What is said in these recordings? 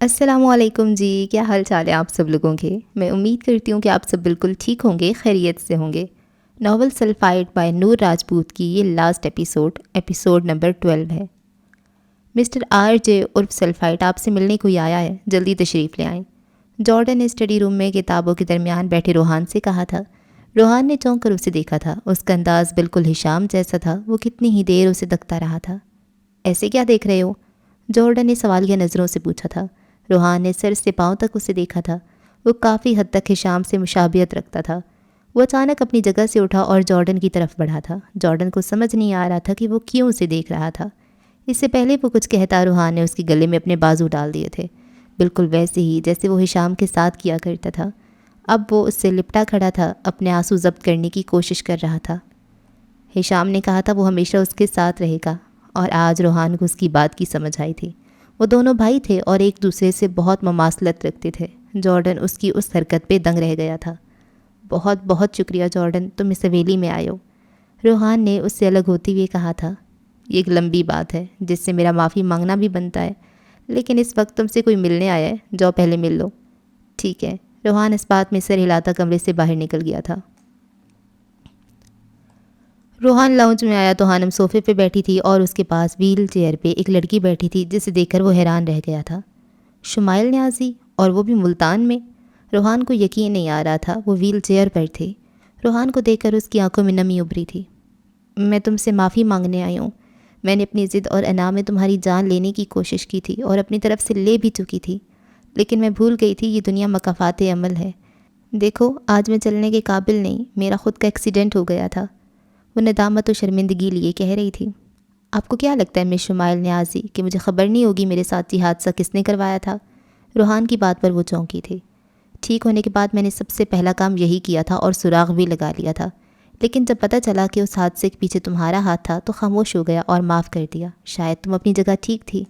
السلام علیکم جی، کیا حال چال ہے آپ سب لوگوں کے؟ میں امید کرتی ہوں کہ آپ سب بالکل ٹھیک ہوں گے، خیریت سے ہوں گے۔ ناول سلفائڈ بائی نور راجپوت کی یہ لاسٹ ایپیسوڈ نمبر 12 ہے۔ مسٹر آر جے عرف سلفائڈ آپ سے ملنے کوئی آیا ہے، جلدی تشریف لے آئیں۔ جارڈن نے اسٹڈی روم میں کتابوں کے درمیان بیٹھے روحان سے کہا تھا۔ روحان نے چونک کر اسے دیکھا تھا، اس کا انداز بالکل ہشام جیسا تھا۔ وہ کتنی ہی دیر اسے تکتا رہا تھا۔ ایسے کیا دیکھ رہے ہو؟ جارڈن نے سوالیہ نظروں سے پوچھا تھا۔ روحان نے سر سے پاؤں تک اسے دیکھا تھا۔ وہ کافی حد تک ہشام سے مشابہت رکھتا تھا۔ وہ اچانک اپنی جگہ سے اٹھا اور جارڈن کی طرف بڑھا تھا۔ جارڈن کو سمجھ نہیں آ رہا تھا کہ وہ کیوں اسے دیکھ رہا تھا۔ اس سے پہلے وہ کچھ کہتا روحان نے اس کے گلے میں اپنے بازو ڈال دیے تھے، بالکل ویسے ہی جیسے وہ ہشام کے ساتھ کیا کرتا تھا۔ اب وہ اس سے لپٹا کھڑا تھا، اپنے آنسو ضبط کرنے کی کوشش کر رہا تھا۔ ہشام نے کہا تھا وہ ہمیشہ اس کے ساتھ رہے گا، اور آج روحان کو اس کی بات کی سمجھ آئی تھی۔ وہ دونوں بھائی تھے اور ایک دوسرے سے بہت مماثلت رکھتے تھے۔ جارڈن اس کی اس حرکت پہ دنگ رہ گیا تھا۔ بہت بہت شکریہ جارڈن، تم اس حویلی میں آئے ہو، روحان نے اس سے الگ ہوتے ہوئے کہا تھا۔ یہ ایک لمبی بات ہے جس سے میرا معافی مانگنا بھی بنتا ہے، لیکن اس وقت تم سے کوئی ملنے آیا ہے، جاؤ پہلے مل لو۔ ٹھیک ہے، روحان اس بات میں سر ہلاتا کمرے سے باہر نکل گیا تھا۔ روحان لاؤنج میں آیا تو ہانم صوفے پہ بیٹھی تھی اور اس کے پاس ویل چیئر پہ ایک لڑکی بیٹھی تھی جسے دیکھ کر وہ حیران رہ گیا تھا۔ شمائل نیازی، اور وہ بھی ملتان میں؟ روحان کو یقین نہیں آ رہا تھا، وہ ویل چیئر پر تھے۔ روحان کو دیکھ کر اس کی آنکھوں میں نمی ابھری تھی۔ میں تم سے معافی مانگنے آئی ہوں۔ میں نے اپنی ضد اور انا میں تمہاری جان لینے کی کوشش کی تھی اور اپنی طرف سے لے بھی چکی تھی، لیکن میں بھول گئی تھی یہ دنیا مکافات عمل ہے۔ دیکھو آج میں چلنے کے قابل نہیں، میرا خود کا ایکسیڈنٹ ہو گیا تھا۔ وہ ندامت و شرمندگی لیے کہہ رہی تھی۔ آپ کو کیا لگتا ہے مس شمائل نیازی کہ مجھے خبر نہیں ہوگی میرے ساتھ یہ حادثہ کس نے کروایا تھا؟ روحان کی بات پر وہ چونکی تھی۔ ٹھیک ہونے کے بعد میں نے سب سے پہلا کام یہی کیا تھا اور سراغ بھی لگا لیا تھا، لیکن جب پتہ چلا کہ اس حادثے کے پیچھے تمہارا ہاتھ تھا تو خاموش ہو گیا اور معاف کر دیا۔ شاید تم اپنی جگہ ٹھیک تھی۔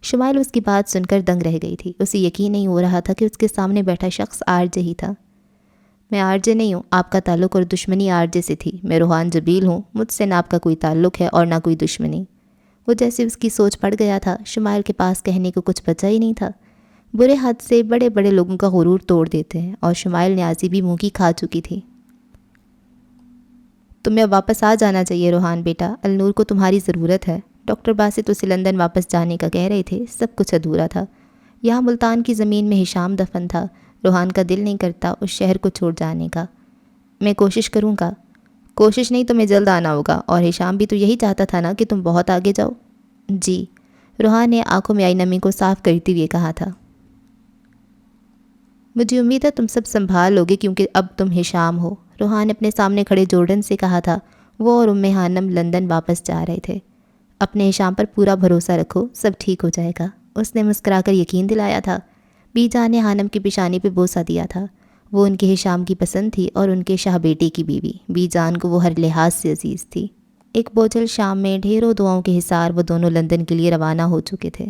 شمائل اس کی بات سن کر دنگ رہ گئی تھی۔ اسے یقین نہیں ہو رہا تھا کہ اس کے سامنے بیٹھا شخص آر جے ہی تھا۔ میں آر جے نہیں ہوں، آپ کا تعلق اور دشمنی آر جے سے تھی۔ میں روحان جبیل ہوں، مجھ سے نہ آپ کا کوئی تعلق ہے اور نہ کوئی دشمنی۔ وہ جیسے اس کی سوچ پڑ گیا تھا، شمائل کے پاس کہنے کو کچھ بچا ہی نہیں تھا۔ برے حادثے بڑے بڑے لوگوں کا غرور توڑ دیتے ہیں، اور شمائل نیازی بھی منہ کی کھا چکی تھی۔ تمہیں اب واپس آ جانا چاہیے روحان بیٹا، النور کو تمہاری ضرورت ہے۔ ڈاکٹر باسط اسے لندن واپس جانے کا کہہ رہے تھے، سب کچھ ادھورا تھا۔ یہاں ملتان کی زمین میں ہشام دفن تھا۔ روحان کا دل نہیں کرتا اس شہر کو چھوڑ جانے کا۔ میں کوشش کروں گا۔ کوشش نہیں، تمہیں جلد آنا ہوگا، اور ہشام بھی تو یہی چاہتا تھا نا کہ تم بہت آگے جاؤ۔ جی، روحان نے آنکھوں میں آئی نمی کو صاف کرتے ہوئے کہا تھا۔ مجھے امید ہے تم سب سنبھال لوگے کیونکہ اب تم ہشام ہو، روحان نے اپنے سامنے کھڑے جارڈن سے کہا تھا۔ وہ اور ہانم لندن واپس جا رہے تھے۔ اپنے ہشام پر پورا بھروسہ رکھو، سب ٹھیک ہو جائے گا، اس نے مسکرا کر یقین دلایا تھا۔ بی جان نے ہانم کی پیشانی پہ بوسہ دیا تھا۔ وہ ان کے ہشام کی پسند تھی اور ان کے شاہ بیٹے کی بیوی۔ بی جان کو وہ ہر لحاظ سے عزیز تھی۔ ایک بوجھل شام میں ڈھیروں دعاؤں کے حصار وہ دونوں لندن کے لیے روانہ ہو چکے تھے۔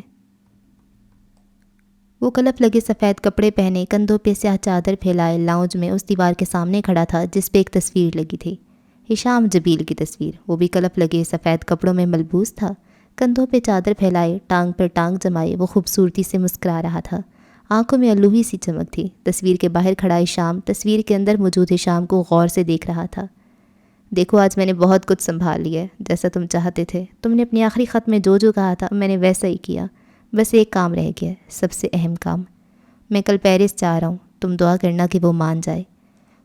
وہ کلف لگے سفید کپڑے پہنے، کندھوں پہ سیاہ چادر پھیلائے لاؤنج میں اس دیوار کے سامنے کھڑا تھا جس پہ ایک تصویر لگی تھی، ہشام جبیل کی تصویر۔ وہ بھی کلف لگے سفید کپڑوں میں ملبوس تھا، کندھوں پہ چادر پھیلائے، ٹانگ پر ٹانگ جمائے وہ خوبصورتی سے مسکرا رہا تھا۔ آنکھوں میں الوہی سی چمک تھی۔ تصویر کے باہر کھڑا ہشام تصویر کے اندر موجود ہشام کو غور سے دیکھ رہا تھا۔ دیکھو آج میں نے بہت کچھ سنبھال لیا ہے، جیسا تم چاہتے تھے۔ تم نے اپنے آخری خط میں جو کہا تھا میں نے ویسا ہی کیا، بس ایک کام رہ گیا ہے، سب سے اہم کام۔ میں کل پیرس جا رہا ہوں، تم دعا کرنا کہ وہ مان جائے۔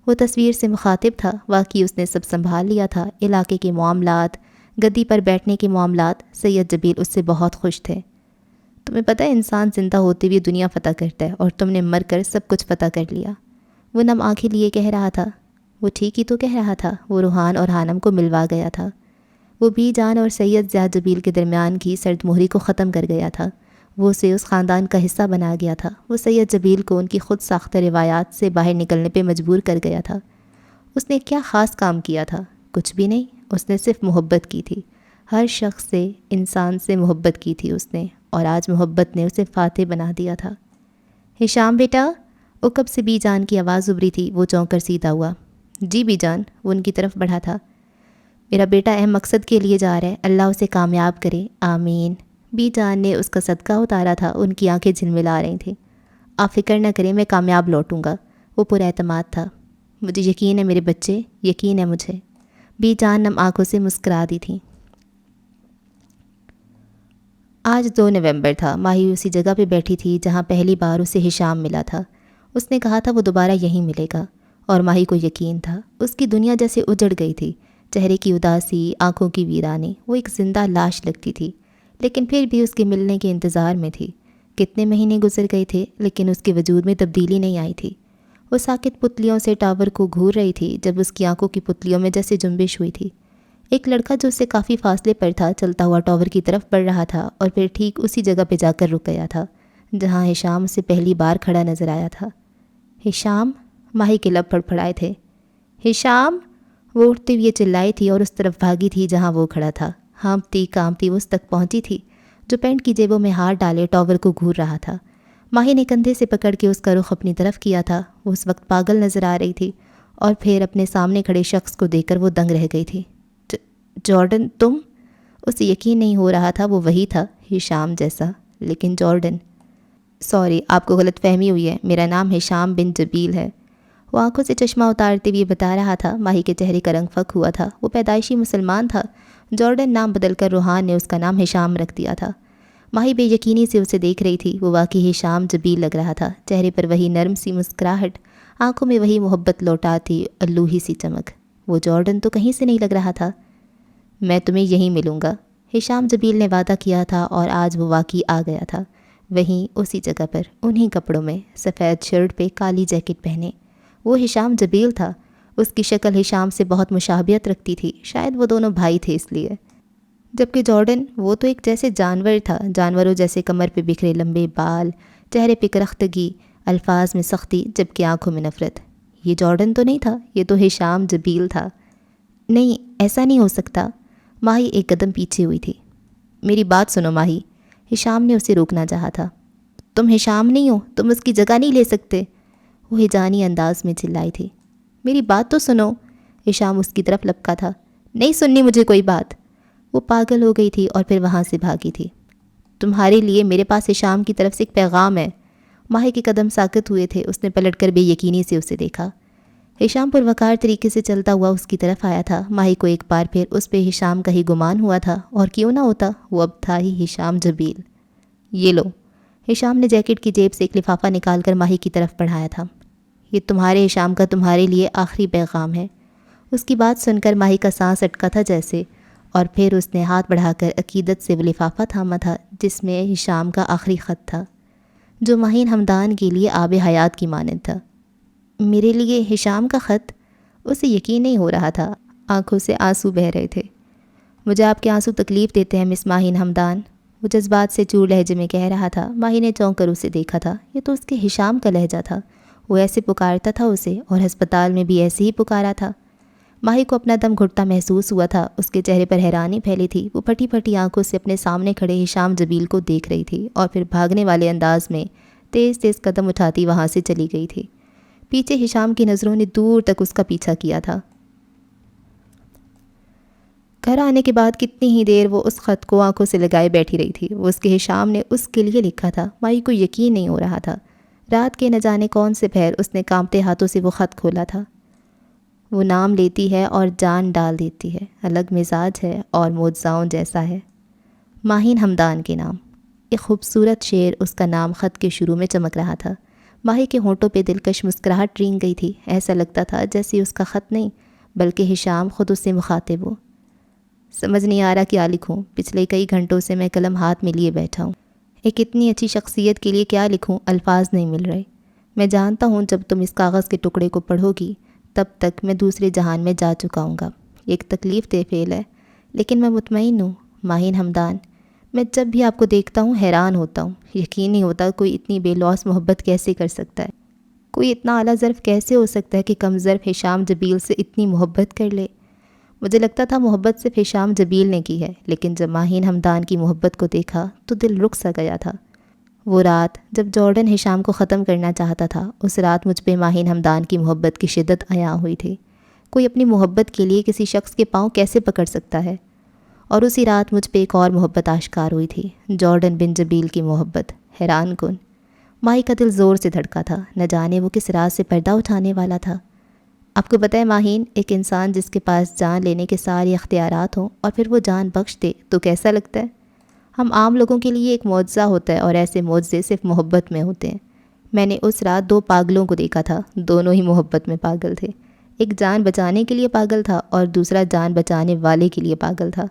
وہ تصویر سے مخاطب تھا، واقعی اس نے سب سنبھال لیا تھا۔ علاقے کے معاملات، گدی پر بیٹھنے کے معاملات، سید جبیل اس سے بہت خوش تھے۔ تمہیں پتہ ہے انسان زندہ ہوتے ہوئے دنیا فتح کرتا ہے، اور تم نے مر کر سب کچھ فتح کر لیا۔ وہ نم آنکھیں لیے کہہ رہا تھا۔ وہ ٹھیک ہی تو کہہ رہا تھا۔ وہ روحان اور ہانم کو ملوا گیا تھا۔ وہ بی جان اور سید زیاد جبیل کے درمیان کی سرد مہری کو ختم کر گیا تھا۔ وہ اسے اس خاندان کا حصہ بنا گیا تھا۔ وہ سید جبیل کو ان کی خود ساختہ روایات سے باہر نکلنے پہ مجبور کر گیا تھا۔ اس نے کیا خاص کام کیا تھا؟ کچھ بھی نہیں، اس نے صرف محبت کی تھی۔ ہر شخص سے، انسان سے محبت کی تھی اس نے، اور آج محبت نے اسے فاتح بنا دیا تھا۔ ہشام بیٹا، عقب سے بی جان کی آواز ابھری تھی۔ وہ چونک کر سیدھا ہوا۔ جی بی جان، وہ ان کی طرف بڑھا تھا۔ میرا بیٹا اہم مقصد کے لیے جا رہا ہے، اللہ اسے کامیاب کرے، آمین۔ بی جان نے اس کا صدقہ اتارا تھا، ان کی آنکھیں جھلملا رہی تھیں۔ آپ فکر نہ کریں، میں کامیاب لوٹوں گا، وہ پر اعتماد تھا۔ مجھے یقین ہے میرے بچے، یقین ہے مجھے۔ بی جان نم آنکھوں سے مسکرا دی تھیں۔ آج 2 نومبر تھا۔ ماہی اسی جگہ پہ بیٹھی تھی جہاں پہلی بار اسے ہشام ملا تھا۔ اس نے کہا تھا وہ دوبارہ یہیں ملے گا، اور ماہی کو یقین تھا۔ اس کی دنیا جیسے اجڑ گئی تھی، چہرے کی اداسی، آنکھوں کی ویرانی، وہ ایک زندہ لاش لگتی تھی، لیکن پھر بھی اس کے ملنے کے انتظار میں تھی۔ کتنے مہینے گزر گئے تھے لیکن اس کے وجود میں تبدیلی نہیں آئی تھی۔ وہ ساکت پتلیوں سے ٹاور کو گھور رہی تھی جب اس کی آنکھوں کی پتلیوں میں جیسے جنبش ہوئی تھی۔ ایک لڑکا جو اس سے کافی فاصلے پر تھا چلتا ہوا ٹاور کی طرف بڑھ رہا تھا، اور پھر ٹھیک اسی جگہ پہ جا کر رک گیا تھا جہاں ہشام اسے پہلی بار کھڑا نظر آیا تھا۔ ہشام، ماہی کے لب پھڑپھڑائے تھے۔ ہشام، وہ اٹھتے ہوئے چلائی تھی اور اس طرف بھاگی تھی جہاں وہ کھڑا تھا۔ ہانپتی کانپتی وہ اس تک پہنچی تھی جو پینٹ کی جیبوں میں ہاتھ ڈالے ٹاور کو گھور رہا تھا۔ ماہی نے کندھے سے پکڑ کے اس کا رخ اپنی طرف کیا تھا۔ وہ اس وقت پاگل نظر آ رہی تھی، اور پھر اپنے سامنے کھڑے شخص کو دیکھ کر وہ دنگ رہ گئی تھی۔ جارڈن، تم؟ اسے یقین نہیں ہو رہا تھا وہ وہی تھا، ہشام جیسا، لیکن جارڈن۔ سوری، آپ کو غلط فہمی ہوئی ہے، میرا نام ہشام بن جبیل ہے، وہ آنکھوں سے چشمہ اتارتے ہوئے بتا رہا تھا۔ ماہی کے چہرے کا رنگ پھک ہوا تھا۔ وہ پیدائشی مسلمان تھا۔ جارڈن نام بدل کر روحان نے اس کا نام ہشام رکھ دیا تھا۔ ماہی بے یقینی سے اسے دیکھ رہی تھی۔ وہ واقعی ہشام جبیل لگ رہا تھا، چہرے پر وہی نرم سی مسکراہٹ، آنکھوں میں وہی محبت لوٹاتی الوہی سی چمک۔ وہ جارڈن تو کہیں سے نہیں لگ رہا تھا۔ میں تمہیں یہیں ملوں گا، ہشام جبیل نے وعدہ کیا تھا، اور آج وہ واقعی آ گیا تھا، وہیں اسی جگہ پر، انہی کپڑوں میں، سفید شرٹ پہ کالی جیکٹ پہنے۔ وہ ہشام جبیل تھا۔ اس کی شکل ہشام سے بہت مشابہت رکھتی تھی، شاید وہ دونوں بھائی تھے اس لیے۔ جبکہ جارڈن، وہ تو ایک جیسے جانور تھا، جانوروں جیسے کمر پہ بکھرے لمبے بال، چہرے پہ کرختگی، الفاظ میں سختی، جبکہ آنکھوں میں نفرت۔ یہ جارڈن تو نہیں تھا، یہ تو ہشام جبیل تھا۔ نہیں، ایسا نہیں ہو سکتا۔ ماہی ایک قدم پیچھے ہوئی تھی۔ میری بات سنو ماہی، ہشام نے اسے روکنا چاہا تھا۔ تم ہشام نہیں ہو، تم اس کی جگہ نہیں لے سکتے، وہ ہجانی انداز میں چلائی تھی۔ میری بات تو سنو، ہشام اس کی طرف لپکا تھا۔ نہیں سننی مجھے کوئی بات۔ وہ پاگل ہو گئی تھی اور پھر وہاں سے بھاگی تھی۔ تمہارے لیے میرے پاس ہشام کی طرف سے ایک پیغام ہے۔ ماہی کے قدم ساکت ہوئے تھے۔ اس نے پلٹ کر بے یقینی سے اسے دیکھا۔ ہشام پر وقار طریقے سے چلتا ہوا اس کی طرف آیا تھا۔ ماہی کو ایک بار پھر اس پہ ہشام کا ہی گمان ہوا تھا، اور کیوں نہ ہوتا، وہ اب تھا ہی ہشام جبیل۔ یہ لو، ہشام نے جیکٹ کی جیب سے ایک لفافہ نکال کر ماہی کی طرف بڑھایا تھا۔ یہ تمہارے ہشام کا تمہارے لیے آخری پیغام ہے۔ اس کی بات سن کر ماہی کا سانس اٹکا تھا جیسے، اور پھر اس نے ہاتھ بڑھا کر عقیدت سے وہ لفافہ تھاما تھا جس میں ہشام کا آخری خط تھا، جو ماہین ہمدان کے لیے آب حیات کی مانند تھا۔ میرے لیے ہشام کا خط؟ اسے یقین نہیں ہو رہا تھا، آنکھوں سے آنسو بہہ رہے تھے۔ مجھے آپ کے آنسو تکلیف دیتے ہیں مس ماہین ہمدان، وہ جذبات سے چور لہجے میں کہہ رہا تھا۔ ماہی نے چونک کر اسے دیکھا تھا۔ یہ تو اس کے ہشام کا لہجہ تھا۔ وہ ایسے پکارتا تھا اسے، اور ہسپتال میں بھی ایسے ہی پکارا تھا۔ ماہی کو اپنا دم گھٹتا محسوس ہوا تھا۔ اس کے چہرے پر حیرانی پھیلی تھی۔ وہ پھٹی پھٹی آنکھوں سے اپنے سامنے کھڑے ہشام جبیل کو دیکھ رہی تھی، اور پھر بھاگنے والے انداز میں تیز تیز قدم اٹھاتی وہاں سے چلی گئی تھی۔ پیچھے ہشام کی نظروں نے دور تک اس کا پیچھا کیا تھا۔ گھر آنے کے بعد کتنی ہی دیر وہ اس خط کو آنکھوں سے لگائے بیٹھی رہی تھی۔ وہ اس کے ہشام نے اس کے لیے لکھا تھا۔ ماہی کو یقین نہیں ہو رہا تھا۔ رات کے نہ جانے کون سے پہر اس نے کانپتے ہاتھوں سے وہ خط کھولا تھا۔ وہ نام لیتی ہے اور جان ڈال دیتی ہے، الگ مزاج ہے اور معجزاؤں جیسا ہے، ماہین ہمدان کے نام۔ ایک خوبصورت شعر اس کا نام خط کے شروع میں چمک رہا تھا۔ ماہی کے ہونٹوں پہ دلکش مسکراہٹ رینگ گئی تھی۔ ایسا لگتا تھا جیسے اس کا خط نہیں بلکہ ہشام خود اس سے مخاطب ہو۔ سمجھ نہیں آ رہا کیا لکھوں، پچھلے کئی گھنٹوں سے میں قلم ہاتھ میں لیے بیٹھا ہوں۔ ایک اتنی اچھی شخصیت کے لیے کیا لکھوں، الفاظ نہیں مل رہے۔ میں جانتا ہوں جب تم اس کاغذ کے ٹکڑے کو پڑھو گی تب تک میں دوسرے جہان میں جا چکا ہوں گا۔ ایک تکلیف دہ فعل ہے، لیکن میں مطمئن ہوں ماہین ہمدان۔ میں جب بھی آپ کو دیکھتا ہوں حیران ہوتا ہوں۔ یقین نہیں ہوتا کوئی اتنی بے لوث محبت کیسے کر سکتا ہے، کوئی اتنا اعلیٰ ظرف کیسے ہو سکتا ہے کہ کم ظرف ہشام جبیل سے اتنی محبت کر لے۔ مجھے لگتا تھا محبت صرف ہشام جبیل نے کی ہے، لیکن جب ماہین ہمدان کی محبت کو دیکھا تو دل رک سا گیا تھا۔ وہ رات جب جارڈن ہشام کو ختم کرنا چاہتا تھا، اس رات مجھ پہ ماہین ہمدان کی محبت کی شدت عیاں ہوئی تھی۔ کوئی اپنی محبت کے لیے کسی شخص کے پاؤں کیسے پکڑ سکتا ہے؟ اور اسی رات مجھ پہ ایک اور محبت آشکار ہوئی تھی، جارڈن بن جبیل کی محبت، حیران کن۔ ماہی کا دل زور سے دھڑکا تھا، نہ جانے وہ کس راز سے پردہ اٹھانے والا تھا۔ آپ کو پتہ ہے ماہین، ایک انسان جس کے پاس جان لینے کے سارے اختیارات ہوں اور پھر وہ جان بخش دے تو کیسا لگتا ہے؟ ہم عام لوگوں کے لیے ایک معجزہ ہوتا ہے، اور ایسے معجزے صرف محبت میں ہوتے ہیں۔ میں نے اس رات 2 پاگلوں کو دیکھا تھا، دونوں ہی محبت میں پاگل تھے۔ ایک جان بچانے کے لیے پاگل تھا اور دوسرا جان بچانے والے کے لیے پاگل تھا۔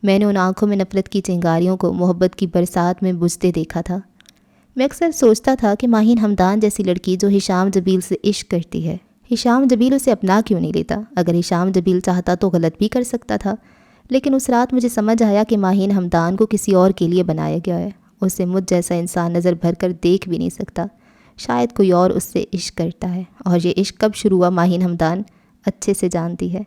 میں نے ان آنکھوں میں نفرت کی چنگاریوں کو محبت کی برسات میں بجھتے دیکھا تھا۔ میں اکثر سوچتا تھا کہ ماہین حمدان جیسی لڑکی جو ہشام جبیل سے عشق کرتی ہے، ہشام جبیل اسے اپنا کیوں نہیں لیتا؟ اگر ہشام جبیل چاہتا تو غلط بھی کر سکتا تھا، لیکن اس رات مجھے سمجھ آیا کہ ماہین حمدان کو کسی اور کے لیے بنایا گیا ہے۔ اسے مجھ جیسا انسان نظر بھر کر دیکھ بھی نہیں سکتا۔ شاید کوئی اور اس سے عشق کرتا ہے، اور یہ عشق کب شروع ہوا ماہین حمدان اچھے سے جانتی ہے۔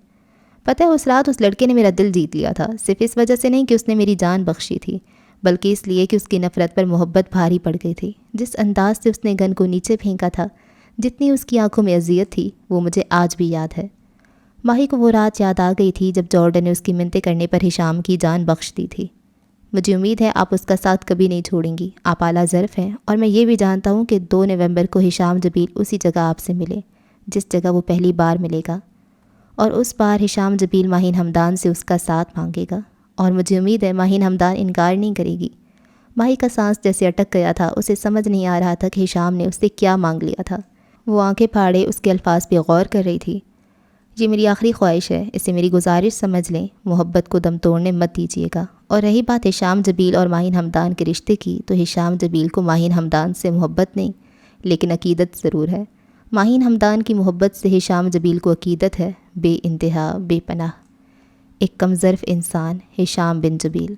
پتہ ہے اس رات اس لڑکے نے میرا دل جیت لیا تھا، صرف اس وجہ سے نہیں کہ اس نے میری جان بخشی تھی، بلکہ اس لیے کہ اس کی نفرت پر محبت بھاری پڑ گئی تھی۔ جس انداز سے اس نے گن کو نیچے پھینکا تھا، جتنی اس کی آنکھوں میں اذیت تھی، وہ مجھے آج بھی یاد ہے۔ ماہی کو وہ رات یاد آ گئی تھی جب جارڈن نے اس کی منتیں کرنے پر ہشام کی جان بخش دی تھی۔ مجھے امید ہے آپ اس کا ساتھ کبھی نہیں چھوڑیں گی، آپ اعلیٰ ظرف ہیں، اور میں یہ بھی جانتا ہوں کہ 2 نومبر کو ہشام جبیل اسی جگہ آپ سے ملے جس جگہ وہ پہلی بار ملے گا، اور اس بار ہشام جبیل ماہین حمدان سے اس کا ساتھ مانگے گا، اور مجھے امید ہے ماہین حمدان انکار نہیں کرے گی۔ ماہی کا سانس جیسے اٹک گیا تھا، اسے سمجھ نہیں آ رہا تھا کہ ہشام نے اس سے کیا مانگ لیا تھا۔ وہ آنکھیں پھاڑے اس کے الفاظ پہ غور کر رہی تھی۔ یہ میری آخری خواہش ہے، اسے میری گزارش سمجھ لیں، محبت کو دم توڑنے مت دیجیے گا۔ اور رہی بات ہشام جبیل اور ماہین حمدان کے رشتے کی، تو ہشام جبیل کو ماہین حمدان سے محبت نہیں، لیکن عقیدت ضرور ہے۔ ماہین حمدان کی محبت سے ہشام جبیل کو عقیدت ہے، بے انتہا، بے پناہ۔ ایک کم ظرف انسان، ہشام بن جبیل۔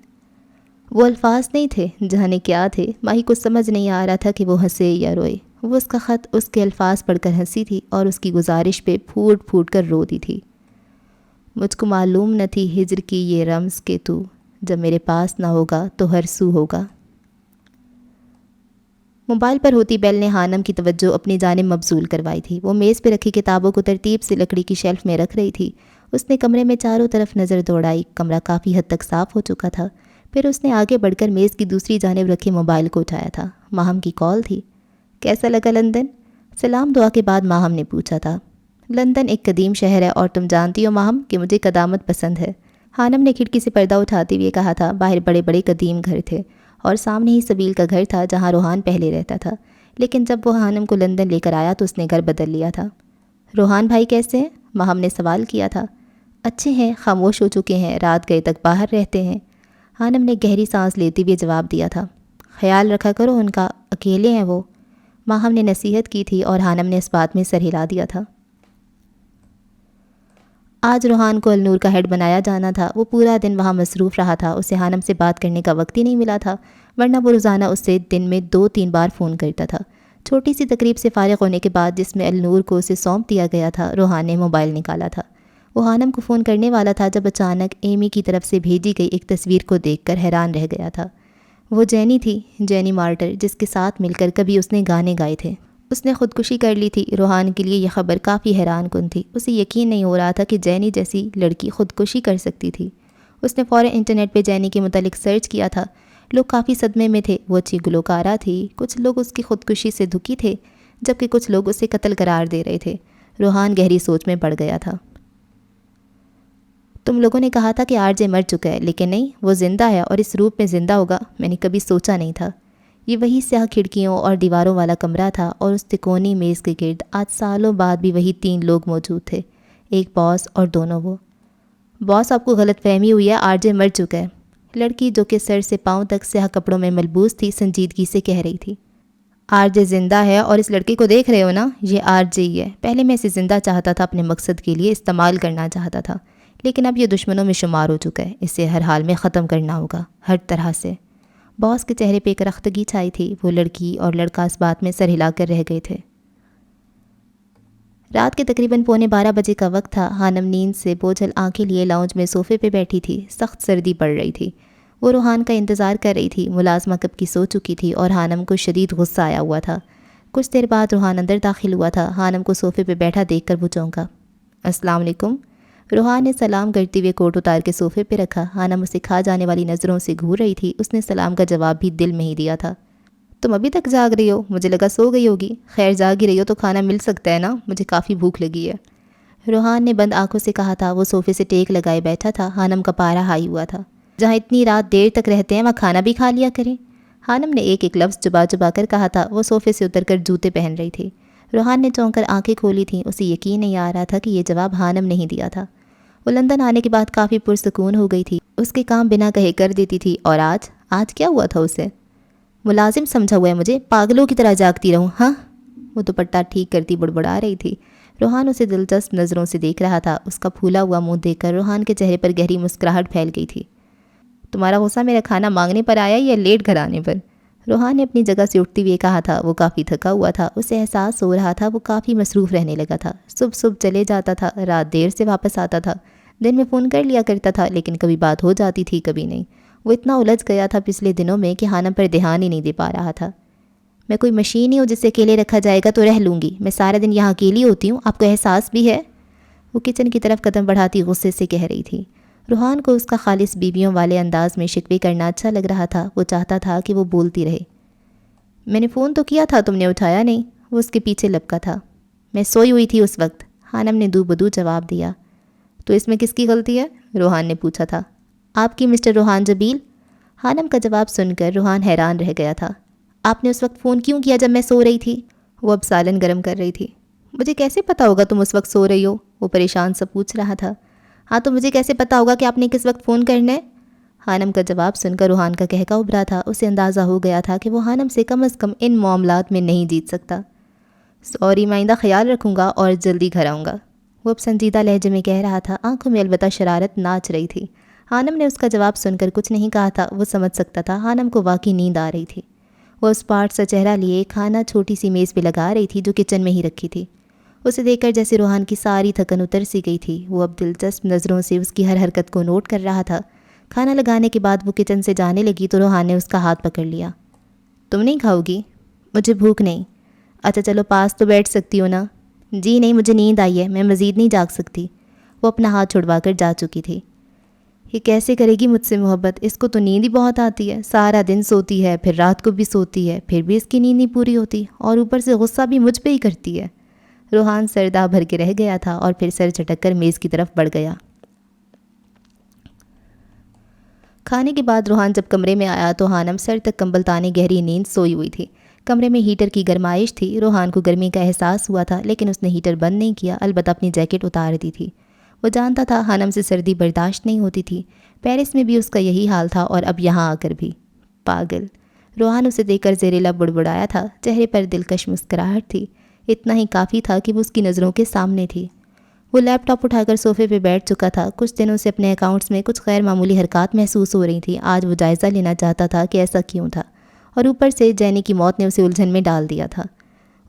وہ الفاظ نہیں تھے، جانے کیا تھے۔ ماہی کو سمجھ نہیں آ رہا تھا کہ وہ ہنسے یا روئے۔ وہ اس کا خط، اس کے الفاظ پڑھ کر ہنسی تھی، اور اس کی گزارش پہ پھوٹ پھوٹ کر روتی تھی۔ مجھ کو معلوم نہ تھی ہجر کی یہ رمز کہ تو جب میرے پاس نہ ہوگا تو ہر سو ہوگا۔ موبائل پر ہوتی بیل نے حانم کی توجہ اپنی جانب مبذول کروائی تھی۔ وہ میز پہ رکھی کتابوں کو ترتیب سے لکڑی کی شیلف میں رکھ رہی تھی۔ اس نے کمرے میں چاروں طرف نظر دوڑائی۔ کمرہ کافی حد تک صاف ہو چکا تھا۔ پھر اس نے آگے بڑھ کر میز کی دوسری جانب رکھے موبائل کو اٹھایا تھا۔ ماہم کی کال تھی۔ کیسا لگا لندن؟ سلام دعا کے بعد ماہم نے پوچھا تھا۔ لندن ایک قدیم شہر ہے، اور تم جانتی ہو ماہم کہ مجھے قدامت پسند ہے۔ حانم نے کھڑکی سے پردہ اٹھاتے ہوئے کہا تھا۔ باہر بڑے بڑے قدیم گھر تھے، اور سامنے ہی سبیل کا گھر تھا جہاں روحان پہلے رہتا تھا، لیکن جب وہ حانم کو لندن لے کر آیا تو اس نے گھر بدل لیا تھا۔ روحان بھائی کیسے ہیں؟ ماہم نے سوال کیا تھا۔ اچھے ہیں، خاموش ہو چکے ہیں، رات گئے تک باہر رہتے ہیں۔ حانم نے گہری سانس لیتے ہوئے جواب دیا تھا۔ خیال رکھا کرو ان کا، اکیلے ہیں وہ۔ ماہم نے نصیحت کی تھی، اور حانم نے اس بات میں سر ہلا دیا تھا۔ آج روحان کو النور کا ہیڈ بنایا جانا تھا۔ وہ پورا دن وہاں مصروف رہا تھا۔ اسے حانم سے بات کرنے کا وقت ہی نہیں ملا تھا، ورنہ وہ روزانہ اس سے دن میں 2-3 بار فون کرتا تھا۔ چھوٹی سی تقریب سے فارغ ہونے کے بعد، جس میں النور کو اسے سونپ دیا گیا تھا، روحان نے موبائل نکالا تھا۔ وہ حانم کو فون کرنے والا تھا جب اچانک ایمی کی طرف سے بھیجی گئی ایک تصویر کو دیکھ کر حیران رہ گیا تھا۔ وہ جینی تھی، جینی مارٹر، جس کے ساتھ مل کر کبھی اس نے گانے گائے تھے۔ اس نے خودکشی کر لی تھی۔ روحان کے لیے یہ خبر کافی حیران کن تھی۔ اسے یقین نہیں ہو رہا تھا کہ جینی جیسی لڑکی خودکشی کر سکتی تھی۔ اس نے فوراً انٹرنیٹ پہ جینی کے متعلق سرچ کیا تھا۔ لوگ کافی صدمے میں تھے۔ وہ اچھی گلوکارہ تھی۔ کچھ لوگ اس کی خودکشی سے دکھی تھے، جبکہ کچھ لوگ اسے قتل قرار دے رہے تھے۔ روحان گہری سوچ میں پڑ گیا تھا۔ تم لوگوں نے کہا تھا کہ آر جے مر چکا ہے، لیکن نہیں، وہ زندہ ہے، اور اس روپ میں زندہ ہوگا، میں نے کبھی سوچا نہیں تھا۔ یہ وہی سیاہ کھڑکیوں اور دیواروں والا کمرہ تھا، اور اس تکونی میز کے گرد آج سالوں بعد بھی وہی 3 لوگ موجود تھے، ایک باس اور دونوں وہ۔ باس، آپ کو غلط فہمی ہوئی ہے، آر جے مر چکا ہے، لڑکی جو کہ سر سے پاؤں تک سیاہ کپڑوں میں ملبوس تھی سنجیدگی سے کہہ رہی تھی۔ آر جے زندہ ہے، اور اس لڑکے کو دیکھ رہے ہو نا، یہ آر جے ہی ہے۔ پہلے میں اسے زندہ چاہتا تھا، اپنے مقصد کے لیے استعمال کرنا چاہتا تھا، لیکن اب یہ دشمنوں میں شمار ہو چکا ہے۔ اسے ہر حال میں ختم کرنا ہوگا، ہر طرح سے۔ باس کے چہرے پہ ایک رختگی چھائی تھی۔ وہ لڑکی اور لڑکا اس بات میں سر ہلا کر رہ گئے تھے۔ رات کے تقریباً 11:15 بجے کا وقت تھا۔ حانم نیند سے بوجھل آنکھیں لیے لاؤنج میں صوفے پہ بیٹھی تھی۔ سخت سردی پڑ رہی تھی۔ وہ روحان کا انتظار کر رہی تھی۔ ملازمہ کب کی سو چکی تھی، اور حانم کو شدید غصہ آیا ہوا تھا۔ کچھ دیر بعد روحان اندر داخل ہوا تھا۔ حانم کو صوفے پہ بیٹھا دیکھ کر وہ چونکا۔ السلام علیکم۔ روحان نے سلام کرتے ہوئے کوٹ اتار کے صوفے پہ رکھا۔ حانم اسے کھا جانے والی نظروں سے گھور رہی تھی۔ اس نے سلام کا جواب بھی دل میں ہی دیا تھا۔ تم ابھی تک جاگ رہی ہو؟ مجھے لگا سو گئی ہوگی۔ خیر جاگ ہی رہی ہو تو کھانا مل سکتا ہے نا، مجھے کافی بھوک لگی ہے۔ روحان نے بند آنکھوں سے کہا تھا۔ وہ صوفے سے ٹیک لگائے بیٹھا تھا۔ حانم کا پارا ہائی ہوا تھا۔ جہاں اتنی رات دیر تک رہتے ہیں وہاں کھانا بھی کھا لیا کریں۔ حانم نے ایک ایک لفظ چبا چبا کر کہا تھا۔ وہ صوفے سے اتر کر جوتے پہن رہی تھی۔ روحان نے چونک کر آنکھیں کھولی تھیں۔ اسے یقین نہیں آ رہا تھا کہ یہ جواب حانم نے ہی دیا تھا۔ وہ لندن آنے کے بعد کافی پرسکون ہو گئی تھی۔ اس کے کام بنا کہے کر دیتی تھی۔ اور آج کیا ہوا تھا اسے؟ ملازم سمجھا ہوا ہے مجھے، پاگلوں کی طرح جاگتی رہوں ہاں؟ وہ دوپٹہ ٹھیک کرتی بڑبڑا رہی تھی۔ روحان اسے دلچسپ نظروں سے دیکھ رہا تھا۔ اس کا پھولا ہوا منہ دیکھ کر روحان کے چہرے پر گہری مسکراہٹ پھیل گئی تھی۔ تمہارا غصہ میرا کھانا مانگنے پر آیا یا لیٹ گھر آنے پر؟ روحان نے اپنی جگہ سے اٹھتے ہوئے کہا تھا۔ وہ کافی تھکا ہوا تھا۔ اسے احساس ہو رہا تھا وہ کافی مصروف رہنے لگا تھا۔ صبح چلے جاتا تھا، رات دیر سے واپس آتا تھا۔ دن میں فون کر لیا کرتا تھا لیکن کبھی بات ہو جاتی تھی کبھی نہیں۔ وہ اتنا الجھ گیا تھا پچھلے دنوں میں کہ حانم پر دھیان ہی نہیں دے پا رہا تھا۔ میں کوئی مشین ہی ہوں جسے اکیلے رکھا جائے گا تو رہ لوں گی؟ میں سارا دن یہاں اکیلی ہوتی ہوں، آپ کو احساس بھی ہے؟ وہ کچن کی طرف قدم بڑھاتی غصے سے کہہ رہی تھی۔ روحان کو اس کا خالص بیویوں والے انداز میں شکوے کرنا اچھا لگ رہا تھا۔ وہ چاہتا تھا کہ وہ بولتی رہے۔ میں نے فون تو کیا تھا، تم نے اٹھایا نہیں۔ وہ اس کے پیچھے لپکا تھا۔ میں سوئی ہوئی تھی اس وقت، حانم نے دو بدو جواب دیا۔ تو اس میں کس کی غلطی ہے؟ روحان نے پوچھا تھا۔ آپ کی مسٹر روحان جبیل۔ حانم کا جواب سن کر روحان حیران رہ گیا تھا۔ آپ نے اس وقت فون کیوں کیا جب میں سو رہی تھی؟ وہ اب سالن گرم کر رہی تھی۔ مجھے کیسے پتا ہوگا تم اس وقت سو رہی ہو؟ وہ پریشان سا پوچھ رہا تھا۔ ہاں تو مجھے کیسے پتا ہوگا کہ آپ نے کس وقت فون کرنا ہے؟ حانم کا جواب سن کر روحان کا کہکا ابھرا تھا۔ اسے اندازہ ہو گیا تھا کہ وہ حانم سے کم از کم ان معاملات میں نہیں جیت سکتا۔ سوری، میں آئندہ خیال رکھوں گا اور جلدی گھر آؤں گا، وہ اب سنجیدہ لہجے میں کہہ رہا تھا۔ آنکھوں میں البتہ شرارت ناچ رہی تھی۔ حانم نے اس کا جواب سن کر کچھ نہیں کہا تھا۔ وہ سمجھ سکتا تھا حانم کو واقعی نیند آ رہی تھی۔ وہ اس پاٹ سا چہرہ لیے کھانا چھوٹی سی میز پہ لگا رہی تھی جو کچن میں ہی رکھی تھی۔ اسے دیکھ کر جیسے روحان کی ساری تھکن اتر سی گئی تھی۔ وہ اب دلچسپ نظروں سے اس کی ہر حرکت کو نوٹ کر رہا تھا۔ کھانا لگانے کے بعد وہ کچن سے جانے لگی تو روحان نے اس کا ہاتھ پکڑ لیا۔ تم نہیں کھاؤ گی؟ مجھے بھوک نہیں۔ اچھا چلو پاس تو بیٹھ سکتی ہو نا؟ جی نہیں، مجھے نیند آئی ہے، میں مزید نہیں جاگ سکتی۔ وہ اپنا ہاتھ چھڑوا کر جا چکی تھی۔ یہ کیسے کرے گی مجھ سے محبت؟ اس کو تو نیند ہی بہت آتی ہے، سارا دن سوتی ہے، پھر رات کو بھی سوتی ہے، پھر بھی اس کی نیند نہیں پوری ہوتی، اور اوپر سے غصہ بھی مجھ پہ ہی کرتی ہے۔ روحان سردہ بھر کے رہ گیا تھا اور پھر سر چٹک کر میز کی طرف بڑھ گیا۔ کھانے کے بعد روحان جب کمرے میں آیا تو حانم سر تک کمبل تانے گہری نیند سوئی ہوئی تھی۔ کمرے میں ہیٹر کی گرمائش تھی۔ روحان کو گرمی کا احساس ہوا تھا لیکن اس نے ہیٹر بند نہیں کیا، البتہ اپنی جیکٹ اتار دی تھی۔ وہ جانتا تھا حانم سے سردی برداشت نہیں ہوتی تھی۔ پیرس میں بھی اس کا یہی حال تھا اور اب یہاں آ کر بھی۔ پاگل، روحان اسے دیکھ کر زیر لب بڑبڑایا تھا۔ چہرے پر دلکش مسکراہٹ تھی۔ اتنا ہی کافی تھا کہ وہ اس کی نظروں کے سامنے تھی۔ وہ لیپ ٹاپ اٹھا کر صوفے پہ بیٹھ چکا تھا۔ کچھ دنوں سے اپنے اکاؤنٹس میں کچھ غیر معمولی حرکات محسوس ہو رہی تھیں۔ آج وہ جائزہ لینا چاہتا تھا کہ ایسا کیوں تھا، اور اوپر سے جینی کی موت نے اسے الجھن میں ڈال دیا تھا۔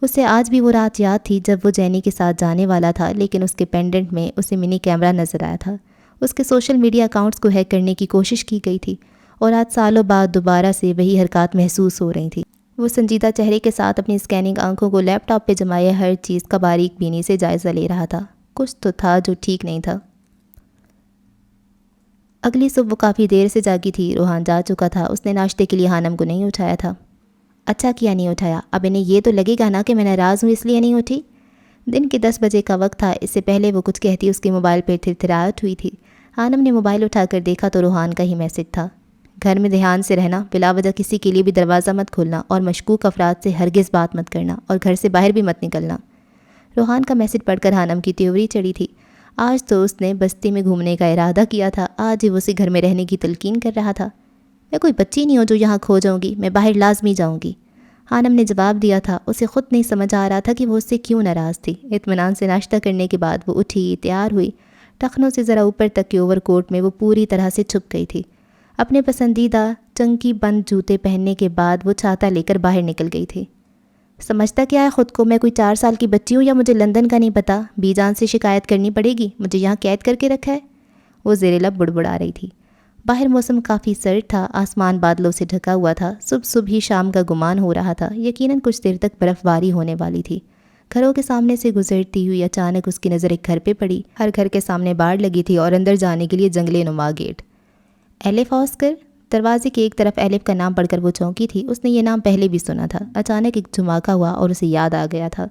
اسے آج بھی وہ رات یاد تھی جب وہ جینی کے ساتھ جانے والا تھا، لیکن اس کے پینڈنٹ میں اسے منی کیمرہ نظر آیا تھا۔ اس کے سوشل میڈیا اکاؤنٹس کو ہیک کرنے کی کوشش کی گئی تھی، اور آج سالوں بعد دوبارہ سے وہی حرکات محسوس ہو رہی تھیں۔ وہ سنجیدہ چہرے کے ساتھ اپنی اسکیننگ آنکھوں کو لیپ ٹاپ پہ جمائے ہر چیز کا باریک بینی سے جائزہ لے رہا تھا۔ کچھ تو تھا جو ٹھیک نہیں تھا۔ اگلی صبح وہ کافی دیر سے جاگی تھی۔ روحان جا چکا تھا۔ اس نے ناشتے کے لیے حانم کو نہیں اٹھایا تھا۔ اچھا کیا نہیں اٹھایا، اب انہیں یہ تو لگے گا نا کہ میں ناراض ہوں اس لیے نہیں اٹھی۔ دن کے 10 بجے کا وقت تھا۔ اس سے پہلے وہ کچھ کہتی اس کے موبائل پہ تھرتھراہٹ ہوئی تھی۔ حانم نے موبائل اٹھا کر دیکھا تو روحان کا ہی میسج تھا۔ گھر میں دھیان سے رہنا، بلا وجہ کسی کے لیے بھی دروازہ مت کھولنا، اور مشکوک افراد سے ہرگز بات مت کرنا، اور گھر سے باہر بھی مت نکلنا۔ روحان کا میسج پڑھ کر حانم کی تیوری چڑھی تھی۔ آج تو اس نے بستی میں گھومنے کا ارادہ کیا تھا۔ آج ہی وہ اسے گھر میں رہنے کی تلقین کر رہا تھا۔ میں کوئی بچی نہیں ہوں جو یہاں کھو جاؤں گی، میں باہر لازمی جاؤں گی، حانم نے جواب دیا تھا۔ اسے خود نہیں سمجھ آ رہا تھا کہ وہ اس سے کیوں ناراض تھی۔ اطمینان سے ناشتہ کرنے کے بعد وہ اٹھی، تیار ہوئی۔ ٹخنوں سے ذرا اوپر تک کے اوور کوٹ میں وہ پوری طرح سے چھپ گئی تھی۔ اپنے پسندیدہ چنکی بند جوتے پہننے کے بعد وہ چھاتا لے کر باہر نکل گئی تھی۔ سمجھتا کیا ہے خود کو؟ میں کوئی 4 سال کی بچی ہوں یا مجھے لندن کا نہیں پتا؟ بی جان سے شکایت کرنی پڑے گی، مجھے یہاں قید کر کے رکھا ہے؟ وہ زیر لب بڑبڑا رہی تھی۔ باہر موسم کافی سرد تھا، آسمان بادلوں سے ڈھکا ہوا تھا۔ صبح ہی شام کا گمان ہو رہا تھا، یقیناً کچھ دیر تک برف باری ہونے والی تھی۔ گھروں کے سامنے سے گزرتی ہوئی اچانک اس کی نظر ایک گھر پہ پڑی۔ ہر گھر کے سامنے باڑ لگی تھی اور اندر جانے کے لیے جنگلے نما گیٹ۔ ایلف آسکر؟ دروازے کی ایک طرف ایلف کا نام پڑھ کر وہ چونکی تھی۔ اس نے یہ نام پہلے بھی سنا تھا۔ اچانک ایک دھماکہ ہوا اور اسے یاد آ گیا تھا،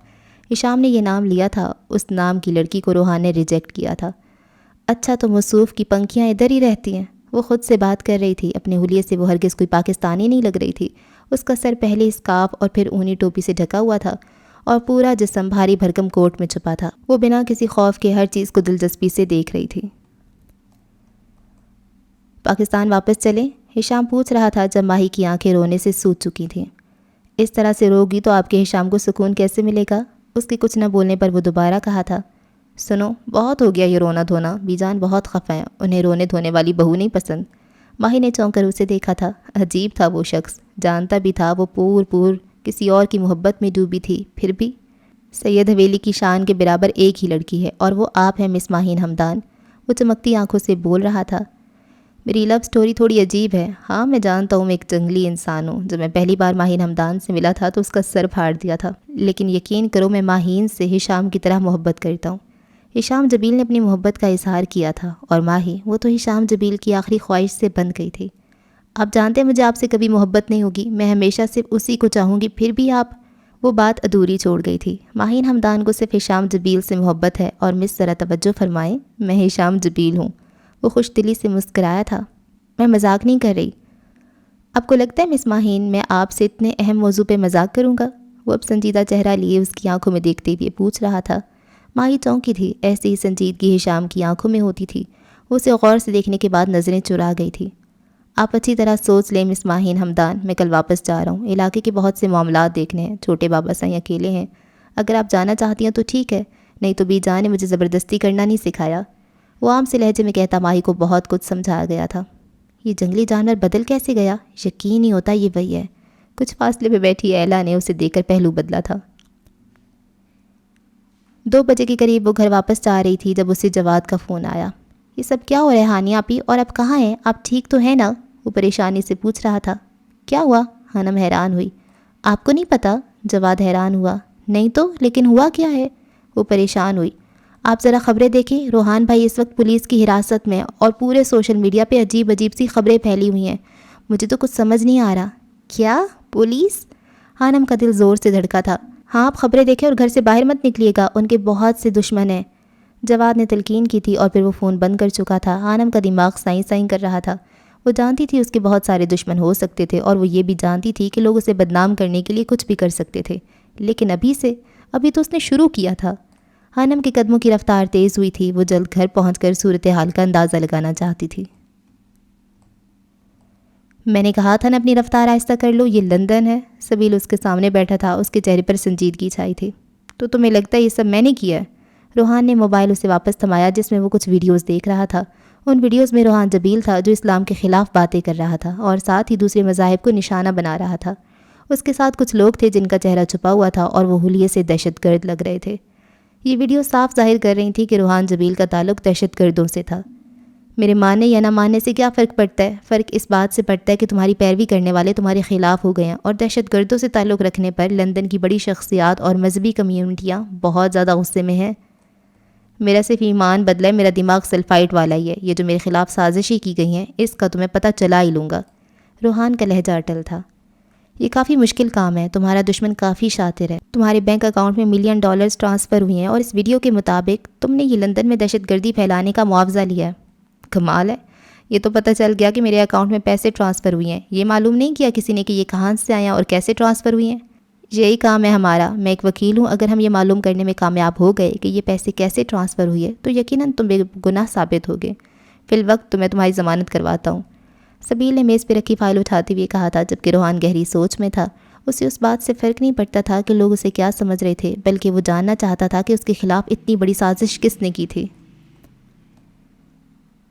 ہشام نے یہ نام لیا تھا، اس نام کی لڑکی کو روحان نے ریجیکٹ کیا تھا۔ اچھا تو موصوف کی پنکھیاں ادھر ہی رہتی ہیں؟ وہ خود سے بات کر رہی تھی، اپنے حلیے سے وہ ہرگز کوئی پاکستانی نہیں لگ رہی تھی۔ اس کا سر پہلے اسکارف اور پھر اونی ٹوپی سے ڈھکا ہوا تھا اور پورا جسم بھاری بھرکم کوٹ میں چھپا تھا۔ وہ بنا کسی خوف کے ہر چیز کو دلچسپی سے دیکھ رہی تھی۔ پاکستان واپس چلیں؟ ہشام پوچھ رہا تھا جب ماہی کی آنکھیں رونے سے سوج چکی تھیں۔ اس طرح سے روگی تو آپ کے ہشام کو سکون کیسے ملے گا؟ اس کے کچھ نہ بولنے پر وہ دوبارہ کہا تھا، سنو بہت ہو گیا یہ رونا دھونا، بی جان بہت خفا ہیں، انہیں رونے دھونے والی بہو نہیں پسند۔ ماہی نے چونک کر اسے دیکھا تھا۔ عجیب تھا وہ شخص، جانتا بھی تھا وہ پور کسی اور کی محبت میں ڈوبی تھی، پھر بھی سید حویلی کی شان کے برابر ایک ہی لڑکی ہے اور وہ آپ ہیں مس ماہین ہمدان۔ وہ چمکتی آنکھوں سے بول رہا تھا، میری لو سٹوری تھوڑی عجیب ہے۔ ہاں میں جانتا ہوں میں ایک جنگلی انسان ہوں، جب میں پہلی بار ماہین ہمدان سے ملا تھا تو اس کا سر پھاڑ دیا تھا، لیکن یقین کرو میں ماہین سے ہشام کی طرح محبت کرتا ہوں۔ ہشام جبیل نے اپنی محبت کا اظہار کیا تھا اور ماہی وہ تو ہشام جبیل کی آخری خواہش سے بن گئی تھی۔ آپ جانتے ہیں مجھے آپ سے کبھی محبت نہیں ہوگی، میں ہمیشہ صرف اسی کو چاہوں گی، پھر بھی آپ… وہ بات ادھوری چھوڑ گئی تھی۔ ماہین ہمدان کو صرف ہشام جبیل سے محبت ہے اور مس ذرا توجہ فرمائیں، میں ہشام جبیل ہوں۔ وہ خوش دلی سے مسکرایا تھا، میں مذاق نہیں کر رہی۔ آپ کو لگتا ہے مس ماہین میں آپ سے اتنے اہم موضوع پہ مذاق کروں گا؟ وہ اب سنجیدہ چہرہ لیے اس کی آنکھوں میں دیکھتے ہوئے پوچھ رہا تھا۔ ماہی چونکی تھی، ایسی ہی سنجیدگی ہشام کی آنکھوں میں ہوتی تھی۔ وہ اسے غور سے دیکھنے کے بعد نظریں چرا گئی تھی۔ آپ اچھی طرح سوچ لیں مس ماہین ہمدان، میں کل واپس جا رہا ہوں، علاقے کے بہت سے معاملات دیکھنے ہیں، چھوٹے بابا سائیں اکیلے ہیں، اگر آپ جانا چاہتی ہیں تو ٹھیک ہے، نہیں تو بی جان نے مجھے زبردستی کرنا نہیں سکھایا۔ وہ عام سے لہجے میں کہتا ماہی کو بہت کچھ سمجھایا گیا تھا۔ یہ جنگلی جانور بدل کیسے گیا؟ یقین نہیں ہوتا یہ وہی ہے۔ کچھ فاصلے پہ بیٹھی ایلا نے اسے دیکھ کر پہلو بدلا تھا۔ 2 بجے کے قریب وہ گھر واپس جا رہی تھی جب اسے جواد کا فون آیا۔ یہ سب کیا ہو رہا ہے ہانیہ آپی، اور اب کہاں ہیں آپ؟ ٹھیک تو ہے نا؟ وہ پریشانی سے پوچھ رہا تھا۔ کیا ہوا؟ ہانم حیران ہوئی۔ آپ کو نہیں پتہ؟ جواد حیران ہوا۔ نہیں تو، لیکن ہوا کیا ہے؟ وہ پریشان ہوئی۔ آپ ذرا خبریں دیکھیں، روحان بھائی اس وقت پولیس کی حراست میں اور پورے سوشل میڈیا پہ عجیب سی خبریں پھیلی ہوئی ہیں، مجھے تو کچھ سمجھ نہیں آ رہا۔ کیا؟ پولیس؟ ہانم کا دل زور سے دھڑکا تھا۔ ہاں آپ خبریں دیکھیں اور گھر سے باہر مت نکلیے گا، ان کے بہت سے دشمن ہیں۔ جواد نے تلقین کی تھی اور پھر وہ فون بند کر چکا تھا۔ ہانم کا دماغ سائیں سائیں کر رہا تھا۔ وہ جانتی تھی اس کے بہت سارے دشمن ہو سکتے تھے اور وہ یہ بھی جانتی تھی کہ لوگ اسے بدنام کرنے کے لیے کچھ بھی کر سکتے تھے، لیکن ابھی تو اس نے شروع کیا تھا۔ ہانم کے قدموں کی رفتار تیز ہوئی تھی، وہ جلد گھر پہنچ کر صورتحال کا اندازہ لگانا چاہتی تھی۔ میں نے کہا تھا نا اپنی رفتار آہستہ کر لو، یہ لندن ہے۔ سبیل اس کے سامنے بیٹھا تھا، اس کے چہرے پر سنجیدگی چھائی تھی۔ تو تمہیں لگتا ہے یہ سب میں نے کیا ہے؟ روحان نے موبائل اسے واپس تھمایا جس میں وہ کچھ ویڈیوز دیکھ رہا تھا۔ ان ویڈیوز میں روحان جبیل تھا جو اسلام کے خلاف باتیں کر رہا تھا اور ساتھ ہی دوسرے مذاہب کو نشانہ بنا رہا تھا۔ اس کے ساتھ کچھ لوگ تھے جن کا چہرہ چھپا ہوا تھا اور وہ حلیے سے دہشت گرد لگ رہے تھے۔ یہ ویڈیو صاف ظاہر کر رہی تھی کہ روحان جبیل کا تعلق دہشت گردوں سے تھا۔ میرے ماننے یا نہ ماننے سے کیا فرق پڑتا ہے؟ فرق اس بات سے پڑتا ہے کہ تمہاری پیروی کرنے والے تمہارے خلاف ہو گئے ہیں، اور دہشت گردوں سے تعلق رکھنے پر لندن کی بڑی شخصیات اور مذہبی کمیونٹیاں بہت زیادہ غصے میں ہیں۔ میرا صرف ایمان بدلا ہے، میرا دماغ سلفائٹ والا ہی ہے۔ یہ جو میرے خلاف سازشیں کی گئی ہیں اس کا تمہیں پتہ چلا ہی لوں گا۔ روحان کا لہجہ اٹل تھا۔ یہ کافی مشکل کام ہے، تمہارا دشمن کافی شاطر ہے، تمہارے بینک اکاؤنٹ میں $1 ملین ٹرانسفر ہوئے ہیں اور اس ویڈیو کے مطابق تم نے یہ لندن میں دہشت گردی پھیلانے کا معاوضہ لیا ہے۔ کمال ہے، یہ تو پتہ چل گیا کہ میرے اکاؤنٹ میں پیسے ٹرانسفر ہوئے ہیں، یہ معلوم نہیں کیا کسی نے کہ یہ کہاں سے آیا اور کیسے ٹرانسفر ہوئے ہیں۔ یہی کام ہے ہمارا، میں ایک وکیل ہوں، اگر ہم یہ معلوم کرنے میں کامیاب ہو گئے کہ یہ پیسے کیسے ٹرانسفر ہوئے تو یقیناً تم بے گناہ ثابت ہوگے۔ فی الوقت تو میں تمہاری ضمانت کرواتا ہوں۔ سبیل نے میز پہ رکھی فائل اٹھاتے ہوئے کہا تھا، جبکہ روحان گہری سوچ میں تھا۔ اسے اس بات سے فرق نہیں پڑتا تھا کہ لوگ اسے کیا سمجھ رہے تھے، بلکہ وہ جاننا چاہتا تھا کہ اس کے خلاف اتنی بڑی سازش کس نے کی تھی۔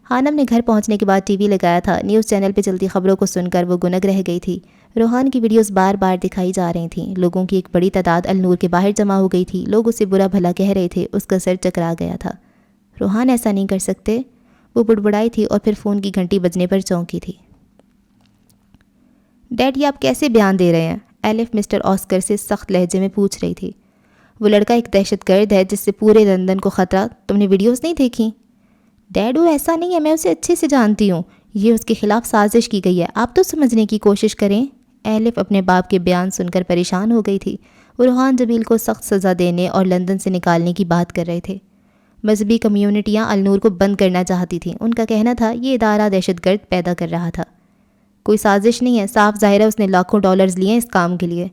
ہانم نے گھر پہنچنے کے بعد ٹی وی لگایا تھا۔ نیوز چینل پہ چلتی خبروں کو سن کر وہ گنگ رہ گئی تھی۔ روحان کی ویڈیوز بار بار دکھائی جا رہی تھیں۔ لوگوں کی ایک بڑی تعداد النور کے باہر جمع ہو گئی تھی۔ لوگ اسے برا بھلا کہہ رہے تھے۔ اس کا سر چکرا گیا تھا۔ روحان ایسا نہیں کر سکتے، وہ بڑبڑائی تھی اور پھر فون کی گھنٹی بجنے پر چونکی تھی۔ ڈیڈ یہ آپ کیسے بیان دے رہے ہیں؟ ایلف مسٹر آسکر سے سخت لہجے میں پوچھ رہی تھی۔ وہ لڑکا ایک دہشت گرد ہے جس سے پورے لندن کو خطرہ. تم نے ویڈیوز نہیں دیکھی؟ ڈیڈو ایسا نہیں ہے، میں اسے اچھے سے جانتی ہوں. یہ اس کے خلاف سازش کی گئی ہے، آپ تو سمجھنے کی کوشش کریں. ایلف اپنے باپ کے بیان سن کر پریشان ہو گئی تھی. وہ روحان جبیل کو سخت سزا دینے اور لندن سے نکالنے کی بات کر رہے تھے. مذہبی کمیونٹیاں النور کو بند کرنا چاہتی تھیں. ان کا کہنا تھا یہ ادارہ دہشت گرد پیدا کر رہا تھا. کوئی سازش نہیں ہے، صاف ظاہر ہے اس نے لاکھوں ڈالرز لیے اس کام کے لیے.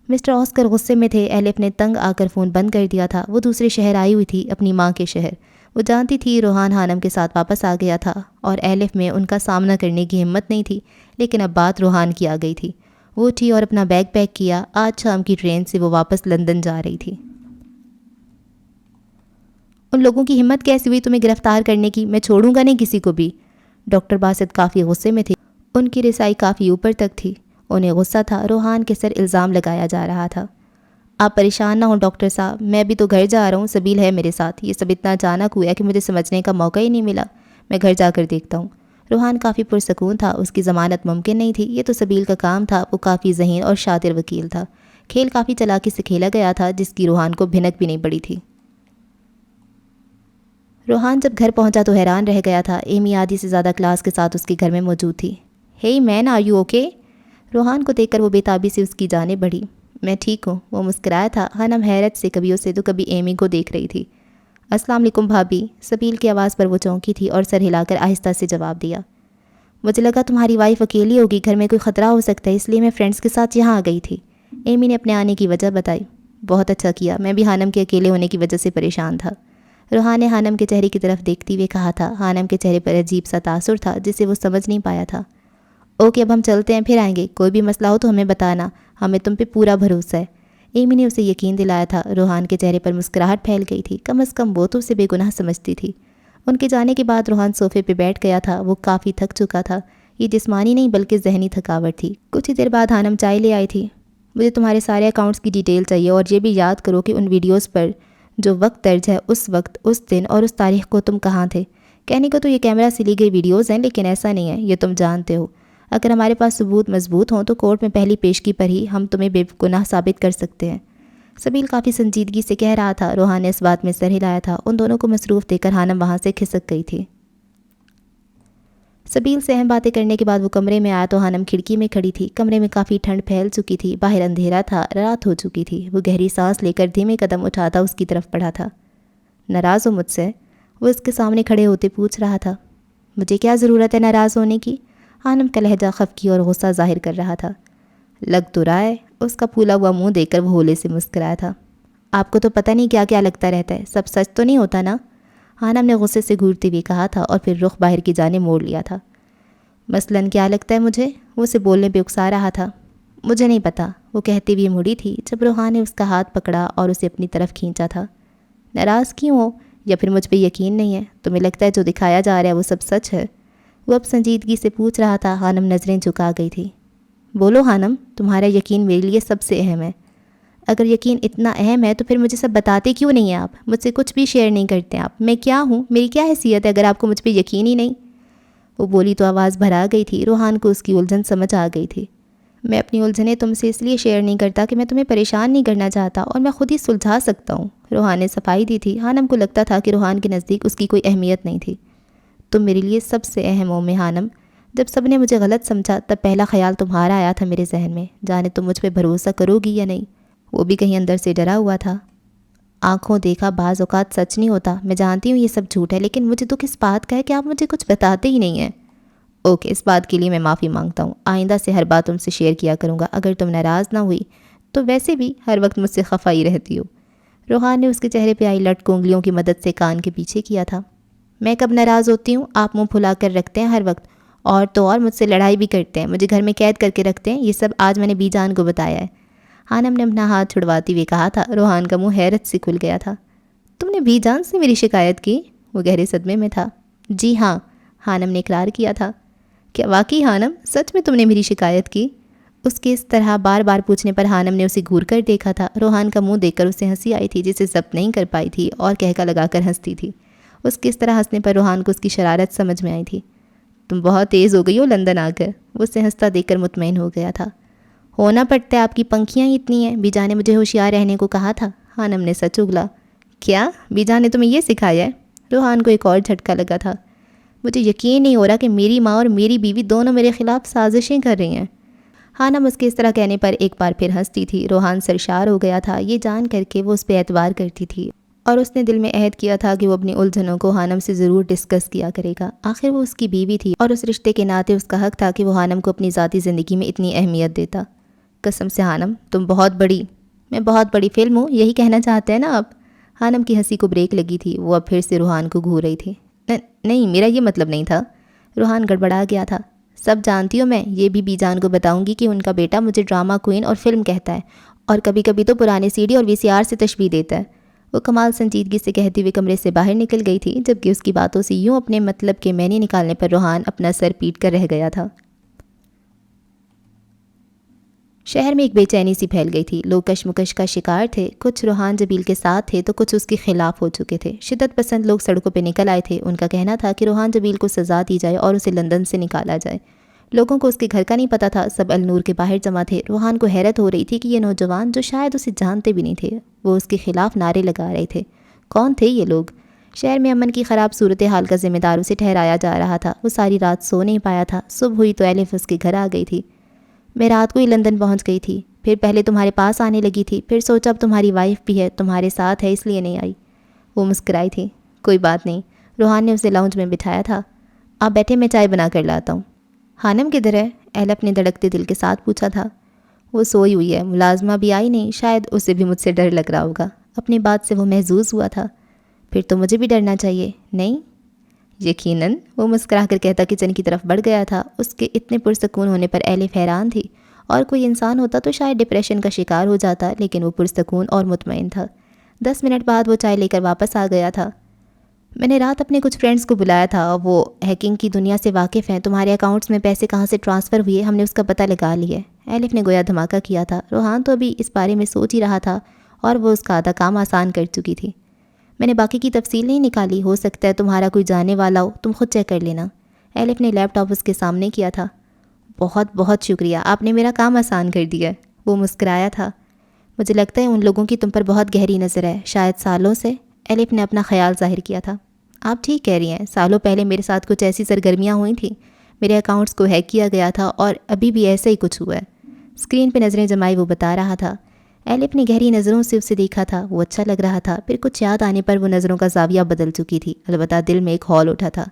مسٹر آسکر غصے میں تھے. ایلف نے تنگ آ کر فون بند کر دیا تھا. وہ دوسرے شہر آئی ہوئی تھی، اپنی ماں کے شہر. وہ جانتی تھی روحان ہانم کے ساتھ واپس آ گیا تھا اور ایلف میں ان کا سامنا کرنے کی ہمت نہیں تھی. لیکن اب بات روحان کی آ گئی تھی. وہ اٹھی اور اپنا بیگ پیک کیا. آج شام کی ٹرین سے وہ واپس لندن جا رہی تھی. ان لوگوں کی ہمت کیسی ہوئی تمہیں گرفتار کرنے کی؟ میں چھوڑوں گا نہیں کسی کو بھی. ڈاکٹر باسط کافی غصے میں تھے. ان کی رسائی کافی اوپر تک تھی. انہیں غصہ تھا. روحان کے سر الزام لگایا جا رہا تھا. آپ پریشان نہ ہوں ڈاکٹر صاحب، میں بھی تو گھر جا رہا ہوں. سبیل ہے میرے ساتھ. یہ سب اتنا اچانک ہوا کہ مجھے سمجھنے کا موقع ہی نہیں ملا. میں گھر جا کر دیکھتا ہوں. روحان کافی پرسکون تھا. اس کی ضمانت ممکن نہیں تھی. یہ تو سبیل کا کام تھا. وہ کافی ذہین اور شاطر وکیل تھا. کھیل کافی چلاکی سے کھیلا گیا تھا جس کی روحان کو بھنک بھی نہیں پڑی تھی. روحان جب گھر پہنچا تو حیران رہ گیا تھا. ایمی آدھی سے زیادہ کلاس کے ساتھ اس کے گھر میں موجود تھی. hey man, are you okay? Rohan کو دیکھ کر وہ بے تابی سے اس کی جانب بڑھی. میں ٹھیک ہوں، وہ مسکرایا تھا. ہانم حیرت سے کبھی اسے تو کبھی ایمی کو دیکھ رہی تھی. السلام علیکم بھابھی. سبیل کی آواز پر وہ چونکی تھی اور سر ہلا کر آہستہ سے جواب دیا. مجھے لگا تمہاری وائف اکیلی ہوگی، گھر میں کوئی خطرہ ہو سکتا ہے، اس لیے میں فرینڈس کے ساتھ یہاں آ گئی تھی. ایمی نے اپنے آنے کی وجہ بتائی. بہت اچھا کیا، میں بھی ہانم کے اکیلے ہونے کی وجہ سے پریشان تھا. روحان نے ہانم کے چہرے کی طرف دیکھتے ہوئے کہا تھا. ہانم کے چہرے پر عجیب سا تاثر تھا جسے وہ سمجھ نہیں پایا تھا. اوکے اب ہم چلتے ہیں، پھر آئیں گے. کوئی بھی مسئلہ ہو تو ہمیں بتانا، ہمیں تم پہ پورا بھروسہ ہے. ایمی نے اسے یقین دلایا تھا. روحان کے چہرے پر مسکراہٹ پھیل گئی تھی. کم از کم وہ تو اسے بے گناہ سمجھتی تھی. ان کے جانے کے بعد روحان صوفے پہ بیٹھ گیا تھا. وہ کافی تھک چکا تھا. یہ جسمانی نہیں بلکہ ذہنی تھکاوٹ تھی. کچھ ہی دیر بعد ہانم چائے لے آئی تھی. مجھے تمہارے سارے اکاؤنٹس کی ڈیٹیل چاہیے اور یہ بھی یاد کرو کہ ان ویڈیوز پر جو وقت درج ہے اس وقت، اس دن اور اس تاریخ کو تم کہاں تھے. کہنے کو تو یہ کیمرہ سے لی گئی ویڈیوز ہیں لیکن ایسا نہیں ہے، یہ تم جانتے ہو. اگر ہمارے پاس ثبوت مضبوط ہوں تو کورٹ میں پہلی پیشگی پر ہی ہم تمہیں بے گناہ ثابت کر سکتے ہیں. سبیل کافی سنجیدگی سے کہہ رہا تھا. روحان نے اس بات میں سر ہلایا تھا. ان دونوں کو مصروف دیکھ کر ہانم وہاں سے کھسک گئی تھی. سبیل سے اہم باتیں کرنے کے بعد وہ کمرے میں آیا تو ہانم کھڑکی میں کھڑی تھی. کمرے میں کافی ٹھنڈ پھیل چکی تھی. باہر اندھیرا تھا، رات ہو چکی تھی. وہ گہری سانس لے کر دھیمے قدم اٹھاتا اس کی طرف بڑھا تھا. ناراض ہو مجھ سے؟ وہ اس کے سامنے کھڑے ہوتے پوچھ رہا تھا. مجھے کیا ضرورت ہے ناراض ہونے کی؟ ہانم کا لہجہ خفگی اور غصہ ظاہر کر رہا تھا. لگ تو رہا ہے. اس کا پھولا ہوا منہ دیکھ کر وہ ہولے سے مسکرایا تھا. آپ کو تو پتہ نہیں کیا کیا لگتا رہتا ہے، سب سچ تو نہیں ہوتا نا؟ ہانم نے غصے سے گھورتے ہوئے کہا تھا اور پھر رخ باہر کی جانب موڑ لیا تھا. مثلاً کیا لگتا ہے مجھے؟ وہ اسے بولنے پہ اکسا رہا تھا. مجھے نہیں پتا، وہ کہتے ہوئے مڑی تھی جب روحان نے اس کا ہاتھ پکڑا اور اسے اپنی طرف کھینچا تھا. ناراض کیوں ہو؟ یا پھر مجھ پہ یقین نہیں ہے؟ تمہیں لگتا ہے جو دکھایا جا رہا ہے وہ سب سچ ہے؟ وہ اب سنجیدگی سے پوچھ رہا تھا. ہانم نظریں جھکا گئی تھی. بولو ہانم، تمہارا یقین میرے لیے سب سے اہم ہے. اگر یقین اتنا اہم ہے تو پھر مجھے سب بتاتے کیوں نہیں ہیں آپ؟ مجھ سے کچھ بھی شیئر نہیں کرتے آپ. میں کیا ہوں؟ میری کیا حیثیت ہے اگر آپ کو مجھ پہ یقین ہی نہیں؟ وہ بولی تو آواز بھرا گئی تھی. روحان کو اس کی الجھن سمجھ آ گئی تھی. میں اپنی الجھنیں تم سے اس لیے شیئر نہیں کرتا کہ میں تمہیں پریشان نہیں کرنا چاہتا اور میں خود ہی سلجھا سکتا ہوں. روحان نے صفائی دی تھی. ہانم کو لگتا تھا کہ روحان کے نزدیک اس کی کوئی اہمیت نہیں تھی. تم میرے لیے سب سے اہم ہو میں ہانم. جب سب نے مجھے غلط سمجھا تب پہلا خیال تمہارا آیا تھا میرے ذہن میں. جانے تم مجھ پہ بھروسہ کرو گی یا نہیں؟ وہ بھی کہیں اندر سے ڈرا ہوا تھا. آنکھوں دیکھا بعض اوقات سچ نہیں ہوتا. میں جانتی ہوں یہ سب جھوٹ ہے لیکن مجھے تو کس بات کا ہے کہ آپ مجھے کچھ بتاتے ہی نہیں ہیں. اوکے، اس بات کے لیے میں معافی مانگتا ہوں. آئندہ سے ہر بات تم سے شیئر کیا کروں گا. اگر تم ناراض نہ ہوئی تو ویسے بھی ہر وقت مجھ سے خفا ہی رہتی ہو. روحان نے اس کے چہرے پہ آئی لٹ کو انگلیوں کی مدد سے کان کے پیچھے کیا تھا. میں کب ناراض ہوتی ہوں؟ آپ منہ پھلا کر رکھتے ہیں ہر وقت، اور تو اور مجھ سے لڑائی بھی کرتے ہیں، مجھے گھر میں قید کر کے رکھتے ہیں. یہ سب آج میں نے بی جان کو بتایا ہے. ہانم نے اپنا ہاتھ چھڑواتے ہوئے کہا تھا. روحان کا منہ حیرت سے کھل گیا تھا. تم نے بی جان سے میری شکایت کی؟ وہ گہرے صدمے میں تھا. جی ہاں، ہانم نے اقرار کیا تھا. کیا واقعی ہانم؟ سچ میں تم نے میری شکایت کی؟ اس کے اس طرح بار بار پوچھنے پر ہانم نے اسے گھور کر دیکھا تھا. روحان کا منہ دیکھ کر اسے ہنسی آئی تھی جسے ضبط نہیں کر پائی تھی اور کہکا لگا کر ہنستی تھی. اس کے اس طرح ہنسنے پر روحان کو اس کی شرارت سمجھ میں آئی تھی. تم بہت تیز ہو گئی ہو لندن آ کر. وہ اسے ہنستا دیکھ کر مطمئن ہو گیا تھا. ہونا پڑتا ہے، آپ کی پنکھیاں ہی اتنی ہیں. بیجا نے مجھے ہوشیار رہنے کو کہا تھا. حانم نے سچ اگلا۔ کیا بیجان نے تمہیں یہ سکھایا ہے؟ روحان کو ایک اور جھٹکا لگا تھا۔ مجھے یقین نہیں ہو رہا کہ میری ماں اور میری بیوی دونوں میرے خلاف سازشیں کر رہی ہیں۔ حانم اس کے اس طرح کہنے پر ایک بار پھر ہنستی تھی۔ روحان سرشار ہو گیا تھا، یہ جان کر کے وہ اس پہ اعتبار کرتی تھی، اور اس نے دل میں عہد کیا تھا کہ وہ اپنی الجھنوں کو حانم سے ضرور ڈسکس کیا کرے گا۔ آخر وہ اس کی بیوی تھی اور اس رشتے کے ناطے اس کا حق تھا کہ وہ حانم کو اپنی ذاتی زندگی میں اتنی اہمیت دیتا۔ قسم سے حانم، تم میں بہت بڑی فلم ہوں، یہی کہنا چاہتے ہیں نا آپ؟ حانم کی ہنسی کو بریک لگی تھی، وہ اب پھر سے روحان کو گھور رہی تھی۔ نہیں، میرا یہ مطلب نہیں تھا۔ روحان گڑبڑا گیا تھا۔ سب جانتی ہوں میں، یہ بھی بی جان کو بتاؤں گی کہ ان کا بیٹا مجھے ڈرامہ کوئین اور فلم کہتا ہے، اور کبھی کبھی تو پرانے CD اور VCR سے تشبیہ دیتا ہے۔ وہ کمال سنجیدگی سے کہتی ہوئے کمرے سے باہر نکل گئی تھی، جبکہ اس کی باتوں سے یوں اپنے مطلب کے معنی نکالنے پر روحان اپنا سر پیٹ کر رہ گیا تھا۔ شہر میں ایک بے چینی سی پھیل گئی تھی، لوگ کشمکش کا شکار تھے، کچھ روحان جبیل کے ساتھ تھے تو کچھ اس کے خلاف ہو چکے تھے۔ شدت پسند لوگ سڑکوں پہ نکل آئے تھے، ان کا کہنا تھا کہ روحان جبیل کو سزا دی جائے اور اسے لندن سے نکالا جائے۔ لوگوں کو اس کے گھر کا نہیں پتہ تھا، سب النور کے باہر جمع تھے۔ روحان کو حیرت ہو رہی تھی کہ یہ نوجوان جو شاید اسے جانتے بھی نہیں تھے، وہ اس کے خلاف نعرے لگا رہے تھے۔ کون تھے یہ لوگ؟ شہر میں امن کی خراب صورتحال کا ذمہ دار اسے ٹھہرایا جا رہا تھا۔ وہ ساری رات سو نہیں پایا تھا۔ صبح ہوئی تو ایلف اس کے گھر آ گئی تھی۔ میں رات کو ہی لندن پہنچ گئی تھی، پھر پہلے تمہارے پاس آنے لگی تھی، پھر سوچا اب تمہاری وائف بھی ہے، تمہارے ساتھ ہے، اس لیے نہیں آئی۔ وہ مسکرائی تھی۔ کوئی بات نہیں۔ روحان نے اسے لاؤنج میں بٹھایا تھا۔ آپ بیٹھے، میں چائے بنا کر لاتا ہوں۔ حانم کدھر ہے؟ ایلف نے دھڑکتے دل کے ساتھ پوچھا تھا۔ وہ سوئی ہوئی ہے، ملازمہ بھی آئی نہیں، شاید اسے بھی مجھ سے ڈر لگ رہا ہوگا۔ اپنی بات سے وہ محظوظ ہوا تھا۔ پھر تو مجھے بھی ڈرنا چاہیے، نہیں؟ یقیناً، وہ مسکرا کر کہتا کچن کی طرف بڑھ گیا تھا۔ اس کے اتنے پرسکون ہونے پر ایلف حیران تھی، اور کوئی انسان ہوتا تو شاید ڈپریشن کا شکار ہو جاتا، لیکن وہ پرسکون اور مطمئن تھا۔ 10 منٹ بعد وہ چائے لے کر واپس آ گیا تھا۔ میں نے رات اپنے کچھ فرینڈز کو بلایا تھا، وہ ہیکنگ کی دنیا سے واقف ہیں، تمہارے اکاؤنٹس میں پیسے کہاں سے ٹرانسفر ہوئے ہم نے اس کا پتہ لگا لیا ہے۔ ایلف نے گویا دھماکہ کیا تھا۔ روحان تو ابھی اس بارے میں سوچ ہی رہا تھا، اور وہ اس کا آدھا کام آسان کر چکی تھی۔ میں نے باقی کی تفصیل نہیں نکالی، ہو سکتا ہے تمہارا کوئی جانے والا ہو، تم خود چیک کر لینا۔ ایلف نے لیپ ٹاپ اس کے سامنے کیا تھا۔ بہت بہت شکریہ، آپ نے میرا کام آسان کر دیا۔ وہ مسکرایا تھا۔ مجھے لگتا ہے ان لوگوں کی تم پر بہت گہری نظر ہے، شاید سالوں سے۔ ایلف نے اپنا خیال ظاہر کیا تھا۔ آپ ٹھیک کہہ رہی ہیں، سالوں پہلے میرے ساتھ کچھ ایسی سرگرمیاں ہوئی تھیں، میرے اکاؤنٹس کو ہیک کیا گیا تھا، اور ابھی بھی ایسا ہی کچھ ہوا ہے۔ اسکرین پہ نظریں جمائی وہ بتا رہا تھا۔ ایلف نے گہری نظروں سے اسے دیکھا تھا، وہ اچھا لگ رہا تھا، پھر کچھ یاد آنے پر وہ نظروں کا زاویہ بدل چکی تھی، البتہ دل میں ایک ہول اٹھا تھا۔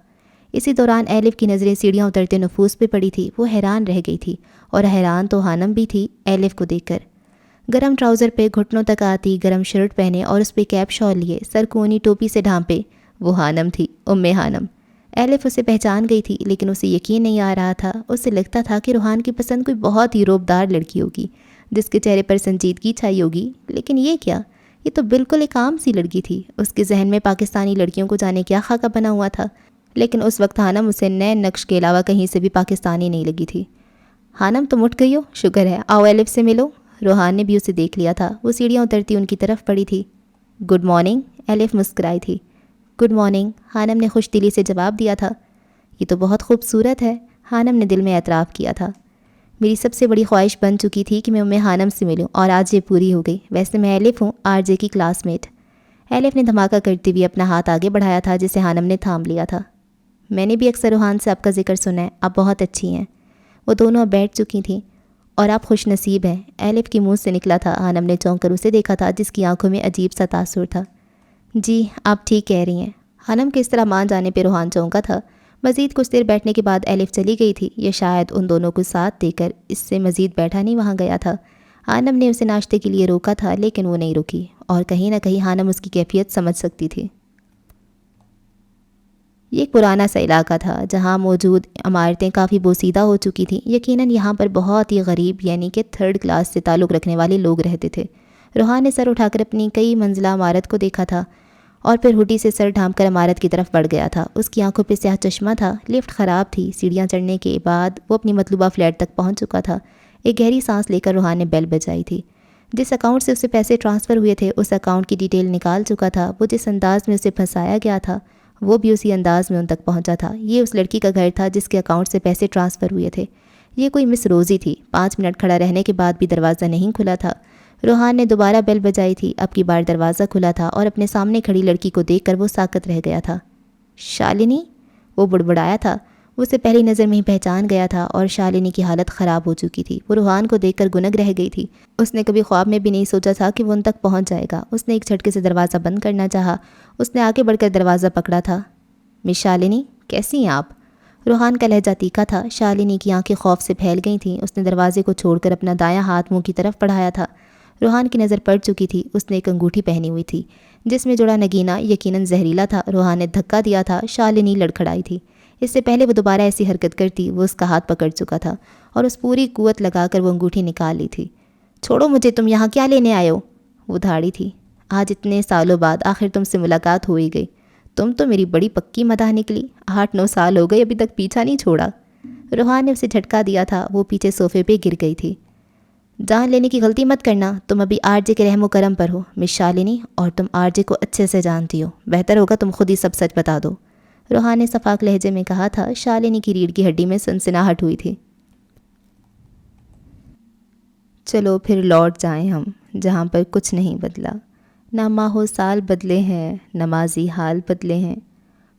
اسی دوران ایلف کی نظریں سیڑھیاں اترتے نفوس پہ پڑی تھی، وہ حیران رہ گئی تھی، اور حیران تو حانم بھی تھی ایلف کو دیکھ کر۔ گرم ٹراؤزر پہ گھٹنوں تک آتی، گرم شرٹ پہنے اور اس پہ کیپ شال لیے، سر کو اونی ٹوپی سے ڈھانپے، وہ حانم تھی، حانم۔ ایلف اسے پہچان گئی تھی، لیکن اسے یقین نہیں آ رہا تھا۔ اسے لگتا تھا کہ روحان کی پسند کوئی بہت ہی روبدار لڑکی ہوگی، جس کے چہرے پر سنجیدگی چھائی ہوگی، لیکن یہ کیا؟ یہ تو بالکل ایک عام سی لڑکی تھی۔ اس کے ذہن میں پاکستانی لڑکیوں کو جانے کیا خاکہ بنا ہوا تھا، لیکن اس وقت حانم اسے نئے نقش کے علاوہ کہیں سے بھی پاکستانی نہیں لگی تھی۔ حانم تم اٹھ گئی ہو، شکر ہے، آؤ ایلف سے ملو۔ روحان نے بھی اسے دیکھ لیا تھا، وہ سیڑھیاں اترتی ان کی طرف پڑی تھی۔ گڈ مارننگ، ایلف مسکرائی تھی۔ گڈ مارننگ، حانم نے خوش دلی سے جواب دیا تھا۔ یہ تو بہت خوبصورت ہے، حانم نے دل میں اعتراف کیا تھا۔ میری سب سے بڑی خواہش بن چکی تھی کہ میں حانم سے ملوں، اور آج یہ پوری ہو گئی۔ ویسے میں ایلف ہوں، RJ کی کلاس میٹ۔ ایلف نے دھماکہ کرتے ہوئے اپنا ہاتھ آگے بڑھایا تھا، جسے حانم نے تھام لیا تھا۔ میں نے بھی اکثر روحان سے آپ کا ذکر سنا ہے، آپ بہت اچھی ہیں۔ وہ دونوں اب بیٹھ چکی تھیں۔ اور آپ خوش نصیب ہیں، ایلف کی منہ سے نکلا تھا۔ حانم نے چونک کر اسے دیکھا تھا، جس کی آنکھوں میں عجیب سا تاثر تھا۔ جی، آپ ٹھیک کہہ رہی ہیں۔ حانم کے اس طرح مان جانے پہ روحان چونکا تھا۔ مزید کچھ دیر بیٹھنے کے بعد ایلف چلی گئی تھی، یا شاید ان دونوں کو ساتھ دے کر اس سے مزید بیٹھا نہیں وہاں گیا تھا۔ حانم نے اسے ناشتے کے لیے روکا تھا، لیکن وہ نہیں رکی، اور کہیں نہ کہیں حانم اس کی کیفیت سمجھ سکتی تھی۔ یہ ایک پرانا سا علاقہ تھا، جہاں موجود عمارتیں کافی بوسیدہ ہو چکی تھیں۔ یقیناً یہاں پر بہت ہی غریب، یعنی کہ 3rd کلاس سے تعلق رکھنے والے لوگ رہتے تھے۔ روحان نے سر اٹھا کر اپنی کئی منزلہ عمارت کو دیکھا تھا، اور پھر ہوٹی سے سر ڈھانپ کر عمارت کی طرف بڑھ گیا تھا۔ اس کی آنکھوں پہ سیاہ چشمہ تھا۔ لفٹ خراب تھی، سیڑھیاں چڑھنے کے بعد وہ اپنی مطلوبہ فلیٹ تک پہنچ چکا تھا۔ ایک گہری سانس لے کر روحان نے بیل بجائی تھی۔ جس اکاؤنٹ سے اسے پیسے ٹرانسفر ہوئے تھے، اس اکاؤنٹ کی ڈیٹیل نکال چکا تھا۔ وہ جس انداز میں اسے پھنسایا گیا تھا، وہ بھی اسی انداز میں ان تک پہنچا تھا۔ یہ اس لڑکی کا گھر تھا جس کے اکاؤنٹ سے پیسے ٹرانسفر ہوئے تھے۔ یہ کوئی مس روزی تھی۔ 5 منٹ کھڑا رہنے کے بعد بھی دروازہ نہیں کھلا تھا۔ روحان نے دوبارہ بیل بجائی تھی۔ اب کی بار دروازہ کھلا تھا اور اپنے سامنے کھڑی لڑکی کو دیکھ کر وہ ساکت رہ گیا تھا۔ شالنی، وہ بڑبڑایا تھا۔ وہ اسے پہلی نظر میں ہی پہچان گیا تھا اور شالنی کی حالت خراب ہو چکی تھی۔ وہ روحان کو دیکھ کر گنگ رہ گئی تھی۔ اس نے کبھی خواب میں بھی نہیں سوچا تھا کہ وہ ان تک پہنچ جائے گا۔ اس نے ایک جھٹکے سے دروازہ بند کرنا چاہا۔ اس نے آگے بڑھ کر دروازہ پکڑا تھا۔ مس شالنی، کیسی ہیں آپ؟ روحان کا لہجہ تیکھا تھا۔ شالنی کی آنکھیں خوف سے پھیل گئی تھیں۔ اس نے دروازے کو چھوڑ کر اپنا دایاں ہاتھ منہ کی طرف بڑھایا تھا۔ روحان کی نظر پڑ چکی تھی۔ اس نے ایک انگوٹھی پہنی ہوئی تھی جس میں جڑا نگینہ یقیناً زہریلا تھا۔ روحان نے دھکا دیا تھا۔ شالنی لڑکھڑائی تھی۔ اس سے پہلے وہ دوبارہ ایسی حرکت کرتی وہ اس کا ہاتھ پکڑ چکا تھا اور اس پوری قوت لگا کر وہ انگوٹھی نکال لی تھی۔ چھوڑو مجھے، تم یہاں کیا لینے آئے ہو؟ وہ دھاڑی تھی۔ آج اتنے سالوں بعد آخر تم سے ملاقات ہو ہی گئی۔ تم تو میری بڑی پکی مداح نکلی۔ 8-9 سال ہو گئے، ابھی تک پیچھا نہیں چھوڑا۔ روحان نے اسے جھٹکا دیا تھا۔ وہ پیچھے صوفے پہ گر گئی تھی۔ جان لینے کی غلطی مت کرنا، تم ابھی آر جے کے رحم و کرم پر ہو مس شالنی، اور تم آر جے کو اچھے سے جانتی ہو۔ بہتر ہوگا تم خود ہی سب سچ بتا دو، روحان نے صفاق لہجے میں کہا تھا۔ شالنی کی ریڑھ کی ہڈی میں سنسناہٹ ہوئی تھی۔ چلو پھر لوٹ جائیں ہم جہاں پر کچھ نہیں بدلا، نہ ماہ و سال بدلے ہیں، نہ ماضی حال بدلے ہیں۔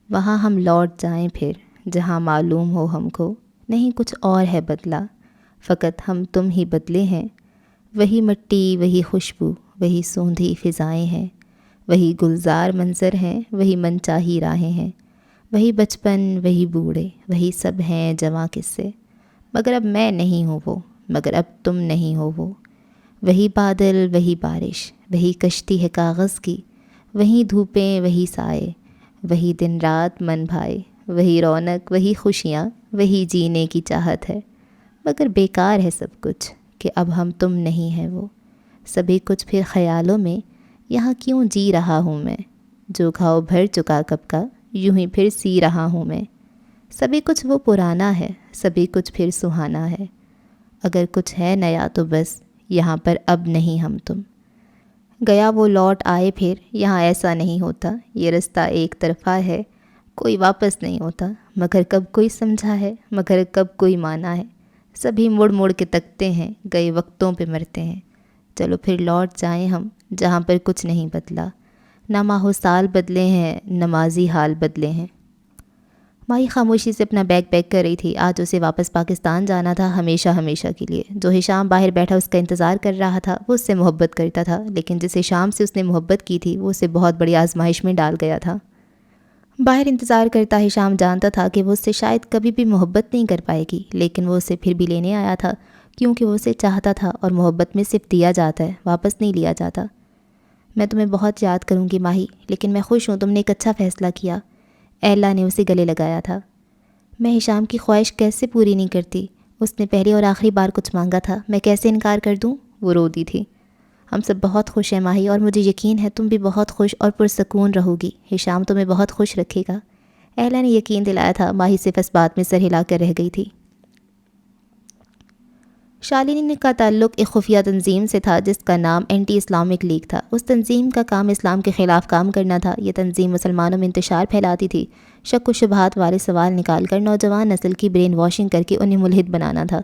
وہاں ہم لوٹ جائیں پھر جہاں معلوم ہو ہم کو نہیں کچھ اور ہے بدلا، فقط ہم تم ہی بدلے ہیں۔ وہی مٹی، وہی خوشبو، وہی سوندھی فضائیں ہیں، وہی گلزار منظر ہیں، وہی من چاہی راہیں ہیں، وہی بچپن، وہی بوڑھے، وہی سب ہیں جواں قصے، مگر اب میں نہیں ہوں وہ، مگر اب تم نہیں ہو وہ۔ وہی بادل، وہی بارش، وہی کشتی ہے کاغذ کی، وہی دھوپیں، وہی سائے، وہی دن رات من بھائے، وہی رونق، وہی خوشیاں، وہی جینے کی چاہت ہے، مگر بیکار ہے سب کچھ کہ اب ہم تم نہیں ہیں وہ۔ سبھی کچھ پھر خیالوں میں، یہاں کیوں جی رہا ہوں میں، جو گھاؤ بھر چکا کب کا، یوں ہی پھر سی رہا ہوں میں۔ سبھی کچھ وہ پرانا ہے، سبھی کچھ پھر سہانا ہے، اگر کچھ ہے نیا تو بس یہاں پر اب نہیں ہم تم۔ گیا وہ لوٹ آئے پھر، یہاں ایسا نہیں ہوتا، یہ رستہ ایک طرفہ ہے، کوئی واپس نہیں ہوتا، مگر کب کوئی سمجھا ہے، مگر کب کوئی مانا ہے۔ سبھی مڑ مڑ کے تکتے ہیں، گئے وقتوں پہ مرتے ہیں۔ چلو پھر لوٹ جائیں ہم جہاں پر کچھ نہیں بدلا، نہ ماہ و سال بدلے ہیں، نہ ماضی حال بدلے ہیں۔ ماہی خاموشی سے اپنا بیگ پیک کر رہی تھی۔ آج اسے واپس پاکستان جانا تھا، ہمیشہ ہمیشہ کے لیے۔ جو ہشام باہر بیٹھا اس کا انتظار کر رہا تھا وہ اس سے محبت کرتا تھا، لیکن جس ہشام سے اس نے محبت کی تھی وہ اسے بہت بڑی آزمائش میں ڈال گیا تھا۔ باہر انتظار کرتا ہشام جانتا تھا کہ وہ اس سے شاید کبھی بھی محبت نہیں کر پائے گی، لیکن وہ اسے پھر بھی لینے آیا تھا کیونکہ وہ اسے چاہتا تھا، اور محبت میں صرف دیا جاتا ہے، واپس نہیں لیا جاتا۔ میں تمہیں بہت یاد کروں گی ماہی، لیکن میں خوش ہوں، تم نے ایک اچھا فیصلہ کیا، ایلا نے اسے گلے لگایا تھا۔ میں ہشام کی خواہش کیسے پوری نہیں کرتی؟ اس نے پہلی اور آخری بار کچھ مانگا تھا، میں کیسے انکار کر دوں؟ وہ رو دی تھی۔ ہم سب بہت خوش ہیں ماہی، اور مجھے یقین ہے تم بھی بہت خوش اور پرسکون رہو گی، ہشام تمہیں بہت خوش رکھے گا، ایلا نے یقین دلایا تھا۔ ماہی صرف اس بات میں سر ہلا کر رہ گئی تھی۔ شالنی کا تعلق ایک خفیہ تنظیم سے تھا جس کا نام اینٹی اسلامک لیگ تھا۔ اس تنظیم کا کام اسلام کے خلاف کام کرنا تھا۔ یہ تنظیم مسلمانوں میں انتشار پھیلاتی تھی، شک و شبہات والے سوال نکال کر نوجوان نسل کی برین واشنگ کر کے انہیں ملحد بنانا تھا۔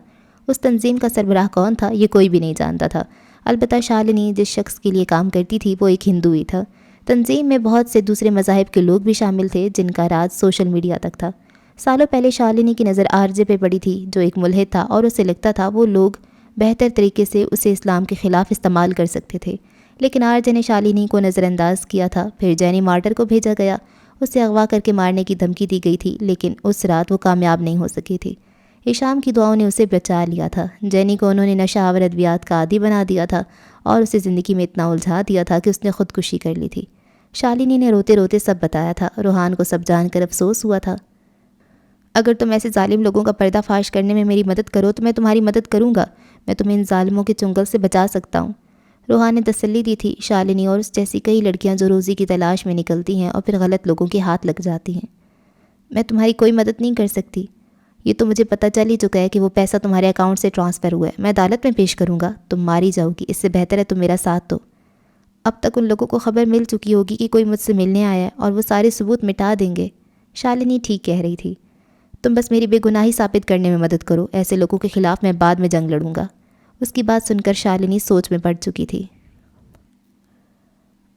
اس تنظیم کا سربراہ کون تھا یہ کوئی بھی نہیں جانتا تھا، البتہ شالنی جس شخص کے لیے کام کرتی تھی وہ ایک ہندو ہی تھا۔ تنظیم میں بہت سے دوسرے مذاہب کے لوگ بھی شامل تھے جن کا راز سوشل میڈیا تک تھا۔ سالوں پہلے شالنی کی نظر آر جے پہ پڑی تھی جو ایک ملحد تھا، اور اسے لگتا تھا وہ لوگ بہتر طریقے سے اسے اسلام کے خلاف استعمال کر سکتے تھے، لیکن آر جے نے شالنی کو نظر انداز کیا تھا۔ پھر جینی مارٹر کو بھیجا گیا، اسے اغوا کر کے مارنے کی دھمکی دی گئی تھی، لیکن اس رات وہ کامیاب نہیں ہو سکی تھی۔ ہشام کی دعاؤں نے اسے بچا لیا تھا۔ جینی کو انہوں نے نشہ آور ادویات کا عادی بنا دیا تھا اور اسے زندگی میں اتنا الجھا دیا تھا کہ اس نے خودکشی کر لی تھی۔ شالنی نے روتے روتے سب بتایا تھا۔ روحان کو سب جان کر افسوس ہوا تھا۔ اگر تم ایسے ظالم لوگوں کا پردہ فاش کرنے میں میری مدد کرو تو میں تمہاری مدد کروں گا، میں تمہیں ان ظالموں کے چنگل سے بچا سکتا ہوں۔ روحان نے تسلی دی تھی۔ شالنی اور اس جیسی کئی لڑکیاں جو روزی کی تلاش میں نکلتی ہیں اور پھر غلط لوگوں کے ہاتھ لگ جاتی ہیں۔ میں تمہاری کوئی مدد نہیں کر سکتی، یہ تو مجھے پتہ چل ہی چکا ہے کہ وہ پیسہ تمہارے اکاؤنٹ سے ٹرانسفر ہوا ہے، میں عدالت میں پیش کروں گا، تم ماری جاؤ گی، اس سے بہتر ہے تم میرا ساتھ دو۔ اب تک ان لوگوں کو خبر مل چکی ہوگی کہ کوئی مجھ سے ملنے آیا ہے اور وہ سارے ثبوت مٹا دیں گے۔ شالنی ٹھیک کہہ رہی تھی، تم بس میری بے گناہی ثابت کرنے میں مدد کرو، ایسے لوگوں کے خلاف میں بعد میں جنگ لڑوں گا۔ اس کی بات سن کر شالنی سوچ میں پڑ چکی تھی۔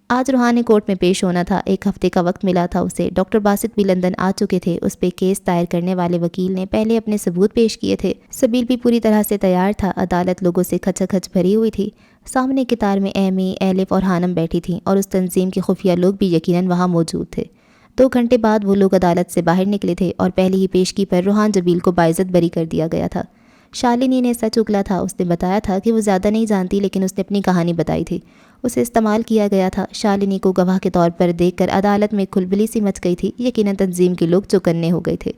آج روحان نے کورٹ میں پیش ہونا تھا، 1 ہفتے کا وقت ملا تھا اسے۔ ڈاکٹر باسط بھی لندن آ چکے تھے۔ اس پہ کیس دائر کرنے والے وکیل نے پہلے اپنے ثبوت پیش کیے تھے۔ سبیل بھی پوری طرح سے تیار تھا۔ عدالت لوگوں سے کھچا کھچ بھری ہوئی تھی۔ سامنے قطار میں ایمی، ایلف اور ہانم بیٹھی تھیں اور اس تنظیم کے خفیہ لوگ بھی یقیناً وہاں موجود تھے۔ 2 گھنٹے بعد وہ لوگ عدالت سے باہر نکلے تھے اور پہلی ہی پیشگی پر روحان جبیل کو باعزت بری کر دیا گیا تھا۔ شالنی نے سچ اگلا تھا۔ اس نے بتایا تھا کہ وہ زیادہ نہیں جانتی، لیکن اس نے اپنی کہانی بتائی تھی۔ اسے استعمال کیا گیا تھا۔ شالنی کو گواہ کے طور پر دیکھ کر عدالت میں کھلبلی سی مچ گئی تھی۔ یقیناً تنظیم کے لوگ چوکنے ہو گئے تھے۔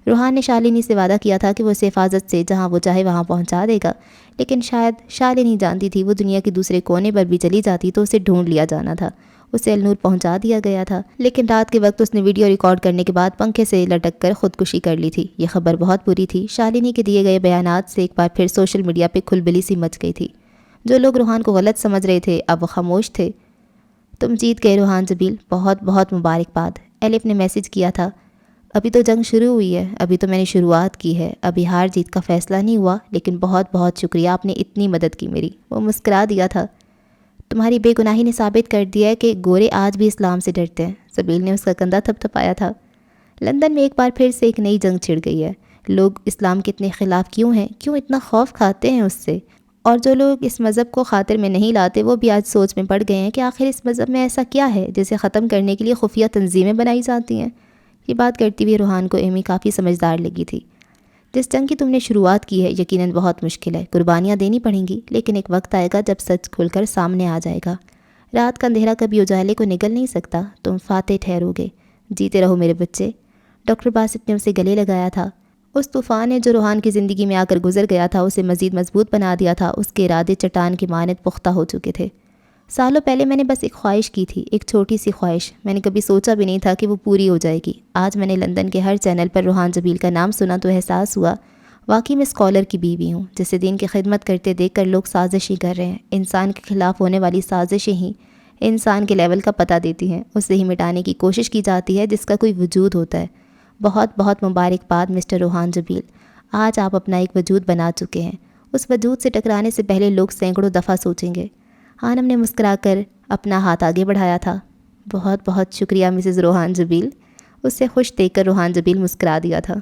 روحان نے شالنی سے وعدہ کیا تھا کہ وہ اسے حفاظت سے جہاں وہ چاہے وہاں پہنچا دے گا، لیکن شاید شالنی جانتی تھی وہ دنیا کے دوسرے کونے پر بھی چلی جاتی تو اسے ڈھونڈ لیا جانا تھا۔ اسے النور پہنچا دیا گیا تھا، لیکن رات کے وقت اس نے ویڈیو ریکارڈ کرنے کے بعد پنکھے سے لٹک کر خودکشی کر لی تھی۔ یہ خبر بہت بری تھی۔ شالنی کے دیے گئے بیانات سے ایک بار پھر سوشل میڈیا پہ کھلبلی سی مچ گئی تھی۔ جو لوگ روحان کو غلط سمجھ رہے تھے اب وہ خاموش تھے۔ تم جیت گئے روحان جبیل، بہت بہت مبارکباد، ایلف نے میسج کیا تھا۔ ابھی تو جنگ شروع ہوئی ہے، ابھی تو میں نے شروعات کی ہے، ابھی ہار جیت کا فیصلہ نہیں ہوا، لیکن بہت بہت شکریہ، آپ نے اتنی مدد کی میری۔ وہ مسکرا دیا تھا۔ تمہاری بے گناہی نے ثابت کر دیا ہے کہ گورے آج بھی اسلام سے ڈرتے ہیں۔ سبیل نے اس کا کندھا تھپ تھپایا تھا۔ لندن میں ایک بار پھر سے ایک نئی جنگ چھڑ گئی ہے۔ لوگ اسلام کے اتنے خلاف کیوں ہیں؟ کیوں اتنا خوف کھاتے ہیں اس سے؟ اور جو لوگ اس مذہب کو خاطر میں نہیں لاتے وہ بھی آج سوچ میں پڑ گئے ہیں کہ آخر اس مذہب میں ایسا کیا ہے جسے ختم کرنے کے لیے خفیہ تنظیمیں بنائی جاتی ہیں۔ یہ بات کرتی ہوئی روحان کو ایمی کافی سمجھدار لگی تھی۔ جس جنگ کی تم نے شروعات کی ہے یقیناً بہت مشکل ہے، قربانیاں دینی پڑیں گی، لیکن ایک وقت آئے گا جب سچ کھل کر سامنے آ جائے گا۔ رات کا اندھیرا کبھی اجالے کو نگل نہیں سکتا، تم فاتح ٹھہرو گے۔ جیتے رہو میرے بچے۔ ڈاکٹر باسط نے اسے گلے لگایا تھا۔ اس طوفان نے جو روحان کی زندگی میں آ کر گزر گیا تھا اسے مزید مضبوط بنا دیا تھا۔ اس کے ارادے چٹان کی مانند پختہ ہو چکے تھے۔ سالوں پہلے میں نے بس ایک خواہش کی تھی، ایک چھوٹی سی خواہش، میں نے کبھی سوچا بھی نہیں تھا کہ وہ پوری ہو جائے گی۔ آج میں نے لندن کے ہر چینل پر روحان جبیل کا نام سنا تو احساس ہوا واقعی میں اسکالر کی بیوی ہوں، جسے دین کی خدمت کرتے دیکھ کر لوگ سازشیں کر رہے ہیں۔ انسان کے خلاف ہونے والی سازشیں ہی انسان کے لیول کا پتہ دیتی ہیں، اسے ہی مٹانے کی کوشش کی جاتی ہے جس کا کوئی وجود ہوتا ہے۔ بہت بہت مبارکباد مسٹر روحان جبیل، آج آپ اپنا ایک وجود بنا چکے ہیں۔ اس وجود سے ٹکرانے سے پہلے لوگ سینکڑوں دفعہ سوچیں گے۔ ہانم نے مسکرا کر اپنا ہاتھ آگے بڑھایا تھا۔ بہت بہت شکریہ مسز روحان جبیل۔ اس سے خوش دیکھ کر روحان جبیل مسکرا دیا تھا۔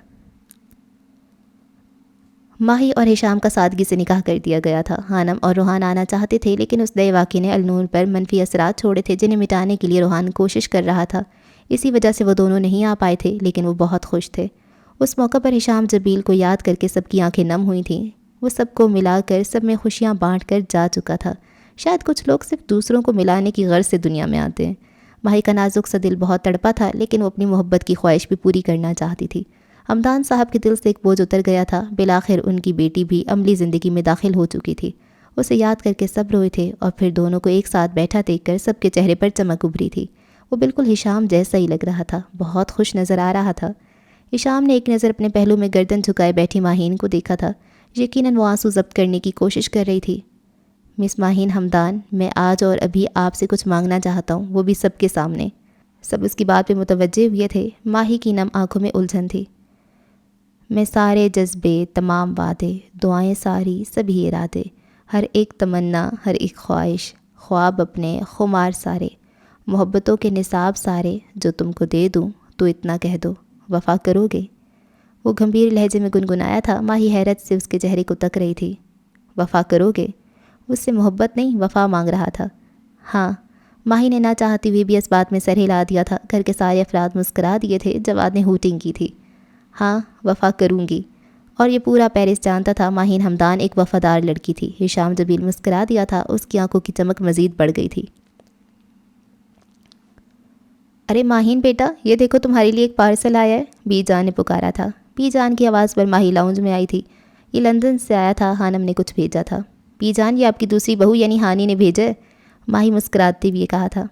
ماہی اور ہشام کا سادگی سے نکاح کر دیا گیا تھا۔ ہانم اور روحان آنا چاہتے تھے، لیکن اس نئے واقعے نے النور پر منفی اثرات چھوڑے تھے جنہیں مٹانے کے لیے روحان کوشش کر رہا تھا۔ اسی وجہ سے وہ دونوں نہیں آ پائے تھے، لیکن وہ بہت خوش تھے۔ اس موقع پر ہشام جبیل کو یاد کر کے سب کی آنکھیں نم ہوئی تھیں۔ وہ سب کو ملا کر سب میں خوشیاں بانٹ کر جا چکا تھا۔ شاید کچھ لوگ صرف دوسروں کو ملانے کی غرض سے دنیا میں آتے ہیں۔ ماہی کا نازک سا دل بہت تڑپا تھا، لیکن وہ اپنی محبت کی خواہش بھی پوری کرنا چاہتی تھی۔ حمدان صاحب کے دل سے ایک بوجھ اتر گیا تھا۔ بالآخر ان کی بیٹی بھی عملی زندگی میں داخل ہو چکی تھی۔ اسے یاد کر کے سب روئے تھے، اور پھر دونوں کو ایک ساتھ بیٹھا دیکھ کر سب کے چہرے پر چمک ابھری تھی۔ وہ بالکل ہشام جیسا ہی لگ رہا تھا، بہت خوش نظر آ رہا تھا۔ ہشام نے ایک نظر اپنے پہلو میں گردن جھکائے بیٹھی ماہین کو دیکھا تھا۔ یقیناً وہ آنسو ضبط کرنے کی کوشش کر رہی تھی۔ مس ماہین حمدان، میں آج اور ابھی آپ سے کچھ مانگنا چاہتا ہوں، وہ بھی سب کے سامنے۔ سب اس کی بات پہ متوجہ ہوئے تھے۔ ماہی کی نم آنکھوں میں الجھن تھی۔ میں سارے جذبے، تمام وعدے، دعائیں ساری، سبھی ارادے، ہر ایک تمنا، ہر ایک خواہش، خواب اپنے، خمار سارے، محبتوں کے نصاب سارے، جو تم کو دے دوں تو اتنا کہہ دو، وفا کرو گے؟ وہ گھمبیر لہجے میں گنگنایا تھا۔ ماہی حیرت سے اس کے چہرے کو تک رہی تھی۔ وفا کرو گے؟ اس سے محبت نہیں، وفا مانگ رہا تھا۔ ہاں، ماہی نے نہ چاہتی ہوئی بھی اس بات میں سر ہلا دیا تھا۔ گھر کے سارے افراد مسکرا دیے تھے۔ جواد نے ہوٹنگ کی تھی۔ ہاں، وفا کروں گی، اور یہ پورا پیرس جانتا تھا ماہین حمدان ایک وفادار لڑکی تھی۔ ہشام جبیل مسکرا دیا تھا۔ اس کی آنکھوں کی چمک مزید بڑھ گئی تھی۔ ارے ماہین بیٹا، یہ دیکھو تمہارے لیے ایک پارسل آیا ہے، بی جان نے پکارا تھا۔ بی جان کی آواز پر ماہی لاؤنج میں آئی تھی۔ یہ لندن سے آیا تھا، ہانم نے کچھ بھیجا تھا۔ بی جان، یہ آپ کی دوسری بہو یعنی ہانی نے بھیجا ہے، ماہی مسکراتے ہوئے کہا تھا۔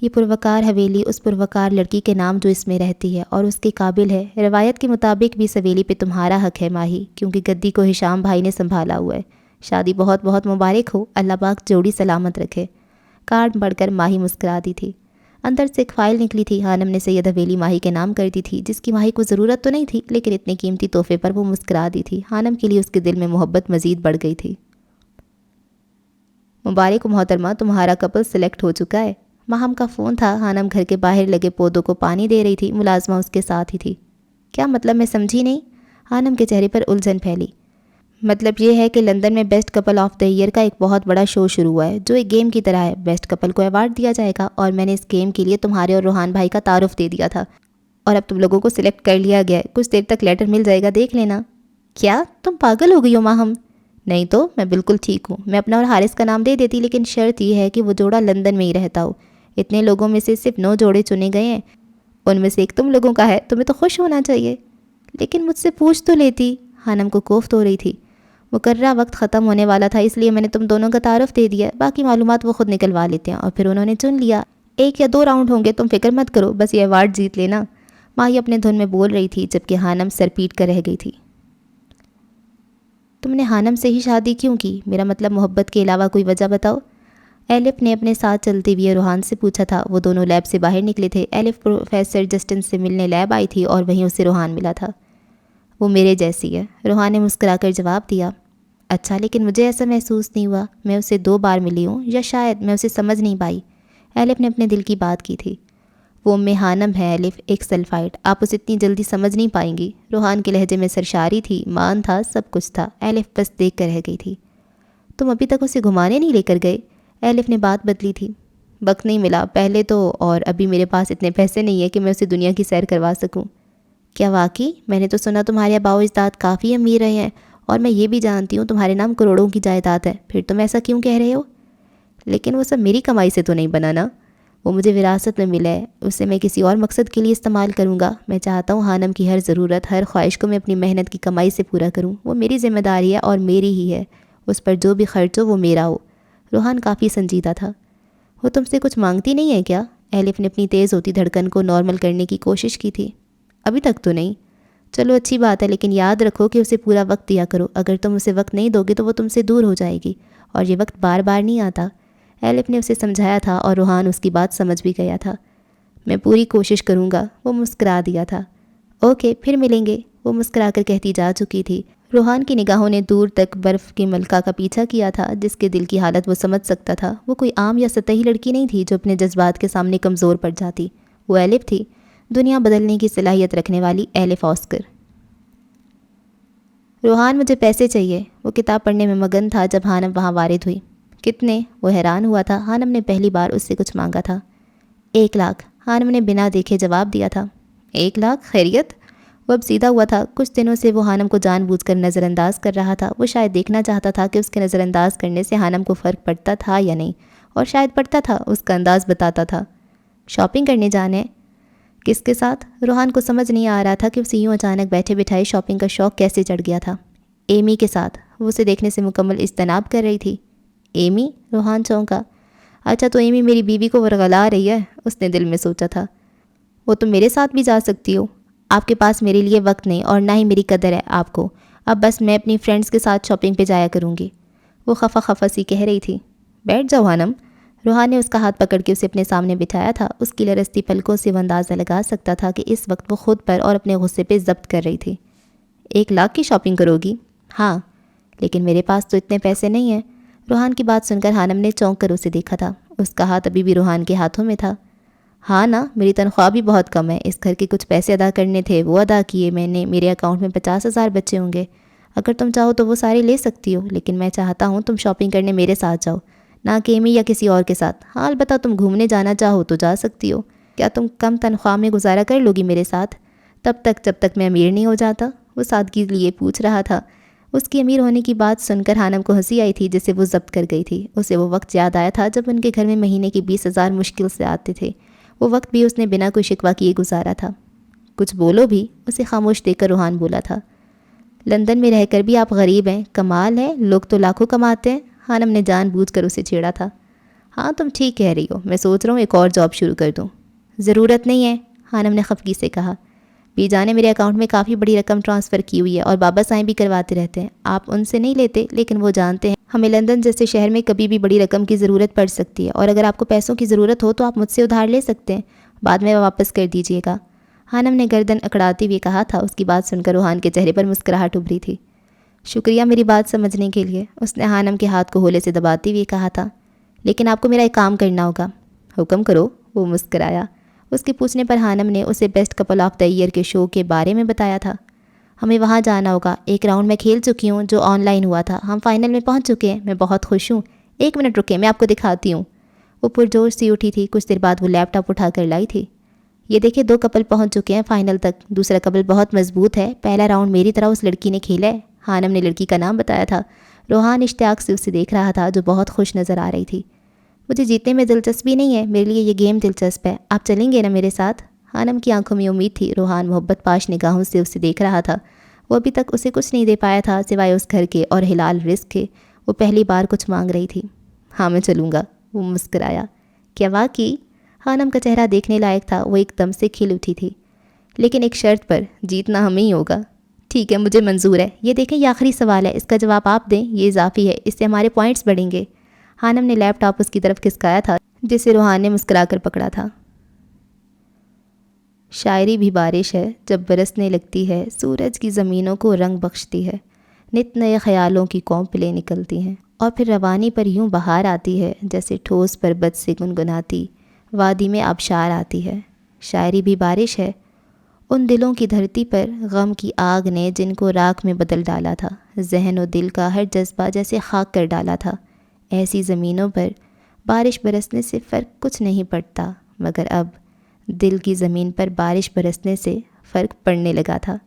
یہ پروکار حویلی اس پروکار لڑکی کے نام جو اس میں رہتی ہے اور اس کے قابل ہے۔ روایت کے مطابق بھی اس حویلی پہ تمہارا حق ہے ماہی، کیونکہ گدی کو ہشام بھائی نے سنبھالا ہوا ہے۔ شادی بہت بہت مبارک ہو، اللہ پاک جوڑی سلامت رکھے۔ کارڈ پڑھ کر ماہی مسکرا دی تھی۔ اندر سے ایک فائل نکلی تھی۔ ہانم نے سید حویلی ماہی کے نام کر دی تھی، جس کی ماہی کو ضرورت تو نہیں تھی، لیکن اتنے قیمتی تحفے پر وہ مسکرا دی تھی۔ ہانم کے لیے اس کے دل میں محبت مزید بڑھ گئی تھی۔ مبارک محترمہ، تمہارا کپل سلیکٹ ہو چکا ہے۔ ماہم کا فون تھا۔ ہانم گھر کے باہر لگے پودوں کو پانی دے رہی تھی، ملازمہ اس کے ساتھ ہی تھی۔ کیا مطلب؟ میں سمجھی نہیں۔ ہانم کے چہرے پر الجھن پھیلی۔ مطلب یہ ہے کہ لندن میں best couple of the year کا ایک بہت بڑا شو شروع ہوا ہے، جو ایک گیم کی طرح ہے۔ بیسٹ کپل کو ایوارڈ دیا جائے گا، اور میں نے اس گیم کے لیے تمہارے اور روحان بھائی کا تعارف دے دیا تھا، اور اب تم لوگوں کو سلیکٹ کر لیا گیا ہے۔ کچھ دیر تک لیٹر مل جائے گا، دیکھ لینا۔ کیا تم پاگل ہو گئی ہو ماہم؟ نہیں تو میں بالکل ٹھیک ہوں۔ میں اپنا اور حارث کا نام دے دیتی، لیکن شرط یہ ہے کہ وہ جوڑا لندن میں ہی رہتا ہو۔ اتنے لوگوں میں سے صرف 9 جوڑے چنے گئے ہیں، ان میں سے ایک تم لوگوں کا ہے۔ تمہیں تو خوش ہونا چاہیے۔ لیکن مجھ سے پوچھ تو لیتی۔ ہانم کو کوفت ہو رہی تھی۔ مقررہ وقت ختم ہونے والا تھا، اس لیے میں نے تم دونوں کا تعارف دے دیا۔ باقی معلومات وہ خود نکلوا لیتے ہیں، اور پھر انہوں نے چن لیا۔ 1 یا 2 راؤنڈ ہوں گے، تم فکر مت کرو، بس یہ ایوارڈ جیت لینا۔ ماہی اپنے دھن میں بول رہی تھی، جبکہ ہانم سر پیٹ کر رہ گئی تھی۔ تم نے ہانم سے ہی شادی کیوں کی؟ میرا مطلب محبت کے علاوہ کوئی وجہ بتاؤ۔ ایلف نے اپنے ساتھ چلتے ہوئے روحان سے پوچھا تھا۔ وہ دونوں لیب سے باہر نکلے تھے۔ ایلف پروفیسر جسٹن سے ملنے لیب آئی تھی، اور وہیں اسے روحان ملا تھا۔ وہ میرے جیسی ہے، روحان نے مسکرا کر جواب دیا۔ اچھا، لیکن مجھے ایسا محسوس نہیں ہوا۔ میں اسے 2 بار ملی ہوں، یا شاید میں اسے سمجھ نہیں پائی۔ ایلف نے اپنے دل کی بات کی تھی۔ وہ ہانم ہے ایلف، ایک سلفائٹ۔ آپ اسے اتنی جلدی سمجھ نہیں پائیں گی۔ روحان کے لہجے میں سرشاری تھی، مان تھا، سب کچھ تھا۔ ایلف بس دیکھ کر رہ گئی تھی۔ تم ابھی تک اسے گھمانے نہیں لے کر گئے؟ ایلف نے بات بدلی تھی۔ وقت نہیں ملا پہلے تو، اور ابھی میرے پاس اتنے پیسے نہیں ہیں کہ میں اسے دنیا کی سیر کروا سکوں۔ کیا واقعی؟ میں نے تو سنا تمہارے آباء و اجداد کافی امیر رہے ہیں، اور میں یہ بھی جانتی ہوں تمہارے نام کروڑوں کی جائیداد ہے۔ پھر تم ایسا کیوں کہہ رہے ہو؟ لیکن وہ سب میری کمائی سے تو نہیں بنا نا۔ وہ مجھے وراثت میں ملا ہے، اسے میں کسی اور مقصد کے لیے استعمال کروں گا۔ میں چاہتا ہوں ہانم کی ہر ضرورت، ہر خواہش کو میں اپنی محنت کی کمائی سے پورا کروں۔ وہ میری ذمہ داری ہے، اور میری ہی ہے۔ اس پر جو بھی خرچ ہو وہ میرا ہو۔ روحان کافی سنجیدہ تھا۔ وہ تم سے کچھ مانگتی نہیں ہے کیا؟ ایلف نے اپنی تیز ہوتی دھڑکن کو نارمل کرنے کی کوشش کی تھی۔ ابھی تک تو نہیں۔ چلو اچھی بات ہے، لیکن یاد رکھو کہ اسے پورا وقت دیا کرو۔ اگر تم اسے وقت نہیں دو گے تو وہ تم سے دور ہو جائے گی، اور یہ وقت بار بار نہیں آتا۔ ایلف نے اسے سمجھایا تھا، اور روحان اس کی بات سمجھ بھی گیا تھا۔ میں پوری کوشش کروں گا، وہ مسکرا دیا تھا۔ اوکے، پھر ملیں گے، وہ مسکرا کر کہتی جا چکی تھی۔ روحان کی نگاہوں نے دور تک برف کی ملکہ کا پیچھا کیا تھا، جس کے دل کی حالت وہ سمجھ سکتا تھا۔ وہ کوئی عام یا سطحی لڑکی نہیں تھی جو اپنے جذبات کے سامنے کمزور پڑ جاتی۔ وہ ایلف تھی، دنیا بدلنے کی صلاحیت رکھنے والی ایلف آسکر۔ روحان، مجھے پیسے چاہیے۔ وہ کتاب پڑھنے میں مگن تھا جب ہانم وہاں وارد ہوئی۔ کتنے؟ وہ حیران ہوا تھا۔ ہانم نے پہلی بار اس سے کچھ مانگا تھا۔ 1 لاکھ، ہانم نے بنا دیکھے جواب دیا تھا۔ 1 لاکھ؟ خیریت؟ وہ اب سیدھا ہوا تھا۔ کچھ دنوں سے وہ ہانم کو جان بوجھ کر نظر انداز کر رہا تھا۔ وہ شاید دیکھنا چاہتا تھا کہ اس کے نظر انداز کرنے سے ہانم کو فرق پڑتا تھا یا نہیں، اور شاید پڑتا تھا، اس کا انداز بتاتا تھا۔ شاپنگ کرنے جانے؟ کس کے ساتھ؟ روحان کو سمجھ نہیں آ رہا تھا کہ اسے یوں اچانک بیٹھے بٹھائے شاپنگ کا شوق کیسے چڑھ گیا تھا۔ ایمی کے ساتھ۔ وہ اسے دیکھنے سے مکمل اجتناب کر رہی تھی۔ ایمی؟ روحان چونکا۔ اچھا، تو ایمی میری بیوی کو ورغلا رہی ہے، اس نے دل میں سوچا تھا۔ وہ تم میرے ساتھ بھی جا سکتی ہو۔ آپ کے پاس میرے لیے وقت نہیں، اور نہ ہی میری قدر ہے آپ کو۔ اب بس میں اپنی فرینڈز کے ساتھ شاپنگ پہ جایا کروں گی، وہ خفا خفا سی کہہ رہی تھی۔ بیٹھ جاؤ ہانم۔ روحان نے اس کا ہاتھ پکڑ کے اسے اپنے سامنے بٹھایا تھا۔ اس کی لرزتی پلکوں سے وہ اندازہ لگا سکتا تھا کہ اس وقت وہ خود پر اور اپنے غصے پہ ضبط کر رہی تھی۔ 1 لاکھ کی شاپنگ کرو گی؟ ہاں، لیکن میرے پاس تو اتنے پیسے نہیں ہیں۔ روحان کی بات سن کر ہانم نے چونک کر اسے دیکھا تھا۔ اس کا ہاتھ ابھی بھی روحان کے ہاتھوں میں تھا۔ ہاں نا، میری تنخواہ بھی بہت کم ہے، اس گھر کے کچھ پیسے ادا کرنے تھے، وہ ادا کیے میں نے۔ میرے اکاؤنٹ میں 50,000 بچے ہوں گے۔ اگر تم چاہو تو وہ سارے لے سکتی ہو، لیکن میں چاہتا ہوں تم شاپنگ کرنے میرے ساتھ جاؤ، نہ کہ ایمی یا کسی اور کے ساتھ۔ ہاں، البتہ تم گھومنے جانا چاہو تو جا سکتی ہو۔ کیا تم کم تنخواہ میں گزارا کر لو گی میرے ساتھ؟ تب تک جب تک میں امیر نہیں ہو جاتا، وہ سادگی لیے پوچھ رہا تھا۔ اس کی امیر ہونے کی بات سن کر ہانم کو ہنسی آئی تھی، جسے وہ ضبط کر گئی تھی۔ اسے وہ وقت یاد آیا تھا جب ان کے گھر میں مہینے کے 20,000 مشکل سے آتے تھے۔ وہ وقت بھی اس نے بنا کوئی شکوہ کیے گزارا تھا۔ کچھ بولو بھی، اسے خاموش دیکھ کر روحان بولا تھا۔ لندن میں رہ کر بھی آپ غریب ہیں، کمال ہے، لوگ تو لاکھوں کماتے ہیں۔ ہانم نے جان بوجھ کر اسے چھیڑا تھا۔ ہاں، تم ٹھیک کہہ رہی ہو، میں سوچ رہا ہوں ایک اور جاب شروع کر دوں۔ ضرورت نہیں ہے، ہانم نے خفگی سے کہا۔ بی جان نے میرے اکاؤنٹ میں کافی بڑی رقم ٹرانسفر کی ہوئی ہے، اور بابا سائیں بھی کرواتے رہتے ہیں۔ آپ ان سے نہیں لیتے، لیکن وہ جانتے ہیں ہمیں لندن جیسے شہر میں کبھی بھی بڑی رقم کی ضرورت پڑ سکتی ہے، اور اگر آپ کو پیسوں کی ضرورت ہو تو آپ مجھ سے ادھار لے سکتے ہیں، بعد میں واپس کر دیجیے گا۔ ہانم نے گردن اکڑاتے ہوئے کہا تھا۔ اس کی بات سن کر روحان کے چہرے پر مسکراہٹ ابھری تھی۔ شکریہ میری بات سمجھنے کے لیے، اس نے حانم کے ہاتھ کو ہولے سے دباتے ہوئے کہا تھا۔ لیکن آپ کو میرا ایک کام کرنا ہوگا۔ حکم کرو، وہ مسکرایا۔ اس کے پوچھنے پر حانم نے اسے best couple of the year کے شو کے بارے میں بتایا تھا۔ ہمیں وہاں جانا ہوگا، ایک راؤنڈ میں کھیل چکی ہوں جو آن لائن ہوا تھا، ہم فائنل میں پہنچ چکے ہیں، میں بہت خوش ہوں۔ 1 منٹ رکے، میں آپ کو دکھاتی ہوں۔ وہ پرجوش سی اٹھی تھی، کچھ دیر بعد وہ لیپ ٹاپ اٹھا کر لائی تھی۔ یہ دیکھیں 2 کپل پہنچ چکے ہیں فائنل تک، دوسرا کپل بہت مضبوط ہے، پہلا راؤنڈ میری طرح اس لڑکی نے کھیلا ہے۔ حانم نے لڑکی کا نام بتایا تھا۔ روحان اشتیاق سے اسے دیکھ رہا تھا جو بہت خوش نظر آ رہی تھی۔ مجھے جیتنے میں دلچسپی نہیں ہے، میرے لیے یہ گیم دلچسپ ہے، آپ چلیں گے نا میرے ساتھ؟ حانم کی آنکھوں میں امید تھی۔ روحان محبت پاش نگاہوں سے اسے دیکھ رہا تھا۔ وہ ابھی تک اسے کچھ نہیں دے پایا تھا سوائے اس گھر کے اور حلال رزق کے۔ وہ پہلی بار کچھ مانگ رہی تھی۔ ہاں میں چلوں گا، وہ مسکرایا۔ کیا واقعی؟ حانم کا چہرہ دیکھنے لائق تھا، وہ ایک دم سے کھل اٹھی تھی۔ لیکن ایک شرط پر، جیتنا ہمیں ہی ہوگا۔ ٹھیک ہے، مجھے منظور ہے۔ یہ دیکھیں یہ آخری سوال ہے، اس کا جواب آپ دیں، یہ اضافی ہے، اس سے ہمارے پوائنٹس بڑھیں گے۔ حانم نے لیپ ٹاپ اس کی طرف کھسکایا تھا جسے روحان نے مسکرا کر پکڑا تھا۔ شاعری بھی بارش ہے، جب برسنے لگتی ہے سورج کی زمینوں کو رنگ بخشتی ہے، نت نئے خیالوں کی کونپلیں نکلتی ہیں، اور پھر روانی پر یوں بہار آتی ہے جیسے ٹھوس پربت سے گنگناتی وادی میں آبشار آتی ہے۔ شاعری بھی بارش ہے، ان دلوں کی دھرتی پر غم کی آگ نے جن کو راکھ میں بدل ڈالا تھا، ذہن و دل کا ہر جذبہ جیسے خاک کر ڈالا تھا۔ ایسی زمینوں پر بارش برسنے سے فرق کچھ نہیں پڑتا، مگر اب دل کی زمین پر بارش برسنے سے فرق پڑنے لگا تھا۔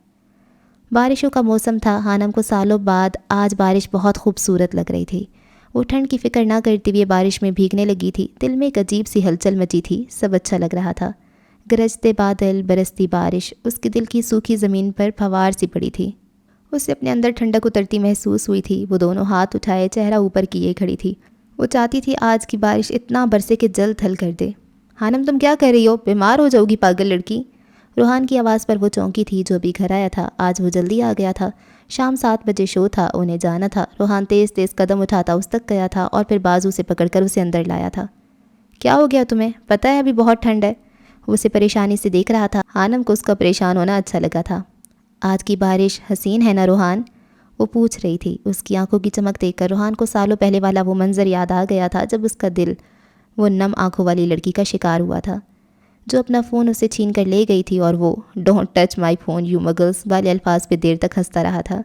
بارشوں کا موسم تھا، حانم کو سالوں بعد آج بارش بہت خوبصورت لگ رہی تھی۔ وہ ٹھنڈ کی فکر نہ کرتے ہوئے بارش میں بھیگنے لگی تھی، دل میں ایک عجیب سی ہلچل مچی تھی، سب اچھا لگ رہا تھا۔ گرجتے بادل، برستی بارش، اس کے دل کی سوکھی زمین پر پھوار سی پڑی تھی۔ اسے اپنے اندر ٹھنڈک اترتی محسوس ہوئی تھی۔ وہ دونوں ہاتھ اٹھائے چہرہ اوپر کیے کھڑی تھی۔ وہ چاہتی تھی آج کی بارش اتنا برسے کہ جلد حل کر دے۔ حانم تم کیا کر رہی ہو؟ بیمار ہو جاؤ گی پاگل لڑکی۔ روحان کی آواز پر وہ چونکی تھی جو ابھی گھر آیا تھا۔ آج وہ جلدی آ گیا تھا، شام 7 بجے شو تھا، انہیں جانا تھا۔ روحان تیز تیز قدم اٹھاتا اس تک گیا تھا اور پھر بازو سے پکڑ کر اسے اندر لایا تھا۔ کیا ہو گیا تمہیں؟ پتہ ہے ابھی بہت ٹھنڈ ہے۔ وہ اسے پریشانی سے دیکھ رہا تھا۔ حانم کو اس کا پریشان ہونا اچھا لگا تھا۔ آج کی بارش حسین ہے نا روحان؟ وہ پوچھ رہی تھی۔ اس کی آنکھوں کی چمک دیکھ کر روحان کو سالوں پہلے والا وہ منظر یاد آ گیا تھا جب اس کا دل وہ نم آنکھوں والی لڑکی کا شکار ہوا تھا جو اپنا فون اسے چھین کر لے گئی تھی، اور وہ don't touch my phone you muggles والے الفاظ پہ دیر تک ہنستا رہا تھا۔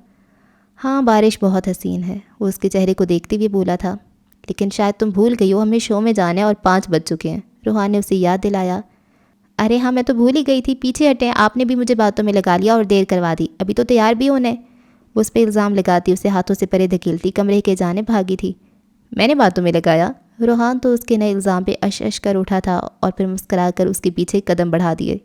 ہاں بارش بہت حسین ہے، وہ اس کے چہرے کو دیکھتے ہوئے بولا تھا۔ لیکن شاید تم بھول گئی ہو، ہمیں شو میں جانا ہے اور 5 بج چکے ہیں۔ روحان نے اسے یاد دلایا۔ ارے ہاں میں تو بھول ہی گئی تھی، پیچھے ہٹیں، آپ نے بھی مجھے باتوں میں لگا لیا اور دیر کروا دی، ابھی تو تیار بھی ہونا ہے۔ وہ اس پہ الزام لگاتی اسے ہاتھوں سے پرے دھکیلتی کمرے کے جانب بھاگی تھی۔ میں نے باتوں میں لگایا؟ روحان تو اس کے نئے الزام پہ اش کر اٹھا تھا اور پھر مسکرا کر اس کے پیچھے قدم بڑھا دیے۔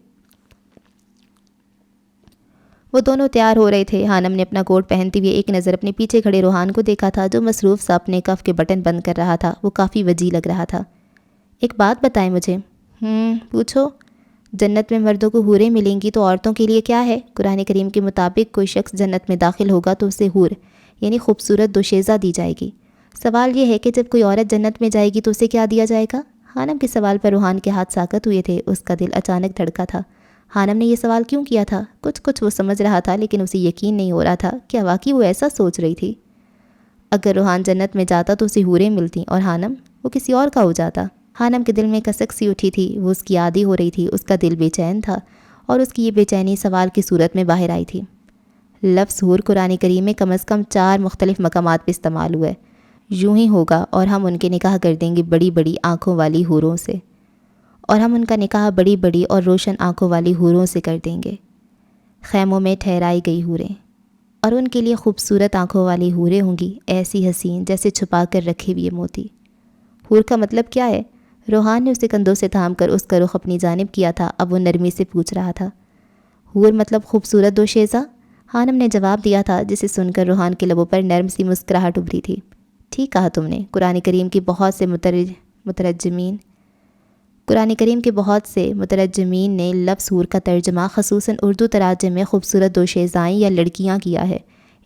وہ دونوں تیار ہو رہے تھے۔ حانم نے اپنا کوٹ پہنتے ہوئے ایک نظر اپنے پیچھے کھڑے روحان کو دیکھا تھا جو مصروف سا اپنے کف کے بٹن بند کر رہا تھا۔ وہ کافی وجیح لگ رہا تھا۔ ایک بات بتائیں مجھے۔ پوچھو۔ جنت میں مردوں کو حوریں ملیں گی تو عورتوں کے لیے کیا ہے؟ قرآن کریم کے مطابق کوئی شخص جنت میں داخل ہوگا تو اسے حور یعنی خوبصورت دوشیزہ دی جائے گی۔ سوال یہ ہے کہ جب کوئی عورت جنت میں جائے گی تو اسے کیا دیا جائے گا؟ حانم کے سوال پر روحان کے ہاتھ ساکت ہوئے تھے۔ اس کا دل اچانک دھڑکا تھا۔ حانم نے یہ سوال کیوں کیا تھا؟ کچھ وہ سمجھ رہا تھا لیکن اسے یقین نہیں ہو رہا تھا۔ کیا واقعی وہ ایسا سوچ رہی تھی؟ اگر روحان جنت میں جاتا تو اسے حوریں ملتی اور حانم وہ کسی اور کا ہو جاتا۔ حانم کے دل میں کسک سی اٹھی تھی، وہ اس کی عادی ہو رہی تھی، اس کا دل بے چین تھا اور اس کی یہ بے چینی سوال کی صورت میں باہر آئی تھی۔ لفظ حور قرآن کریم میں کم از کم 4 مختلف مقامات پہ استعمال ہوا ہے۔ یوں ہی ہوگا اور ہم ان کے نکاح کر دیں گے بڑی بڑی آنکھوں والی حوروں سے، اور ہم ان کا نکاح بڑی بڑی اور روشن آنکھوں والی حوروں سے کر دیں گے، خیموں میں ٹھہرائی گئی حوریں، اور ان کے لیے خوبصورت آنکھوں والی حوریں ہوں گی، ایسی حسین جیسے چھپا کر رکھے ہوئے موتی۔ حور کا مطلب کیا ہے؟ روحان نے اسے کندھوں سے تھام کر اس کا رخ اپنی جانب کیا تھا۔ اب وہ نرمی سے پوچھ رہا تھا۔ حور مطلب خوبصورت دوشیزہ؟ حانم نے جواب دیا تھا جسے سن کر روحان کے لبوں پر نرم سی مسکراہٹ ابھری تھی۔ ٹھیک کہا تم نے۔ قرآن کریم کے بہت سے مترجمین نے لفظ حور کا ترجمہ خصوصاً اردو تراجم میں خوبصورت دوشیزائیں یا لڑکیاں کیا ہے۔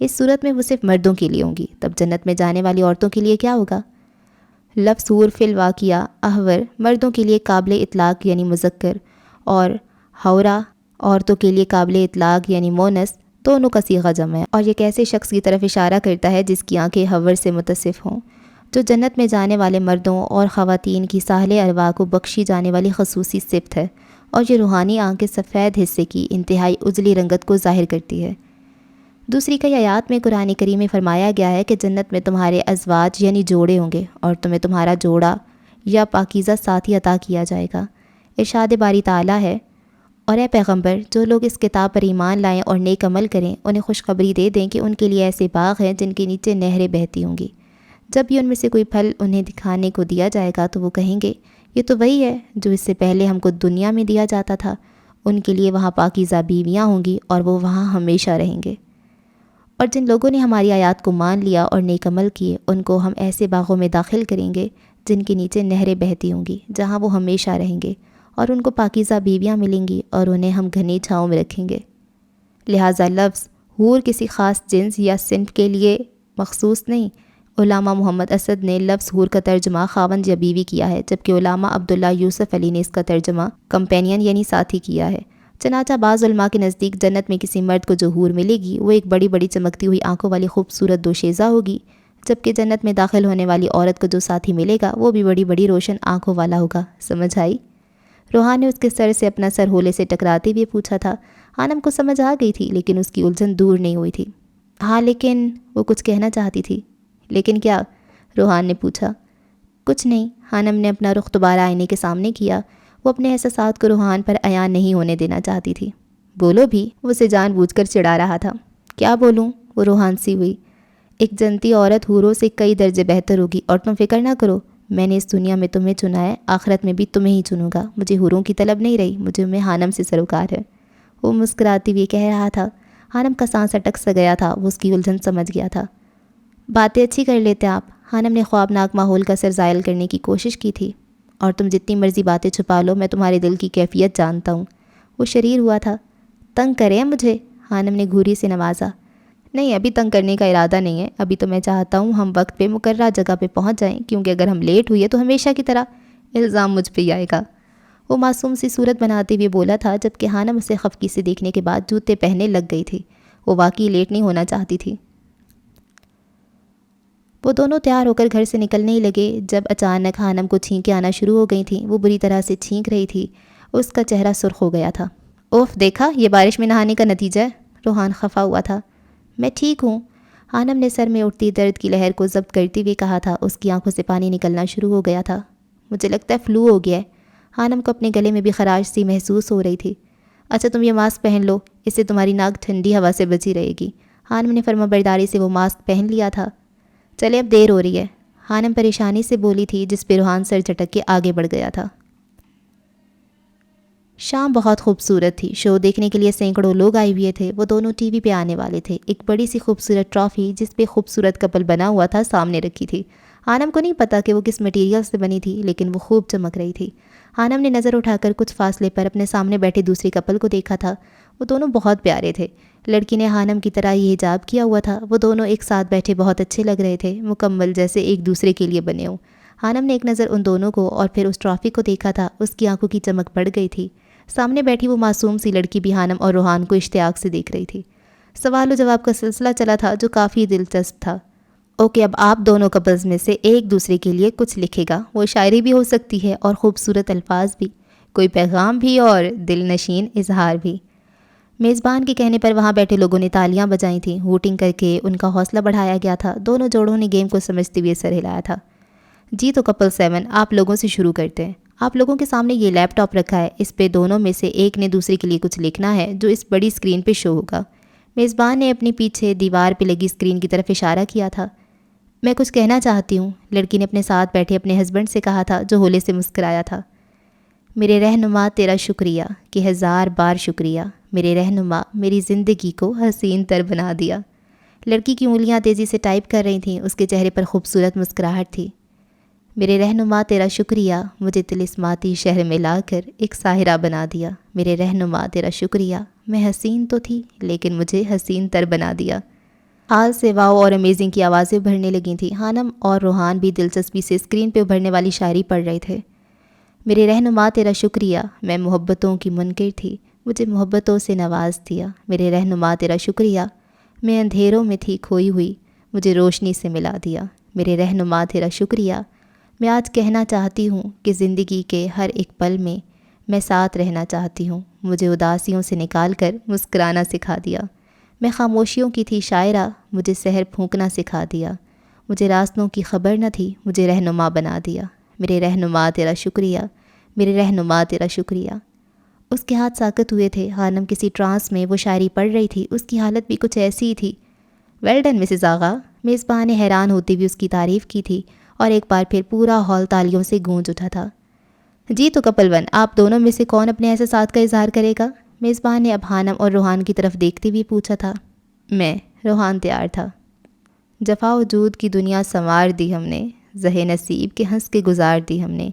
اس صورت میں وہ صرف مردوں کے لیے ہوں گی، تب جنت میں جانے والی عورتوں کے لیے کیا ہوگا؟ لفظ حور فی الواقعہ احور مردوں کے لیے قابل اطلاق یعنی مذکر، اور حورا عورتوں کے لیے قابل اطلاق یعنی مونس دونوں کا صیغہ جمع ہے اور یہ کیسے شخص کی طرف اشارہ کرتا ہے جس کی آنکھیں حور سے متصف ہوں، جو جنت میں جانے والے مردوں اور خواتین کی ساحل ارواح کو بخشی جانے والی خصوصی صفت ہے، اور یہ روحانی آنکھ کے سفید حصے کی انتہائی اجلی رنگت کو ظاہر کرتی ہے۔ دوسری کئی آیات میں قرآن کریم میں فرمایا گیا ہے کہ جنت میں تمہارے ازواج یعنی جوڑے ہوں گے اور تمہیں تمہارا جوڑا یا پاکیزہ ساتھی عطا کیا جائے گا۔ ارشاد باری تعالیٰ ہے، اور اے پیغمبر، جو لوگ اس کتاب پر ایمان لائیں اور نیک عمل کریں انہیں خوشخبری دے دیں کہ ان کے لیے ایسے باغ ہیں جن کے نیچے نہریں بہتی ہوں گی۔ جب بھی ان میں سے کوئی پھل انہیں دکھانے کو دیا جائے گا تو وہ کہیں گے یہ تو وہی ہے جو اس سے پہلے ہم کو دنیا میں دیا جاتا تھا۔ ان کے لیے وہاں پاکیزہ بیویاں ہوں گی اور وہ وہاں ہمیشہ رہیں گے۔ اور جن لوگوں نے ہماری آیات کو مان لیا اور نیک عمل کیے ان کو ہم ایسے باغوں میں داخل کریں گے جن کے نیچے نہریں بہتی ہوں گی، جہاں وہ ہمیشہ رہیں گے، اور ان کو پاکیزہ بیویاں ملیں گی اور انہیں ہم گھنی چھاؤں میں رکھیں گے۔ لہٰذا لفظ حور کسی خاص جنس یا صنف کے لیے مخصوص نہیں۔ علامہ محمد اسد نے لفظ حور کا ترجمہ خاوند یا بیوی کیا ہے، جبکہ علامہ عبداللہ یوسف علی نے اس کا ترجمہ کمپینین یعنی ساتھی کیا ہے۔ چنانچہ بعض علماء کے نزدیک جنت میں کسی مرد کو جو حور ملے گی وہ ایک بڑی بڑی چمکتی ہوئی آنکھوں والی خوبصورت دوشیزہ ہوگی، جبکہ جنت میں داخل ہونے والی عورت کو جو ساتھی ملے گا وہ بھی بڑی بڑی روشن آنکھوں والا ہوگا۔ سمجھ آئی؟ روحان نے اس کے سر سے اپنا سر ہولے سے ٹکراتے ہوئے پوچھا تھا۔ حانم کو سمجھ آ گئی تھی لیکن اس کی الجھن دور نہیں ہوئی تھی۔ ہاں لیکن وہ کچھ کہنا چاہتی تھی۔ لیکن کیا؟ روحان نے پوچھا۔ کچھ نہیں، حانم نے اپنا رخ دوبارہ آئینے کے سامنے کیا۔ وہ اپنے احساسات کو روحان پر عیاں نہیں ہونے دینا چاہتی تھی۔ بولو بھی، وہ اسے جان بوجھ کر چڑھا رہا تھا۔ کیا بولوں؟ وہ روحان سی ہوئی۔ ایک جنتی عورت حوروں سے کئی درجے بہتر ہوگی، اور تم فکر نہ کرو، میں نے اس دنیا میں تمہیں چنا ہے، آخرت میں بھی تمہیں ہی چنوں گا۔ مجھے حوروں کی طلب نہیں رہی، مجھے میں حانم سے سروکار ہے۔ وہ مسکراتی ہوئے کہہ رہا تھا۔ حانم کا سانس اٹک سا گیا تھا، وہ اس کی الجھن سمجھ گیا تھا۔ باتیں اچھی کر لیتے آپ۔ حانم نے خوابناک ماحول کا سر زائل کرنے کی کوشش کی تھی۔ اور تم جتنی مرضی باتیں چھپا لو، میں تمہارے دل کی کیفیت جانتا ہوں۔ وہ شریر ہوا تھا۔ تنگ کریں مجھے؟ حانم نے گھوری سے نوازا۔ نہیں، ابھی تنگ کرنے کا ارادہ نہیں ہے، ابھی تو میں چاہتا ہوں ہم وقت پہ مقررہ جگہ پہ پہنچ جائیں، کیونکہ اگر ہم لیٹ ہوئے تو ہمیشہ کی طرح الزام مجھ پہ ہی آئے گا۔ وہ معصوم سی صورت بناتے ہوئے بولا تھا، جبکہ حانم اسے خفگی سے دیکھنے کے بعد جوتے پہننے لگ گئی تھی۔ وہ واقعی لیٹ نہیں ہونا چاہتی تھی۔ وہ دونوں تیار ہو کر گھر سے نکلنے ہی لگے جب اچانک حانم کو چھینکیں آنا شروع ہو گئی تھیں۔ وہ بری طرح سے چھینک رہی تھی، اس کا چہرہ سرخ ہو گیا تھا۔ اوف، دیکھا، یہ بارش میں نہانے کا نتیجہ ہے۔ روحان خفا ہوا تھا۔ میں ٹھیک ہوں، حانم نے سر میں اٹھتی درد کی لہر کو ضبط کرتے ہوئے کہا تھا۔ اس کی آنکھوں سے پانی نکلنا شروع ہو گیا تھا۔ مجھے لگتا ہے فلو ہو گیا ہے۔ حانم کو اپنے گلے میں بھی خراش سی محسوس ہو رہی تھی۔ اچھا تم یہ ماسک پہن لو، اس سے تمہاری ناک ٹھنڈی ہوا سے بچی رہے گی۔ حانم نے فرما برداری سے وہ ماسک پہن لیا تھا۔ چلے اب دیر ہو رہی ہے، حانم پریشانی سے بولی تھی، جس پہ روحان سر جھٹک کے آگے بڑھ گیا تھا۔ شام بہت خوبصورت تھی۔ شو دیکھنے کے لیے سینکڑوں لوگ آئے ہوئے تھے۔ وہ دونوں ٹی وی پہ آنے والے تھے۔ ایک بڑی سی خوبصورت ٹرافی جس پہ خوبصورت کپل بنا ہوا تھا سامنے رکھی تھی۔ حانم کو نہیں پتا کہ وہ کس مٹیریل سے بنی تھی، لیکن وہ خوب چمک رہی تھی۔ حانم نے نظر اٹھا کر کچھ فاصلے پر اپنے سامنے بیٹھے دوسرے کپل کو دیکھا تھا۔ وہ دونوں بہت پیارے تھے۔ لڑکی نے حانم کی طرح یہ حجاب کیا ہوا تھا۔ وہ دونوں ایک ساتھ بیٹھے بہت اچھے لگ رہے تھے، مکمل جیسے ایک دوسرے کے لیے بنے ہوں۔ حانم نے ایک نظر ان دونوں کو اور پھر اس ٹرافی کو دیکھا تھا۔ اس کی آنکھوں کی چمک بڑھ گئی تھی۔ سامنے بیٹھی وہ معصوم سی لڑکی بھی حانم اور روحان کو اشتیاق سے دیکھ رہی تھی۔ سوال و جواب کا سلسلہ چلا تھا جو کافی دلچسپ تھا۔ اوکے، اب آپ دونوں کپلز میں سے ایک دوسرے کے لیے کچھ لکھے گا۔ وہ شاعری بھی ہو سکتی ہے اور خوبصورت الفاظ بھی، کوئی پیغام بھی اور دل نشین اظہار بھی۔ میزبان کے کہنے پر وہاں بیٹھے لوگوں نے تالیاں بجائی تھیں۔ ہوٹنگ کر کے ان کا حوصلہ بڑھایا گیا تھا۔ دونوں جوڑوں نے گیم کو سمجھتے ہوئے سر ہلایا تھا۔ جی تو کپل 7، آپ لوگوں سے شروع کرتے ہیں۔ آپ لوگوں کے سامنے یہ لیپ ٹاپ رکھا ہے، اس پہ دونوں میں سے ایک نے دوسرے کے لیے کچھ لکھنا ہے جو اس بڑی اسکرین پہ شو ہوگا۔ میزبان نے اپنی پیچھے دیوار پہ لگی اسکرین کی طرف اشارہ کیا تھا۔ میں کچھ کہنا چاہتی ہوں، لڑکی نے اپنے ساتھ بیٹھے اپنے ہسبینڈ سے کہا تھا جو ہولے سے مسکرایا تھا۔ میرے رہنما تیرا شکریہ کہ 1000 بار شکریہ، میرے رہنما میری زندگی کو حسین تر بنا دیا۔ لڑکی کی انگلیاں تیزی سے ٹائپ کر رہی تھیں، اس کے چہرے پر خوبصورت مسکراہٹ تھی۔ میرے رہنما تیرا شکریہ، مجھے طلسماتی شہر میں لا کر ایک ساحرہ بنا دیا۔ میرے رہنما تیرا شکریہ، میں حسین تو تھی لیکن مجھے حسین تر بنا دیا۔ حال سے واو اور امیزنگ کی آوازیں ابھرنے لگی تھیں۔ حانم اور روحان بھی دلچسپی سے اسکرین پہ ابھرنے والی شاعری پڑھ رہے تھے۔ میرے رہنما تیرا شکریہ، میں محبتوں کی منکر تھی، مجھے محبتوں سے نواز دیا، میرے رہنما تیرا شکریہ، میں اندھیروں میں تھی کھوئی ہوئی، مجھے روشنی سے ملا دیا، میرے رہنما تیرا شکریہ۔ میں آج کہنا چاہتی ہوں کہ زندگی کے ہر ایک پل میں ساتھ رہنا چاہتی ہوں، مجھے اداسیوں سے نکال کر مسکرانا سکھا دیا، میں خاموشیوں کی تھی شاعرہ، مجھے سحر پھونکنا سکھا دیا، مجھے راستوں کی خبر نہ تھی، مجھے رہنما بنا دیا، میرے رہنما تیرا شکریہ، میرے رہنما تیرا شکریہ۔ اس کے ہاتھ ساکت ہوئے تھے، خانم کسی ٹرانس میں وہ شاعری پڑھ رہی تھی، اس کی حالت بھی کچھ ایسی ہی تھی۔ ویل ڈن مسز آغا، میزبان نے حیران ہوتے ہوئے اس کی تعریف کی تھی اور ایک بار پھر پورا ہال تالیوں سے گونج اٹھا تھا۔ جی تو کپل ون، آپ دونوں میں سے کون اپنے احساسات کا اظہار کرے گا؟ میزبان نے اب خانم اور روحان کی طرف دیکھتے ہوئے پوچھا تھا۔ میں، روحان تیار تھا۔ جفا وجود کی دنیا سنوار دی ہم نے، زہ نصیب کے ہنس کے گزار دی ہم نے،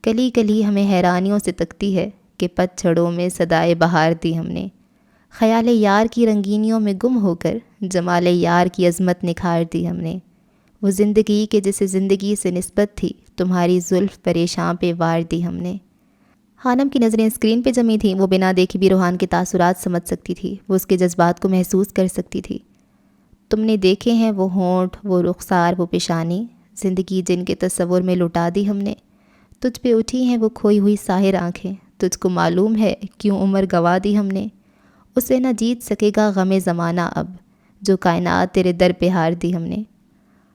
کلی کلی ہمیں حیرانیوں سے تکتی ہے کہ پت چھڑوں میں صدائے بہار دی ہم نے، خیال یار کی رنگینیوں میں گم ہو کر جمال یار کی عظمت نکھار دی ہم نے، وہ زندگی کے جسے زندگی سے نسبت تھی تمہاری زلف پریشان پہ وار دی ہم نے۔ خانم کی نظریں اسکرین پہ جمی تھیں، وہ بنا دیکھے بھی روحان کے تاثرات سمجھ سکتی تھی، وہ اس کے جذبات کو محسوس کر سکتی تھی۔ تم نے دیکھے ہیں وہ ہونٹ، وہ رخسار، وہ پیشانی، زندگی جن کے تصور میں لٹا دی ہم نے، تجھ پہ اٹھی ہیں وہ کھوئی ہوئی ساحر آنکھیں، تجھ کو معلوم ہے کیوں عمر گوا دی ہم نے، اسے نہ جیت سکے گا غم زمانہ اب، جو کائنات تیرے در پہ ہار دی ہم نے۔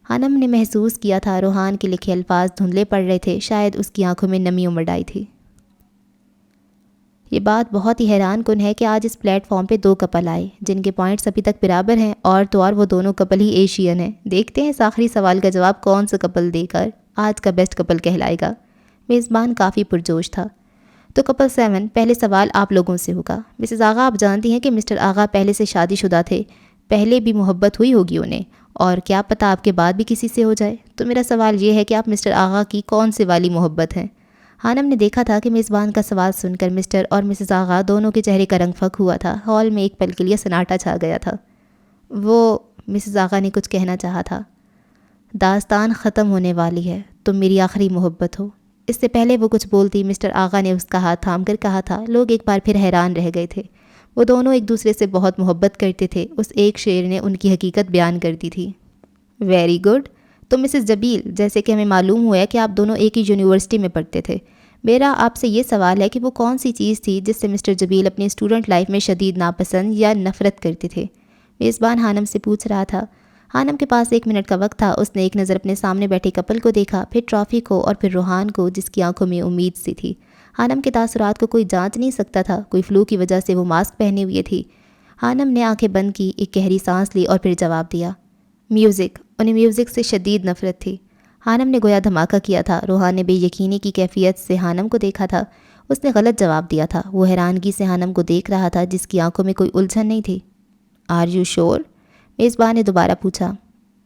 خانم نے محسوس کیا تھا روحان کے لکھے الفاظ دھندلے پڑ رہے تھے، شاید اس کی آنکھوں میں نمی امڑ آئی تھی۔ یہ بات بہت ہی حیران کن ہے کہ آج اس پلیٹ فارم پہ 2 کپل آئے جن کے پوائنٹس ابھی تک برابر ہیں، اور تو اور وہ دونوں کپل ہی ایشین ہیں۔ دیکھتے ہیں اس آخری سوال کا جواب کون سا کپل دے کر آج کا بیسٹ کپل کہلائے گا۔ میزبان کافی پرجوش تھا۔ تو کپل 7، پہلے سوال آپ لوگوں سے ہوگا۔ مسز آغا، آپ جانتی ہیں کہ مسٹر آغا پہلے سے شادی شدہ تھے، پہلے بھی محبت ہوئی ہوگی انہیں، اور کیا پتہ آپ کے بعد بھی کسی سے ہو جائے۔ تو میرا سوال یہ ہے کہ آپ مسٹر آغا کی کون سے والی محبت ہیں؟ خانم نے دیکھا تھا کہ میزبان کا سوال سن کر مسٹر اور مسز آغا دونوں کے چہرے کا رنگ پھک ہوا تھا، ہال میں ایک پل کے لیے سناٹا چھا گیا تھا۔ وہ، مسز آغا نے کچھ کہنا چاہا تھا۔ داستان ختم ہونے والی ہے، تم میری آخری محبت ہو۔ اس سے پہلے وہ کچھ بولتی مسٹر آغا نے اس کا ہاتھ تھام کر کہا تھا۔ لوگ ایک بار پھر حیران رہ گئے تھے، وہ دونوں ایک دوسرے سے بہت محبت کرتے تھے، اس ایک شعر نے ان کی حقیقت بیان کر دی تھی۔ Very good. تو مسز جبیل، جیسے کہ ہمیں معلوم ہوا ہے کہ آپ دونوں ایک ہی یونیورسٹی میں پڑھتے تھے، میرا آپ سے یہ سوال ہے کہ وہ کون سی چیز تھی جس سے مسٹر جبیل اپنی اسٹوڈنٹ لائف میں شدید ناپسند یا نفرت کرتے تھے؟ میزبان خانم سے پوچھ رہا تھا۔ خانم کے پاس 1 منٹ کا وقت تھا، اس نے ایک نظر اپنے سامنے بیٹھے کپل کو دیکھا، پھر ٹرافی کو اور پھر روحان کو جس کی آنکھوں میں امید سی تھی۔ خانم کے تاثرات کو کوئی جانچ نہیں سکتا تھا، کوئی فلو کی وجہ سے وہ ماسک پہنے ہوئے تھی۔ خانم نے آنکھیں بند کی، ایک گہری سانس لی اور پھر جواب دیا۔ میوزک، انہیں میوزک سے شدید نفرت تھی۔ خانم نے گویا دھماکہ کیا تھا۔ روحان نے بے یقینی کی کیفیت سے خانم کو دیکھا تھا، اس نے غلط جواب دیا تھا۔ وہ حیرانگی سے خانم کو دیکھ رہا تھا جس کی آنکھوں میں کوئی الجھن نہیں تھی۔ آر یو شور؟ میزبان نے دوبارہ پوچھا۔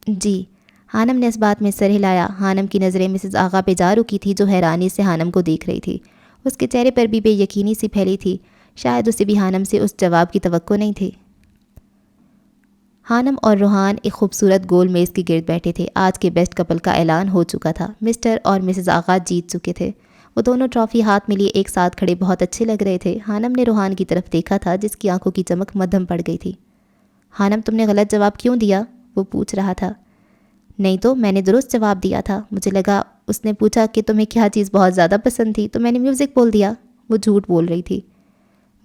جی۔ خانم نے اس بات میں سر ہلایا۔ خانم کی نظریں مسز آغا پہ جا رکی تھی جو حیرانی سے خانم کو دیکھ رہی تھی، اس کے چہرے پر بھی بے یقینی سی پھیلی تھی، شاید اسے بھی خانم سے اس جواب کی توقع نہیں تھی۔ خانم اور روحان ایک خوبصورت گول میز کے گرد بیٹھے تھے۔ آج کے بیسٹ کپل کا اعلان ہو چکا تھا، مسٹر اور مسز آغا جیت چکے تھے۔ وہ دونوں ٹرافی ہاتھ میں لیے ایک ساتھ کھڑے بہت اچھے لگ رہے تھے۔ خانم نے روحان کی طرف دیکھا تھا جس کی آنکھوں کی چمک مدھم پڑ گئی تھی۔ خانم، تم نے غلط جواب کیوں دیا؟ وہ پوچھ رہا تھا۔ نہیں تو میں نے درست جواب دیا تھا، مجھے لگا اس نے پوچھا کہ تمہیں کیا چیز بہت زیادہ پسند تھی تو میں نے میوزک بول دیا۔ وہ جھوٹ بول رہی تھی۔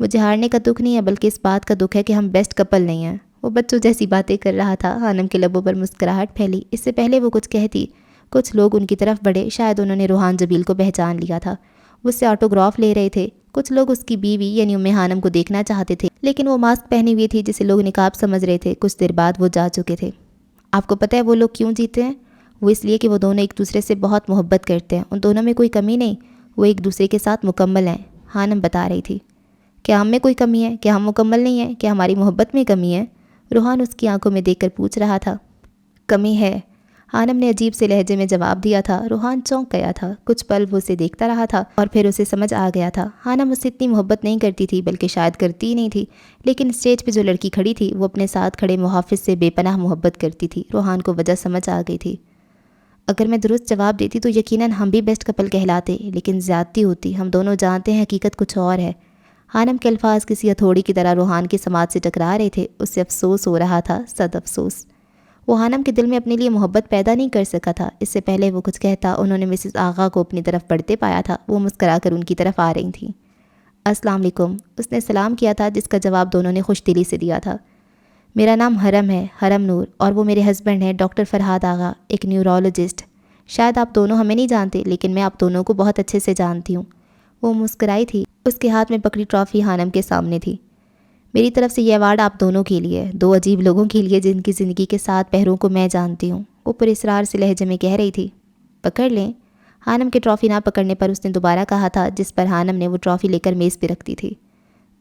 مجھے ہارنے کا دکھ نہیں ہے بلکہ اس بات کا دکھ ہے کہ ہم بیسٹ کپل نہیں ہیں۔ وہ بچوں جیسی باتیں کر رہا تھا۔ خانم کے لبوں پر مسکراہٹ پھیلی۔ اس سے پہلے وہ کچھ کہتی، کچھ لوگ ان کی طرف بڑھے، شاید انہوں نے روحان جبیل کو پہچان لیا تھا، وہ اس سے آٹوگراف لے رہے تھے۔ کچھ لوگ اس کی بیوی یعنی ام خانم کو دیکھنا چاہتے تھے، لیکن وہ ماسک پہنی ہوئی تھی جسے لوگ نقاب سمجھ رہے تھے۔ کچھ دیر بعد وہ جا چکے تھے۔ آپ کو پتہ ہے وہ لوگ کیوں جیتے ہیں؟ وہ اس لیے کہ وہ دونوں ایک دوسرے سے بہت محبت کرتے ہیں، ان دونوں میں کوئی کمی نہیں، وہ ایک دوسرے کے ساتھ مکمل ہیں۔ خانم بتا رہی تھی۔ کیا ہم میں کوئی کمی ہے؟ کیا ہم مکمل نہیں ہیں؟ کیا ہماری محبت میں کمی ہے؟ روحان اس کی آنکھوں میں دیکھ کر پوچھ رہا تھا۔ کمی ہے، خانم نے عجیب سے لہجے میں جواب دیا تھا۔ روحان چونک گیا تھا، کچھ پل وہ اسے دیکھتا رہا تھا اور پھر اسے سمجھ آ گیا تھا۔ خانم اس سے اتنی محبت نہیں کرتی تھی، بلکہ شاید کرتی ہی نہیں تھی، لیکن اسٹیج پہ جو لڑکی کھڑی تھی وہ اپنے ساتھ کھڑے محافظ سے بے پناہ محبت کرتی تھی۔ روحان کو وجہ سمجھ آ گئی تھی۔ اگر میں درست جواب دیتی تو یقیناً ہم بھی بیسٹ کپل کہلاتے، لیکن زیادتی ہوتی، ہم دونوں جانتے ہیں حقیقت کچھ اور ہے۔ حانم کے الفاظ کسی ہتھوڑی کی طرح روحان کی سماعت سے ٹکرا رہے تھے. اسے افسوس ہو رہا تھا, صد افسوس. وہ حانم کے دل میں اپنے لیے محبت پیدا نہیں کر سکا تھا. اس سے پہلے وہ کچھ کہتا انہوں نے مسز آغا کو اپنی طرف بڑھتے پایا تھا. وہ مسکرا کر ان کی طرف آ رہی تھیں. السلام علیکم. اس نے سلام کیا تھا جس کا جواب دونوں نے خوش دلی سے دیا تھا. میرا نام حرم ہے, حرم نور, اور وہ میرے ہسبینڈ ہیں ڈاکٹر فرحاد آغا, ایک نیورولوجسٹ. شاید آپ دونوں ہمیں نہیں جانتے لیکن میں آپ دونوں کو بہت اچھے سے جانتی ہوں. وہ مسکرائی تھی. اس کے ہاتھ میں پکڑی ٹرافی حانم کے سامنے تھی. میری طرف سے یہ ایوارڈ آپ دونوں کے لیے, دو عجیب لوگوں کے لیے جن کی زندگی کے 7 پہروں کو میں جانتی ہوں. وہ پر اصرار سے لہجے میں کہہ رہی تھی. پکڑ لیں. حانم کے ٹرافی نہ پکڑنے پر اس نے دوبارہ کہا تھا جس پر حانم نے وہ ٹرافی لے کر میز پہ رکھ دی تھی.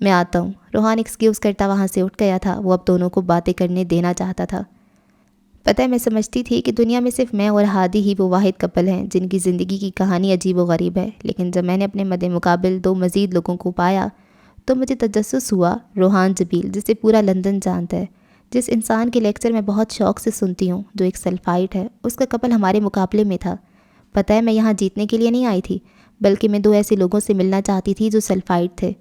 میں آتا ہوں. روحان ایکسکیوز کرتا وہاں سے اٹھ گیا تھا. وہ اب دونوں کو باتیں کرنے دینا چاہتا تھا. پتہ ہے میں سمجھتی تھی کہ دنیا میں صرف میں اور ہادی ہی وہ واحد کپل ہیں جن کی زندگی کی کہانی عجیب و غریب ہے, لیکن جب میں نے اپنے مد مقابل 2 مزید لوگوں کو پایا تو مجھے تجسس ہوا. روحان جبیل, جسے پورا لندن جانتا ہے, جس انسان کے لیکچر میں بہت شوق سے سنتی ہوں, جو ایک سلفائٹ ہے, اس کا کپل ہمارے مقابلے میں تھا. پتہ ہے میں یہاں جیتنے کے لیے نہیں آئی تھی, بلکہ میں 2 ایسے لوگوں سے ملنا چاہتی تھی جو سلفائٹ تھے.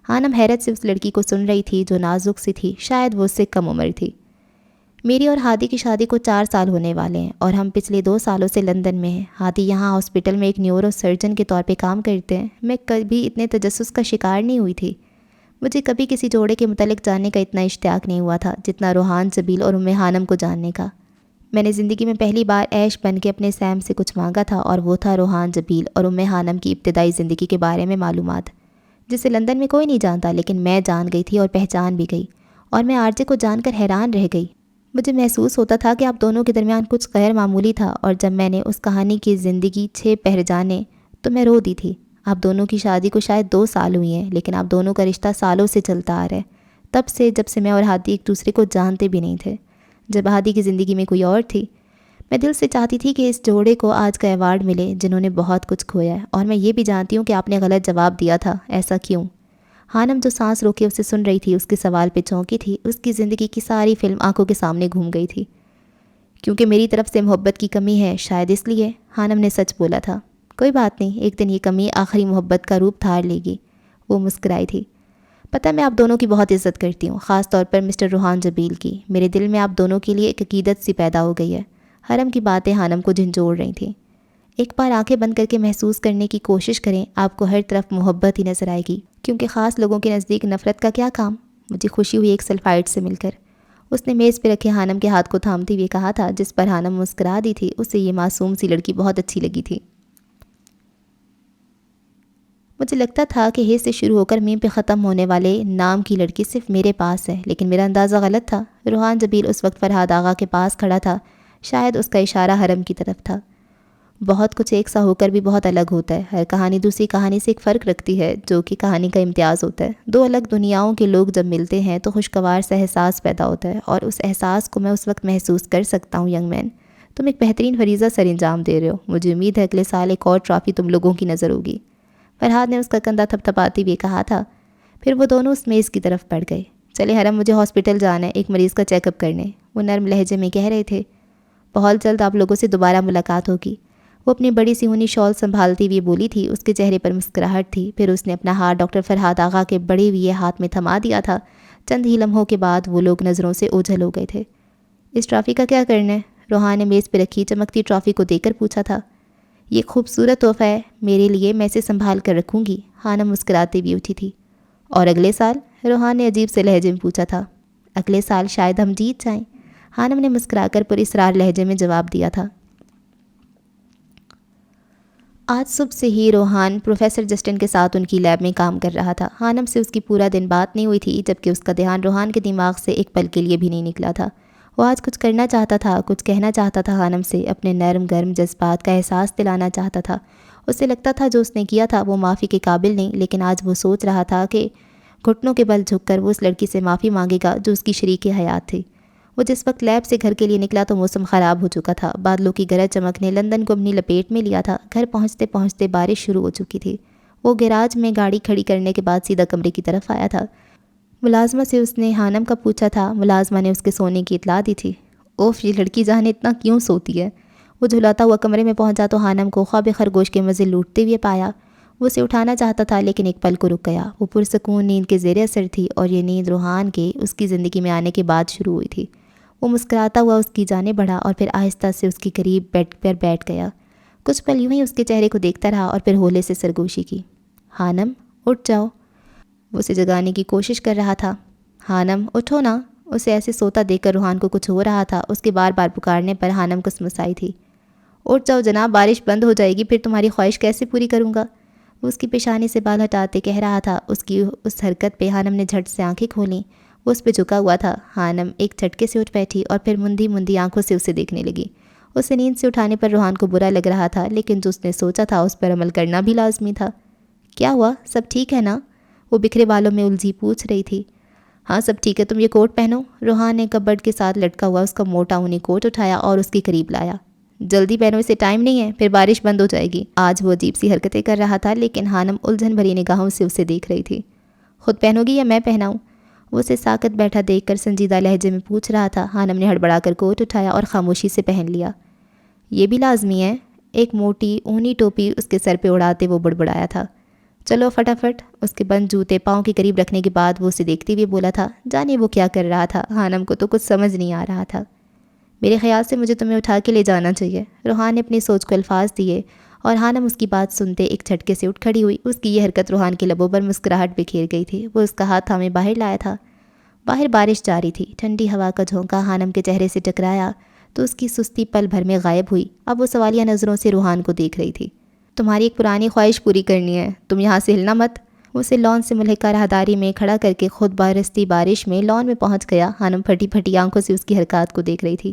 حانم حیرت سے اس لڑکی کو سن رہی تھی جو نازک سی تھی, شاید وہ اس سے کم عمر تھی. میری اور ہادی کی شادی کو 4 سال ہونے والے ہیں اور ہم پچھلے 2 سالوں سے لندن میں ہیں. ہادی یہاں ہاسپٹل میں ایک نیورو سرجن کے طور پہ کام کرتے ہیں. میں کبھی اتنے تجسس کا شکار نہیں ہوئی تھی. مجھے کبھی کسی جوڑے کے متعلق جاننے کا اتنا اشتیاق نہیں ہوا تھا جتنا روحان جبیل اور حانم کو جاننے کا. میں نے زندگی میں پہلی بار عیش بن کے اپنے سیم سے کچھ مانگا تھا, اور وہ تھا روحان جبیل اور حانم کی ابتدائی زندگی کے بارے میں معلومات, جسے لندن میں کوئی نہیں جانتا لیکن میں جان گئی تھی اور پہچان بھی گئی. اور میں آرجے کو جان کر حیران رہ گئی. مجھے محسوس ہوتا تھا کہ آپ دونوں کے درمیان کچھ غیر معمولی تھا, اور جب میں نے اس کہانی کی زندگی 6 پہر جانے تو میں رو دی تھی. آپ دونوں کی شادی کو شاید 2 سال ہوئی ہیں, لیکن آپ دونوں کا رشتہ سالوں سے چلتا آ رہا ہے. تب سے جب سے میں اور ہادی ایک دوسرے کو جانتے بھی نہیں تھے, جب ہادی کی زندگی میں کوئی اور تھی. میں دل سے چاہتی تھی کہ اس جوڑے کو آج کا ایوارڈ ملے جنہوں نے بہت کچھ کھویا ہے, اور میں یہ بھی جانتی ہوں کہ آپ نے غلط جواب دیا تھا. ایسا کیوں؟ حانم جو سانس روکے اسے سن رہی تھی اس کے سوال پہ چونکی تھی. اس کی زندگی کی ساری فلم آنکھوں کے سامنے گھوم گئی تھی. کیونکہ میری طرف سے محبت کی کمی ہے, شاید اس لیے. حانم نے سچ بولا تھا. کوئی بات نہیں, ایک دن یہ کمی آخری محبت کا روپ دھار لے گی. وہ مسکرائی تھی. پتہ میں آپ دونوں کی بہت عزت کرتی ہوں, خاص طور پر مسٹر روحان جبیل کی. میرے دل میں آپ دونوں کے لیے ایک عقیدت سی پیدا ہو گئی ہے. حرم کی باتیں حانم کو جھنجھوڑ رہی تھیں. ایک بار آنکھیں بند کر کے محسوس کرنے کی کوشش کریں, آپ کو ہر طرف محبت ہی نظر آئے گی, کیونکہ خاص لوگوں کے نزدیک نفرت کا کیا کام. مجھے خوشی ہوئی ایک سلفائٹ سے مل کر. اس نے میز پہ رکھے حانم کے ہاتھ کو تھامتے ہوئے کہا تھا, جس پر حانم مسکرا دی تھی. اسے یہ معصوم سی لڑکی بہت اچھی لگی تھی. مجھے لگتا تھا کہ ہے سے شروع ہو کر میم پہ ختم ہونے والے نام کی لڑکی صرف میرے پاس ہے, لیکن میرا اندازہ غلط تھا. روحان جبیل اس وقت فرحاد آغا کے پاس کھڑا تھا. شاید اس کا اشارہ حرم کی طرف تھا. بہت کچھ ایک سا ہو کر بھی بہت الگ ہوتا ہے. ہر کہانی دوسری کہانی سے ایک فرق رکھتی ہے, جو کہ کہانی کا امتیاز ہوتا ہے. 2 الگ دنیاؤں کے لوگ جب ملتے ہیں تو خوشگوار سا احساس پیدا ہوتا ہے, اور اس احساس کو میں اس وقت محسوس کر سکتا ہوں. ینگ مین, تم ایک بہترین فریضہ سر انجام دے رہے ہو. مجھے امید ہے اگلے سال ایک اور ٹرافی تم لوگوں کی نظر ہوگی. فرحاد نے اس کا کندھا تھپتھپاتے ہوئے کہا تھا. پھر وہ دونوں اس میز کی طرف بڑھ گئے. چلے حرم, مجھے ہاسپٹل جانا ہے ایک مریض کا چیک اپ کرنے. وہ نرم لہجے میں کہہ رہے تھے. بہت جلد آپ لوگوں سے دوبارہ ملاقات ہوگی. وہ اپنی بڑی سی اونی شال سنبھالتی ہوئی بولی تھی. اس کے چہرے پر مسکراہٹ تھی. پھر اس نے اپنا ہاتھ ڈاکٹر فرحاد آغا کے بڑے ہوئے ہاتھ میں تھما دیا تھا. چند ہی لمحوں کے بعد وہ لوگ نظروں سے اوجھل ہو گئے تھے. اس ٹرافی کا کیا کرنا ہے؟ روحان نے میز پہ رکھی چمکتی ٹرافی کو دے کر پوچھا تھا. یہ خوبصورت تحفہ ہے میرے لیے, میں اسے سنبھال کر رکھوں گی. حانم مسکراتے ہوئے اٹھی تھی. اور اگلے سال؟ روحان نے عجیب سے لہجے میں پوچھا تھا. اگلے سال شاید ہم جیت جائیں. حانم نے مسکرا کر پر اصرار لہجے میں جواب دیا تھا. آج صبح سے ہی روحان پروفیسر جسٹن کے ساتھ ان کی لیب میں کام کر رہا تھا. حانم سے اس کی پورا دن بات نہیں ہوئی تھی, جبکہ اس کا دھیان روحان کے دماغ سے ایک پل کے لیے بھی نہیں نکلا تھا. وہ آج کچھ کرنا چاہتا تھا, کچھ کہنا چاہتا تھا حانم سے, اپنے نرم گرم جذبات کا احساس دلانا چاہتا تھا. اسے لگتا تھا جو اس نے کیا تھا وہ معافی کے قابل نہیں, لیکن آج وہ سوچ رہا تھا کہ گھٹنوں کے بل جھک کر وہ اس لڑکی سے معافی مانگے گا جو اس کی شریک حیات تھی. وہ جس وقت لیب سے گھر کے لیے نکلا تو موسم خراب ہو چکا تھا. بادلوں کی گرج چمک نے لندن کو اپنی لپیٹ میں لیا تھا. گھر پہنچتے پہنچتے بارش شروع ہو چکی تھی. وہ گیراج میں گاڑی کھڑی کرنے کے بعد سیدھا کمرے کی طرف آیا تھا. ملازمہ سے اس نے حانم کا پوچھا تھا. ملازمہ نے اس کے سونے کی اطلاع دی تھی. اوف, یہ لڑکی جانے اتنا کیوں سوتی ہے. وہ جھلاتا ہوا کمرے میں پہنچا تو حانم کو خواب خرگوش کے مزے لوٹتے ہوئے پایا. وہ اسے اٹھانا چاہتا تھا لیکن ایک پل کو رک گیا۔ وہ پرسکون نیند کے زیر اثر تھی اور یہ نیند روحان کے اس کی زندگی میں آنے کے بعد شروع ہوئی تھی۔ وہ مسکراتا ہوا اس کی جانب بڑھا اور پھر آہستہ سے اس کے قریب بیڈ پر بیٹھ گیا۔ کچھ پل یوں ہی اس کے چہرے کو دیکھتا رہا اور پھر ہولے سے سرگوشی کی۔ حانم اٹھ جاؤ، وہ اسے جگانے کی کوشش کر رہا تھا۔ حانم اٹھو نا، اسے ایسے سوتا دیکھ کر روحان کو کچھ ہو رہا تھا۔ اس کے بار بار پکارنے پر حانم کسمسائی تھی۔ اٹھ جاؤ جناب، بارش بند ہو جائے گی، پھر تمہاری خواہش کیسے پوری کروں گا؟ وہ اس کی پیشانی سے بال ہٹاتے کہہ رہا تھا۔ اس کی اس حرکت پہ حانم نے جھٹ سے آنکھیں کھولیں۔ وہ اس پہ جھکا ہوا تھا۔ حانم ایک جھٹکے سے اٹھ بیٹھی اور پھر مندی مندی آنکھوں سے اسے دیکھنے لگی۔ اسے نیند سے اٹھانے پر روحان کو برا لگ رہا تھا، لیکن جو اس نے سوچا تھا اس پر عمل کرنا بھی لازمی تھا۔ کیا ہوا، سب ٹھیک ہے نا؟ وہ بکھرے بالوں میں الجھی پوچھ رہی تھی۔ ہاں سب ٹھیک ہے، تم یہ کوٹ پہنو۔ روحان نے کپبورڈ کے ساتھ لٹکا ہوا اس کا موٹا اونی کوٹ اٹھایا اور اس کے قریب لایا۔ جلدی پہنو، اسے ٹائم نہیں ہے، پھر بارش بند ہو جائے گی۔ آج وہ عجیب سی حرکتیں کر رہا تھا، لیکن حانم الجھن بھری نگاہوں سے اسے دیکھ رہی تھی۔ خود پہنو گی یا میں پہناؤں؟ وہ اسے ساکت بیٹھا دیکھ کر سنجیدہ لہجے میں پوچھ رہا تھا۔ حانم نے ہڑبڑا کر کوٹ اٹھایا اور خاموشی سے پہن لیا۔ یہ بھی لازمی ہے، ایک موٹی اونی ٹوپی اس کے سر پہ اڑاتے وہ بڑبڑایا تھا۔ چلو فٹافٹ۔ اس کے بند جوتے پاؤں کے قریب رکھنے کے بعد وہ اسے دیکھتے ہوئے بولا تھا۔ جانے وہ کیا کر رہا تھا، حانم کو تو کچھ سمجھ نہیں آ رہا تھا۔ میرے خیال سے مجھے تمہیں اٹھا کے لے جانا چاہیے، روحان نے اپنی سوچ کو الفاظ دیے، اور حانم اس کی بات سنتے ایک جھٹکے سے اٹھ کھڑی ہوئی۔ اس کی یہ حرکت روحان کے لبوں پر مسکراہٹ بکھیر گئی تھی۔ وہ اس کا ہاتھ تھامے باہر لایا تھا۔ باہر بارش جاری تھی۔ ٹھنڈی ہوا کا جھونکا حانم کے چہرے سے ٹکرایا تو اس کی سستی پل بھر میں غائب ہوئی۔ اب وہ سوالیہ نظروں سے روحان کو دیکھ رہی تھی۔ تمہاری ایک پرانی خواہش پوری کرنی ہے، تم یہاں سے ہلنا مت۔ وہ اسے لان سے ملحقہ راہداری میں کھڑا کر کے خود بارستی بارش میں لان میں پہنچ گیا۔ حانم پھٹی پھٹی آنکھوں سے اس کی حرکات کو دیکھ رہی تھی۔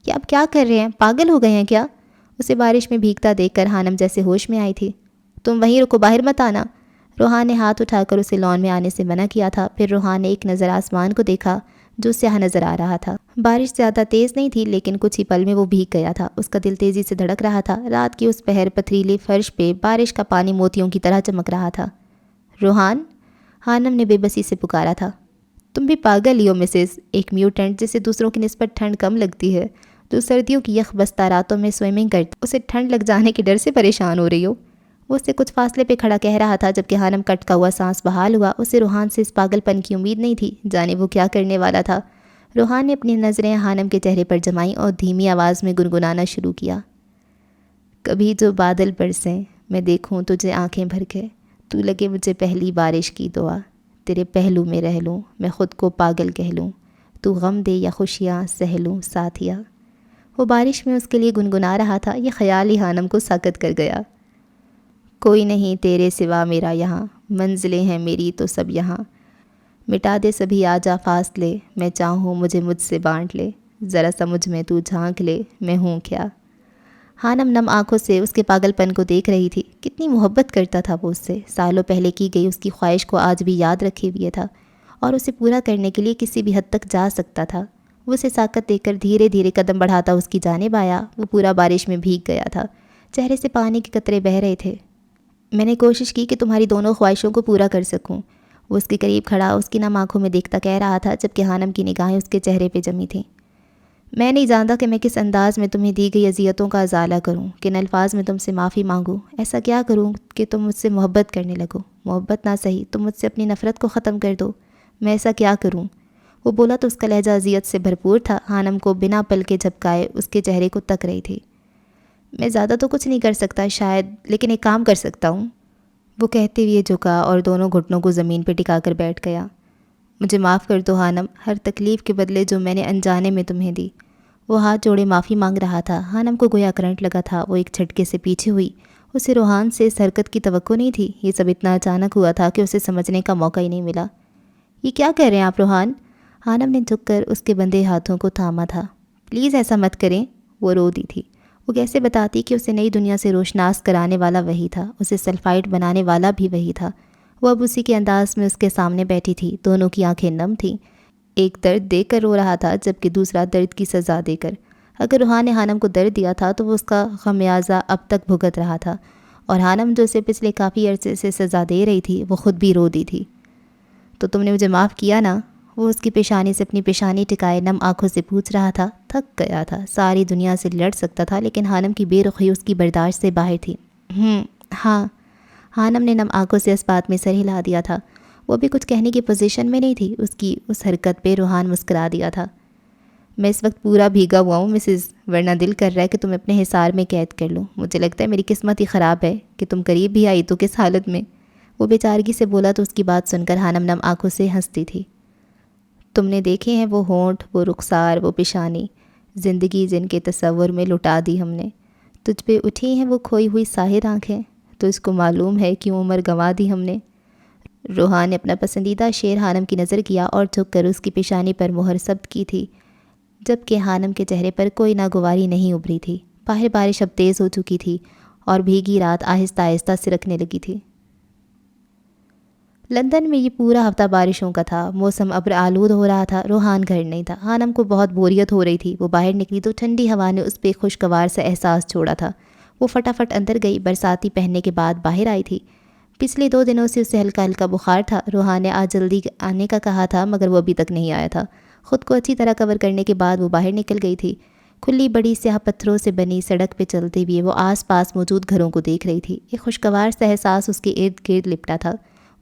یہ اب کیا کر رہے ہیں، پاگل ہو گئے ہیں کیا؟ اسے بارش میں بھیگتا دیکھ کر حانم جیسے ہوش میں آئی تھی۔ تم وہیں رکو، باہر مت آنا۔ روحان نے ہاتھ اٹھا کر اسے لان میں آنے سے منع کیا تھا۔ پھر روحان نے ایک نظر آسمان کو دیکھا جو سیاہ نظر آ رہا تھا۔ بارش زیادہ تیز نہیں تھی، لیکن کچھ ہی پل میں وہ بھیگ گیا تھا۔ اس کا دل تیزی سے دھڑک رہا تھا۔ رات کی اس پہر پتھریلے فرش پہ بارش کا پانی موتیوں کی طرح چمک رہا تھا۔ روحان، حانم نے بے بسی سے پکارا تھا۔ تم بھی پاگل ہی ہو مسز، ایک میوٹنٹ جسے دوسروں کی نسبت ٹھنڈ کم لگتی ہے، تو سردیوں کی یخ بستہ راتوں میں سوئمنگ کرتی، اسے ٹھنڈ لگ جانے کے ڈر سے پریشان ہو رہی ہو۔ وہ اس سے کچھ فاصلے پہ کھڑا کہہ رہا تھا، جبکہ حانم کٹکا ہوا سانس بحال ہوا۔ اسے روحان سے اس پاگل پن کی امید نہیں تھی، جانے وہ کیا کرنے والا تھا۔ روحان نے اپنی نظریں حانم کے چہرے پر جمائیں اور دھیمی آواز میں گنگنانا شروع کیا۔ کبھی جو بادل برسیں، میں دیکھوں تجھے آنکھیں بھر کے، تو لگے مجھے پہلی بارش کی دعا، تیرے پہلو میں رہ لوں، میں خود کو پاگل کہہ لوں، تو غم دے یا خوشیاں سہ لوں ساتھیا۔ وہ بارش میں اس کے لیے گنگنا رہا تھا۔ یہ خیال ہی حانم کو ساکت کر گیا۔ کوئی نہیں تیرے سوا میرا یہاں، منزلیں ہیں میری تو سب یہاں، مٹا دے سبھی آ جا فاصلے، میں چاہوں مجھے مجھ سے بانٹ لے، ذرا سا مجھ میں تو جھانک لے، میں ہوں کیا۔ حانم نم آنکھوں سے اس کے پاگل پن کو دیکھ رہی تھی۔ کتنی محبت کرتا تھا وہ اس سے، سالوں پہلے کی گئی اس کی خواہش کو آج بھی یاد رکھے ہوئے تھا، اور اسے پورا کرنے کے لیے کسی بھی حد تک جا سکتا تھا۔ وہ اسے ساکت دیکھ کر دھیرے دھیرے قدم بڑھاتا اس کی جانب آیا۔ وہ پورا بارش میں بھیگ گیا تھا، چہرے سے پانی کے قطرے بہہ رہے تھے۔ میں نے کوشش کی کہ تمہاری دونوں خواہشوں کو پورا کر سکوں، وہ اس کے قریب کھڑا اس کی نم آنکھوں میں دیکھتا کہہ رہا تھا، جبکہ حانم کی نگاہیں اس کے چہرے پہ جمی تھیں۔ میں نہیں جانتا کہ میں کس انداز میں تمہیں دی گئی اذیتوں کا ازالہ کروں، کن الفاظ میں تم سے معافی مانگوں، ایسا کیا کروں کہ تم مجھ سے محبت کرنے لگو، محبت نہ صحیح تم مجھ سے اپنی نفرت کو ختم کر دو، میں ایسا کیا کروں؟ وہ بولا تو اس کا لہجہ اذیت سے بھرپور تھا۔ حانم کو بنا پل کے جھپکائے اس کے چہرے کو تک رہی تھی۔ میں زیادہ تو کچھ نہیں کر سکتا شاید، لیکن ایک کام کر سکتا ہوں، وہ کہتے ہوئے جھکا اور دونوں گھٹنوں کو زمین پہ ٹکا کر بیٹھ گیا۔ مجھے معاف کر دو حانم، ہر تکلیف کے بدلے جو میں نے انجانے میں تمہیں دی۔ وہ ہاتھ جوڑے معافی مانگ رہا تھا۔ حانم کو گویا کرنٹ لگا تھا، وہ ایک جھٹکے سے پیچھے ہوئی۔ اسے روحان سے اس حرکت کی توقع نہیں تھی۔ یہ سب اتنا اچانک ہوا تھا کہ اسے سمجھنے کا موقع ہی نہیں ملا۔ یہ کیا کر رہے ہیں آپ روحان؟ حانم نے جھک کر اس کے بندھے ہاتھوں کو تھاما تھا۔ پلیز ایسا مت کریں، وہ رو دی تھی۔ وہ کیسے بتاتی کہ اسے نئی دنیا سے روشناس کرانے والا وہی تھا، اسے سلفائڈ بنانے والا بھی وہی تھا۔ وہ اب اسی کے انداز میں اس کے سامنے بیٹھی تھی، دونوں کی آنکھیں نم تھیں۔ ایک درد دے کر رو رہا تھا، جبکہ دوسرا درد کی سزا دے کر۔ اگر روحان نے حانم کو درد دیا تھا تو وہ اس کا خمیازہ اب تک بھگت رہا تھا، اور حانم جو اسے پچھلے کافی عرصے سے سزا دے رہی تھی وہ خود بھی رو دی تھی۔ تو تم نے مجھے معاف کیا نا؟ وہ اس کی پیشانی سے اپنی پیشانی ٹکائے نم آنکھوں سے پوچھ رہا تھا۔ تھک گیا تھا، ساری دنیا سے لڑ سکتا تھا، لیکن حانم کی بے رخی اس کی برداشت سے باہر تھی۔ ہاں۔ حانم نے نم آنکھوں سے اس بات میں سر ہلا دیا تھا۔ وہ بھی کچھ کہنے کی پوزیشن میں نہیں تھی۔ اس کی اس حرکت پہ روحان مسکرا دیا تھا۔ میں اس وقت پورا بھیگا ہوا ہوں مسز، ورنہ دل کر رہا ہے کہ تم اپنے حصار میں قید کر لوں۔ مجھے لگتا ہے میری قسمت ہی خراب ہے کہ تم قریب بھی آئی تو کس حالت میں۔ وہ بے چارگی سے بولا تو اس کی بات سن کر حانم نم آنکھوں سے ہنستی تھی۔ تم نے دیکھے ہیں وہ ہونٹ، وہ رخسار، وہ پیشانی، زندگی جن کے تصور میں لٹا دی ہم نے۔ تجھ پہ اٹھی ہیں وہ کھوئی ہوئی ساحر آنکھیں، تو اس کو معلوم ہے کیوں عمر گنوا دی ہم نے۔ روحان نے اپنا پسندیدہ شعر حانم کی نظر کیا اور جھک کر اس کی پیشانی پر مہر ثبت کی تھی، جبکہ حانم کے چہرے پر کوئی ناگواری نہیں ابھری تھی۔ باہر بارش اب تیز ہو چکی تھی اور بھیگی رات آہستہ آہستہ سرکنے لگی تھی۔ لندن میں یہ پورا ہفتہ بارشوں کا تھا۔ موسم ابر آلود ہو رہا تھا۔ روحان گھر نہیں تھا۔ حانم کو بہت بوریت ہو رہی تھی۔ وہ باہر نکلی تو ٹھنڈی ہوا نے اس پہ خوشگوار سا احساس چھوڑا تھا۔ وہ فٹافٹ اندر گئی، برساتی پہننے کے بعد باہر آئی تھی۔ پچھلے 2 دنوں سے اسے ہلکا ہلکا بخار تھا۔ روحان نے آج جلدی آنے کا کہا تھا مگر وہ ابھی تک نہیں آیا تھا۔ خود کو اچھی طرح کور کرنے کے بعد وہ باہر نکل گئی تھی۔ کھلی بڑی سیاہ پتھروں سے بنی سڑک پہ چلتے ہوئے وہ آس پاس موجود گھروں کو دیکھ رہی تھی۔ ایک خوشگوار سا احساس اس کے ارد گرد لپٹا تھا۔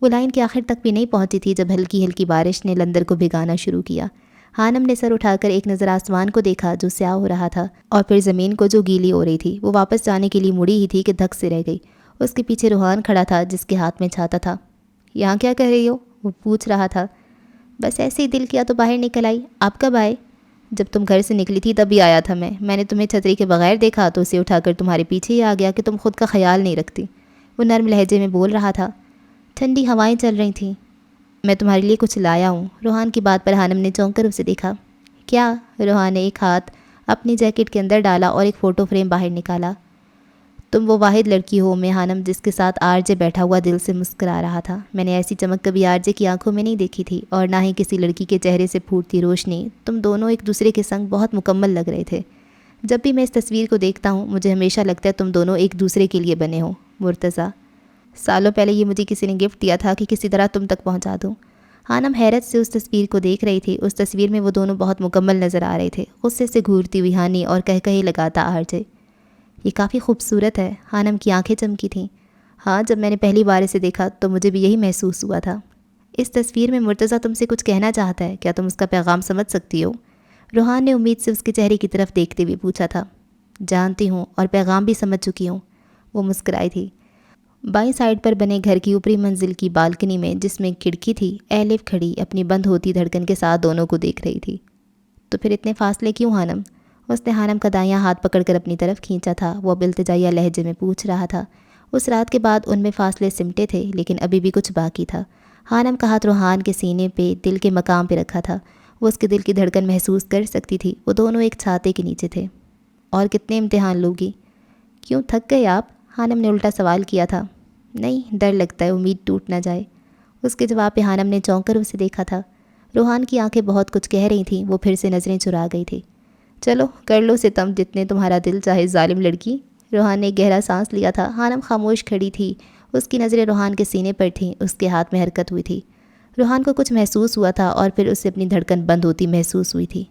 وہ لائن کے آخر تک بھی نہیں پہنچی تھی جب ہلکی ہلکی بارش نے لندر کو بھگانا شروع کیا۔ حانم نے سر اٹھا کر ایک نظر آسمان کو دیکھا جو سیاہ ہو رہا تھا، اور پھر زمین کو جو گیلی ہو رہی تھی۔ وہ واپس جانے کے لیے مڑی ہی تھی کہ دھک سے رہ گئی۔ اس کے پیچھے روحان کھڑا تھا جس کے ہاتھ میں چھاتا تھا۔ یہاں کیا کر رہی ہو؟ وہ پوچھ رہا تھا۔ بس ایسے ہی دل کیا تو باہر نکل آئی۔ آپ کب آئے؟ جب تم گھر سے نکلی تھی تبھی آیا تھا میں نے تمہیں چھتری کے بغیر دیکھا تو اسے اٹھا کر تمہارے پیچھے ہی آ گیا کہ تم خود کا خیال نہیں رکھتی۔ وہ نرم لہجے میں بول رہا تھا۔ ٹھنڈی ہوائیں چل رہی تھیں۔ میں تمہارے لیے کچھ لایا ہوں۔ روحان کی بات پر حانم نے چونک کر اسے دیکھا۔ کیا؟ روحان نے ایک ہاتھ اپنی جیکٹ کے اندر ڈالا اور ایک فوٹو فریم باہر نکالا۔ تم وہ واحد لڑکی ہو میں حانم جس کے ساتھ آر جے بیٹھا ہوا دل سے مسکرا رہا تھا۔ میں نے ایسی چمک کبھی آر جے کی آنکھوں میں نہیں دیکھی تھی، اور نہ ہی کسی لڑکی کے چہرے سے پھوٹتی روشنی۔ تم دونوں ایک دوسرے کے سنگ بہت مکمل لگ رہے تھے۔ جب بھی میں اس تصویر کو دیکھتا ہوں مجھے ہمیشہ لگتا ہے تم دونوں ایک دوسرے کے لیے بنے ہو۔ مرتضیٰ، سالوں پہلے یہ مجھے کسی نے گفٹ دیا تھا کہ کسی طرح تم تک پہنچا دوں۔ حانم حیرت سے اس تصویر کو دیکھ رہی تھی۔ اس تصویر میں وہ دونوں بہت مکمل نظر آ رہے تھے۔ غصے سے گھورتی ہوئی ہانی اور کہے لگاتا آر جے۔ یہ کافی خوبصورت ہے۔ حانم کی آنکھیں چمکی تھیں۔ ہاں، جب میں نے پہلی بار اسے دیکھا تو مجھے بھی یہی محسوس ہوا تھا۔ اس تصویر میں مرتضیٰ تم سے کچھ کہنا چاہتا ہے، کیا تم اس کا پیغام سمجھ سکتی ہو؟ روحان نے امید سے اس کے چہرے کی طرف دیکھتے ہوئے پوچھا تھا۔ جانتی ہوں، اور پیغام بھی سمجھ چکی ہوں، وہ مسکرائی تھی۔ بائیں سائڈ پر بنے گھر کی اوپری منزل کی بالکنی میں جس میں کھڑکی تھی، ایلف کھڑی اپنی بند ہوتی دھڑکن کے ساتھ دونوں کو دیکھ رہی تھی۔ تو پھر اتنے فاصلے کیوں حانم؟ اس نے حانم کا دایاں ہاتھ پکڑ کر اپنی طرف کھینچا تھا۔ وہ اب التجائیہ لہجے میں پوچھ رہا تھا۔ اس رات کے بعد ان میں فاصلے سمٹے تھے لیکن ابھی بھی کچھ باقی تھا۔ حانم کا ہاتھ روحان کے سینے پہ دل کے مقام پہ رکھا تھا۔ وہ اس کے دل کی دھڑکن محسوس کر سکتی تھی۔ وہ دونوں ایک چھاتے کے نیچے تھے۔ اور کتنے امتحان لوگی؟ کیوں، تھک گئے آپ؟ حانم نے الٹا سوال کیا تھا۔ نہیں، ڈر لگتا ہے امید ٹوٹ نہ جائے۔ اس کے جواب پہ حانم نے چونک کر اسے دیکھا تھا۔ روحان کی آنکھیں بہت کچھ کہہ رہی تھیں۔ وہ پھر سے نظریں چرا گئی تھی۔ چلو کر لو ستم جتنے تمہارا دل چاہے ظالم لڑکی۔ روحان نے گہرا سانس لیا تھا۔ حانم خاموش کھڑی تھی۔ اس کی نظریں روحان کے سینے پر تھیں۔ اس کے ہاتھ میں حرکت ہوئی تھی۔ روحان کو کچھ محسوس ہوا تھا اور پھر اسے اپنی دھڑکن بند ہوتی محسوس ہوئی تھی۔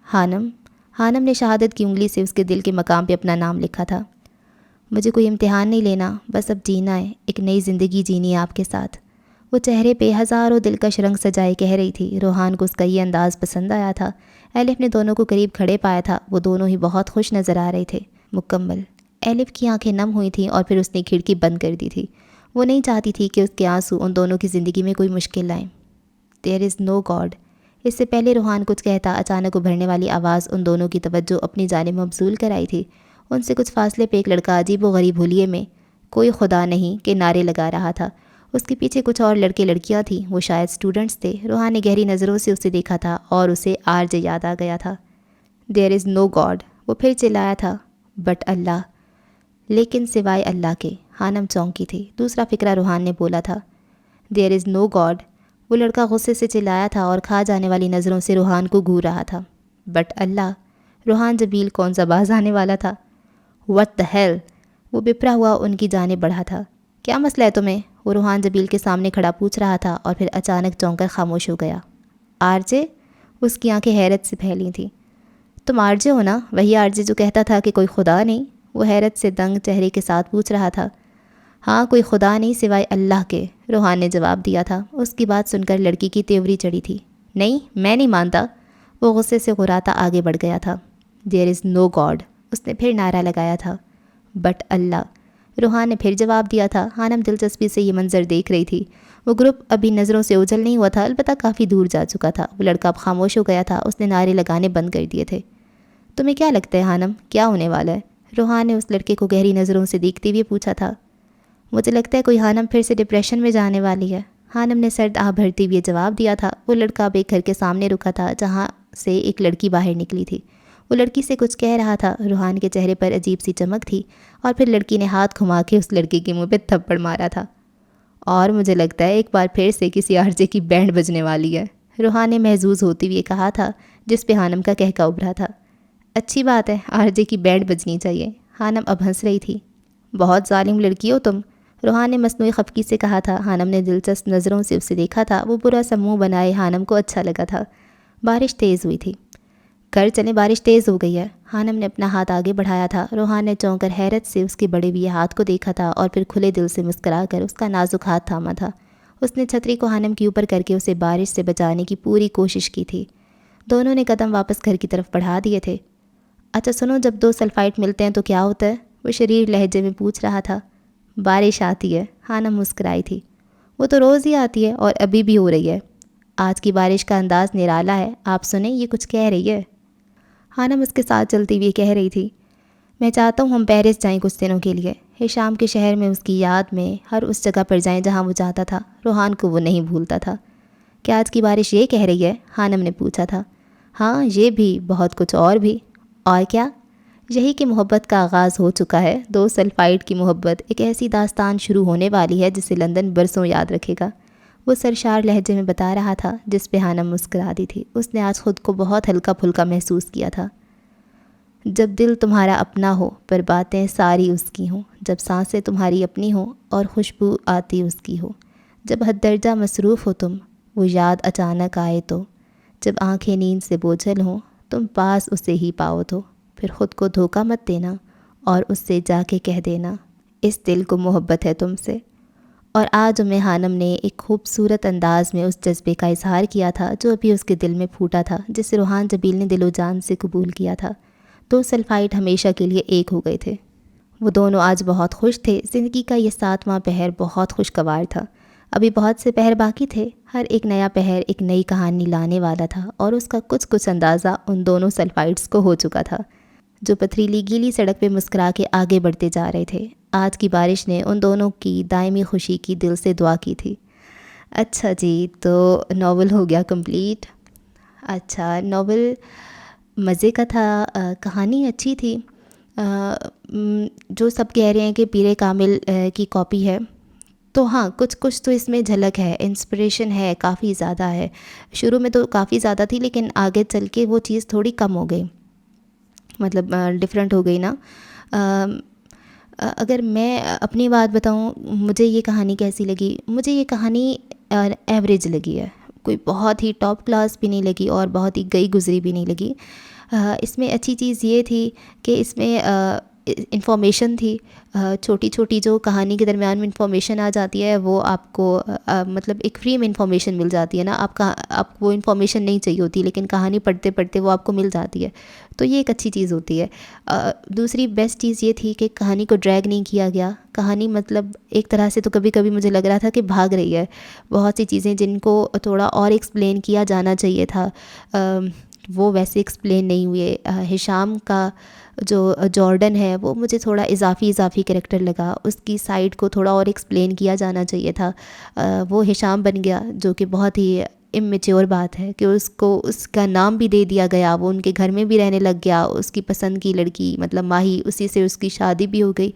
حانم نے شہادت کی انگلی سے اس کے دل کے مقام پہ اپنا نام لکھا تھا۔ مجھے کوئی امتحان نہیں لینا، بس اب جینا ہے، ایک نئی زندگی جینی ہے آپ کے ساتھ۔ وہ چہرے پہ ہزاروں دلکش رنگ سجائے کہہ رہی تھی۔ روحان کو اس کا یہ انداز پسند آیا تھا۔ ایلف نے دونوں کو قریب کھڑے پایا تھا۔ وہ دونوں ہی بہت خوش نظر آ رہے تھے، مکمل۔ ایلف کی آنکھیں نم ہوئی تھیں اور پھر اس نے کھڑکی بند کر دی تھی۔ وہ نہیں چاہتی تھی کہ اس کے آنسو ان دونوں کی زندگی میں کوئی مشکل لائیں۔ دیر از نو گاڈ۔ اس سے پہلے روحان کچھ کہتا اچانک ابھرنے والی آواز ان دونوں کی توجہ اپنی جانب مبذول کر آئی تھی۔ ان سے کچھ فاصلے پہ ایک لڑکا عجیب و غریب حلیے میں کوئی خدا نہیں کے نعرے لگا رہا تھا۔ اس کے پیچھے کچھ اور لڑکے لڑکیاں تھیں، وہ شاید اسٹوڈنٹس تھے۔ روحان نے گہری نظروں سے اسے دیکھا تھا اور اسے آر جے یاد آ گیا تھا۔ دیر از نو گاڈ، وہ پھر چلایا تھا۔ بٹ اللہ، لیکن سوائے اللہ کے۔ حانم چونکی تھی۔ دوسرا فقرہ روحان نے بولا تھا۔ دیر از نو گاڈ، وہ لڑکا غصے سے چلایا تھا اور کھا جانے والی نظروں سے روحان کو گھور رہا تھا۔ بٹ اللہ، روحان جبیل کون سا باز آنے والا تھا۔ وٹ دی ہیل، وہ بپرا ہوا ان کی جانب بڑھا تھا۔ کیا مسئلہ ہے تمہیں؟ وہ روحان جبیل کے سامنے کھڑا پوچھ رہا تھا اور پھر اچانک چونک کر خاموش ہو گیا۔ R J? اس کی آنکھیں حیرت سے پھیلی تھیں۔ تم آر جے ہو نا؟ وہی آر جے جو کہتا تھا کہ کوئی خدا نہیں؟ وہ حیرت سے دنگ چہرے کے ساتھ پوچھ رہا تھا۔ ہاں کوئی خدا نہیں سوائے اللہ کے، روحان نے جواب دیا تھا۔ اس کی بات سن کر لڑکی کی تیوری چڑھی تھی۔ نہیں میں نہیں مانتا، وہ غصے سے غراتا آگے بڑھ گیا تھا۔ دیر از نو گاڈ، اس نے پھر نعرہ لگایا تھا۔ بٹ اللہ، روحان نے پھر جواب دیا تھا۔ حانم دلچسپی سے یہ منظر دیکھ رہی تھی۔ وہ گروپ ابھی نظروں سے اوجھل نہیں ہوا تھا، البتہ کافی دور جا چکا تھا۔ وہ لڑکا اب خاموش ہو گیا تھا، اس نے نعرے لگانے بند کر دیے تھے۔ تمہیں کیا لگتا ہے حانم، کیا ہونے والا ہے؟ روحان نے اس لڑکے کو گہری نظروں سے دیکھتے ہوئے پوچھا تھا۔ مجھے لگتا ہے کوئی حانم پھر سے ڈپریشن میں جانے والی ہے، حانم نے سرد آہ بھرتے ہوئے جواب دیا تھا۔ وہ لڑکا اب ایک گھر کے سامنے رکا تھا جہاں سے ایک لڑکی باہر نکلی تھی۔ وہ لڑکی سے کچھ کہہ رہا تھا۔ روحان کے چہرے پر عجیب سی چمک تھی، اور پھر لڑکی نے ہاتھ گھما کے اس لڑکے کے منہ پہ تھپڑ مارا تھا۔ اور مجھے لگتا ہے ایک بار پھر سے کسی آرجے کی بینڈ بجنے والی ہے، روحان نے محظوظ ہوتے ہوئے کہا تھا، جس پہ حانم کا کہکا ابھرا تھا۔ اچھی بات ہے، آرجے کی بینڈ بجنی چاہیے، حانم اب ہنس رہی تھی۔ بہت ظالم لڑکی ہو تم، روحان نے مصنوعی خفگی سے کہا تھا۔ حانم نے دلچسپ نظروں سے اسے دیکھا تھا۔ وہ برا سا منہ بنائے حانم کو اچھا لگا تھا۔ بارش تیز ہوئی تھی۔ گھر چلیں، بارش تیز ہو گئی ہے، حانم نے اپنا ہاتھ آگے بڑھایا تھا۔ روحان نے چونک کر حیرت سے اس کے بڑے ہوئے ہاتھ کو دیکھا تھا، اور پھر کھلے دل سے مسکرا کر اس کا نازک ہاتھ تھاما تھا۔ اس نے چھتری کو حانم کے اوپر کر کے اسے بارش سے بچانے کی پوری کوشش کی تھی۔ دونوں نے قدم واپس گھر کی طرف بڑھا دیے تھے۔ اچھا سنو، جب دو سلفائٹ ملتے ہیں تو کیا ہوتا ہے؟ وہ شریر لہجے میں پوچھ رہا تھا۔ بارش آتی ہے، حانم مسکرائی تھی۔ وہ تو روز ہی آتی ہے، اور ابھی بھی ہو رہی ہے۔ آج کی بارش کا انداز نرالا ہے، آپ سنیں یہ کچھ کہہ رہی ہے۔ حانم اس کے ساتھ چلتی ہوئی کہہ رہی تھی، میں چاہتا ہوں ہم پیرس جائیں کچھ دنوں کے لیے، ہشام کے شہر میں، اس کی یاد میں، ہر اس جگہ پر جائیں جہاں وہ چاہتا تھا۔ روحان کو وہ نہیں بھولتا تھا۔ کیا آج کی بارش یہ کہہ رہی ہے؟ حانم نے پوچھا تھا۔ ہاں یہ بھی، بہت کچھ اور بھی۔ اور کیا؟ یہی کہ محبت کا آغاز ہو چکا ہے، دو سلفائٹ کی محبت، ایک ایسی داستان شروع ہونے والی ہے جسے لندن برسوں یاد رکھے گا، وہ سرشار لہجے میں بتا رہا تھا، جس پہ حانم مسکرا دی تھی۔ اس نے آج خود کو بہت ہلکا پھلکا محسوس کیا تھا۔ جب دل تمہارا اپنا ہو پر باتیں ساری اس کی ہوں، جب سانسیں تمہاری اپنی ہوں اور خوشبو آتی اس کی ہو، جب حد درجہ مصروف ہو تم، وہ یاد اچانک آئے تو، جب آنکھیں نیند سے بوجھل ہوں، تم پاس اسے ہی پاؤ تو، پھر خود کو دھوکہ مت دینا اور اس سے جا کے کہہ دینا، اس دل کو محبت ہے تم سے۔ اور آج حانم نے ایک خوبصورت انداز میں اس جذبے کا اظہار کیا تھا جو ابھی اس کے دل میں پھوٹا تھا، جسے روحان جبیل نے دل و جان سے قبول کیا تھا۔ دو سلفائٹ ہمیشہ کے لیے ایک ہو گئے تھے۔ وہ دونوں آج بہت خوش تھے۔ زندگی کا یہ 7واں پہر بہت خوشگوار تھا۔ ابھی بہت سے پہر باقی تھے۔ ہر ایک نیا پہر ایک نئی کہانی لانے والا تھا، اور اس کا کچھ اندازہ ان دونوں سلفائٹس کو ہو چکا تھا، جو پتھریلی گیلی سڑک پہ مسکرا کے آگے بڑھتے جا رہے تھے۔ آج کی بارش نے ان دونوں کی دائمی خوشی کی دل سے دعا کی تھی۔ اچھا جی، تو ناول ہو گیا کمپلیٹ۔ اچھا، ناول مزے کا تھا، کہانی اچھی تھی۔ جو سب کہہ رہے ہیں کہ پیر کامل کی کاپی ہے، تو ہاں کچھ تو اس میں جھلک ہے، انسپریشن ہے، کافی زیادہ ہے۔ شروع میں تو کافی زیادہ تھی، لیکن آگے چل کے وہ چیز تھوڑی کم ہو گئی، مطلب ڈیفرنٹ ہو گئی نا۔ اگر میں اپنی بات بتاؤں، مجھے یہ کہانی کیسی لگی؟ مجھے یہ کہانی ایوریج لگی ہے، کوئی بہت ہی ٹاپ کلاس بھی نہیں لگی اور بہت ہی گئی گزری بھی نہیں لگی۔ اس میں اچھی چیز یہ تھی کہ اس میں انفارمیشن تھی، چھوٹی چھوٹی جو کہانی کے درمیان میں انفارمیشن آ جاتی ہے، وہ آپ کو مطلب ایک فری میں انفارمیشن مل جاتی ہے نا، آپ کو وہ انفارمیشن نہیں چاہیے ہوتی، لیکن کہانی پڑھتے پڑھتے وہ آپ کو مل جاتی ہے، تو یہ ایک اچھی چیز ہوتی ہے۔ دوسری بیسٹ چیز یہ تھی کہ کہانی کو ڈریگ نہیں کیا گیا۔ کہانی مطلب ایک طرح سے تو کبھی کبھی مجھے لگ رہا تھا کہ بھاگ رہی ہے، بہت سی چیزیں جن کو تھوڑا اور ایکسپلین کیا جانا چاہیے تھا، وہ ویسے ایکسپلین نہیں ہوئے۔ ہشام کا جو جارڈن ہے، وہ مجھے تھوڑا اضافی کریکٹر لگا، اس کی سائڈ کو تھوڑا اور ایکسپلین کیا جانا چاہیے تھا۔ وہ ہشام بن گیا، جو کہ بہت ہی امیچور بات ہے کہ اس کو اس کا نام بھی دے دیا گیا، وہ ان کے گھر میں بھی رہنے لگ گیا، اس کی پسند کی لڑکی مطلب ماہی، اسی سے اس کی شادی بھی ہو گئی۔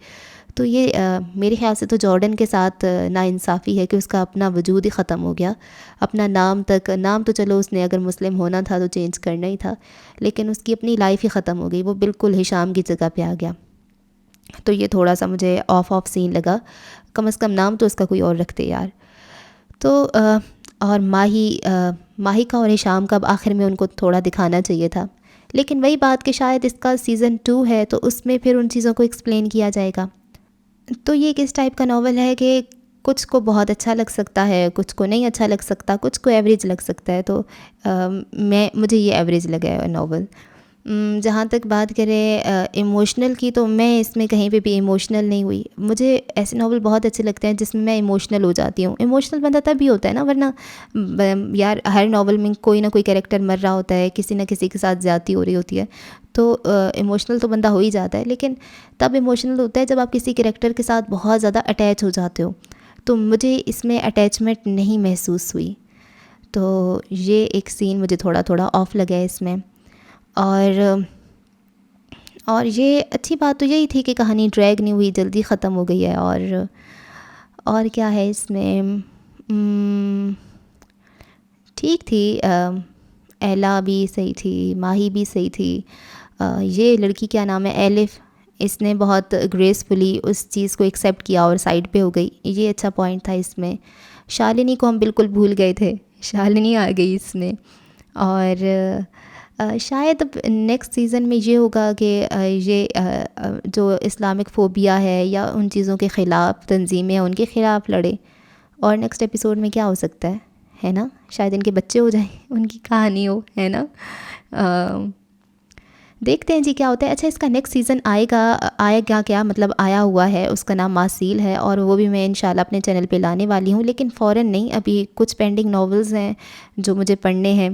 تو یہ میرے خیال سے تو جارڈن کے ساتھ ناانصافی ہے کہ اس کا اپنا وجود ہی ختم ہو گیا، اپنا نام تو چلو اس نے اگر مسلم ہونا تھا تو چینج کرنا ہی تھا، لیکن اس کی اپنی لائف ہی ختم ہو گئی، وہ بالکل ہشام کی جگہ پہ آ گیا۔ تو یہ تھوڑا سا مجھے آف سین لگا، کم از کم نام تو اس کا کوئی اور رکھتے یار۔ تو اور ماہی کا اور ہشام کا آخر میں ان کو تھوڑا دکھانا چاہیے تھا، لیکن وہی بات کہ شاید اس کا سیزن 2 ہے تو اس میں پھر ان چیزوں کو ایکسپلین کیا جائے گا۔ تو یہ کس ٹائپ کا ناول ہے کہ کچھ کو بہت اچھا لگ سکتا ہے، کچھ کو نہیں اچھا لگ سکتا، کچھ کو ایوریج لگ سکتا ہے. تو مجھے یہ ایوریج لگا ہے ناول. جہاں تک بات کریں ایموشنل کی، تو میں اس میں کہیں پہ بھی ایموشنل نہیں ہوئی. مجھے ایسے ناول بہت اچھے لگتے ہیں جس میں ایموشنل ہو جاتی ہوں. ایموشنل بندہ تب بھی ہوتا ہے نا، ورنہ یار ہر ناول میں کوئی نہ کوئی کریکٹر مر رہا ہوتا ہے، کسی نہ کسی کے ساتھ زیادتی ہو رہی ہوتی ہے، تو ایموشنل تو بندہ ہو ہی جاتا ہے. لیکن تب ایموشنل ہوتا ہے جب آپ کسی کریکٹر کے ساتھ بہت زیادہ اٹیچ ہو جاتے ہو. تو مجھے اس میں اٹیچمنٹ نہیں محسوس ہوئی. تو یہ ایک سین مجھے تھوڑا تھوڑا آف لگا ہے اس میں. اور یہ اچھی بات تو یہی تھی کہ کہانی ڈریگ نہیں ہوئی، جلدی ختم ہو گئی ہے. اور کیا ہے اس میں، ٹھیک تھی. ایلا بھی صحیح تھی، ماہی بھی صحیح تھی. یہ لڑکی کیا نام ہے، ایلف، اس نے بہت گریسفلی اس چیز کو ایکسیپٹ کیا اور سائڈ پہ ہو گئی. یہ اچھا پوائنٹ تھا اس میں. شالنی کو ہم بالکل بھول گئے تھے، شالنی آ گئی اس میں. اور شاید نیکسٹ سیزن میں یہ ہوگا کہ یہ جو اسلامک فوبیا ہے یا ان چیزوں کے خلاف تنظیمیں ہیں ان کے خلاف لڑے. اور نیکسٹ ایپیسوڈ میں کیا ہو سکتا ہے نا، شاید ان کے بچے ہو جائیں، ان کی کہانی ہو، ہے نا. دیکھتے ہیں جی کیا ہوتا ہے. اچھا، اس کا نیکسٹ سیزن آئے گا کیا، مطلب آیا ہوا ہے، اس کا نام ماسیل ہے، اور وہ بھی میں انشاءاللہ اپنے چینل پہ لانے والی ہوں. لیکن فوراً نہیں، ابھی کچھ پینڈنگ ناولز ہیں جو مجھے پڑھنے ہیں.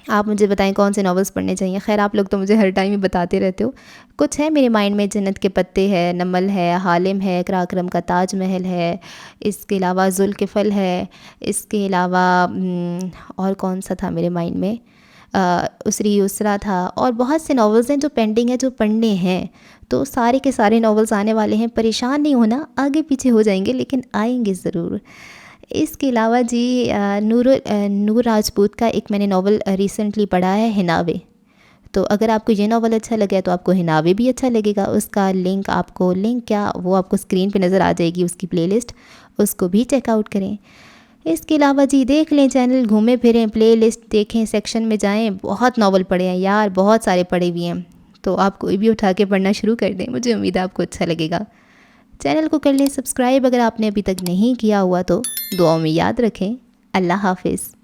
آپ مجھے بتائیں کون سے ناولز پڑھنے چاہیے. خیر آپ لوگ تو مجھے ہر ٹائم ہی بتاتے رہتے ہو. کچھ ہے میرے مائنڈ میں، جنت کے پتے ہے، نمل ہے، حالم ہے، قراقرم کا تاج محل ہے، اس کے علاوہ ذوالکفل ہے، اس کے علاوہ اور کون سا تھا میرے مائنڈ میں، اسری یسریٰ تھا. اور بہت سے ناولز ہیں جو پینڈنگ ہیں، جو پڑھنے ہیں. تو سارے کے سارے ناولز آنے والے ہیں. پریشان نہیں ہونا، آگے پیچھے ہو جائیں گے لیکن آئیں گے ضرور. اس کے علاوہ جی نور راجپوت کا ایک میں نے ناول ریسنٹلی پڑھا ہے، ہناوے. تو اگر آپ کو یہ ناول اچھا لگا ہے تو آپ کو ہناوے بھی اچھا لگے گا. اس کا لنک کیا وہ آپ کو اسکرین پہ نظر آ جائے گی، اس کی پلے لسٹ، اس کو بھی چیک آؤٹ کریں. اس کے علاوہ جی دیکھ لیں چینل، گھومیں پھریں، پلے لسٹ دیکھیں، سیکشن میں جائیں. بہت ناول پڑھے ہیں یار، بہت سارے پڑھے ہوئے ہیں. تو آپ کوئی بھی اٹھا کے پڑھنا شروع کر دیں، مجھے امید ہے آپ کو اچھا لگے گا. چینل کو کر لیں سبسکرائب اگر آپ نے ابھی تک نہیں کیا ہوا تو. دعاؤں میں یاد رکھیں. اللہ حافظ.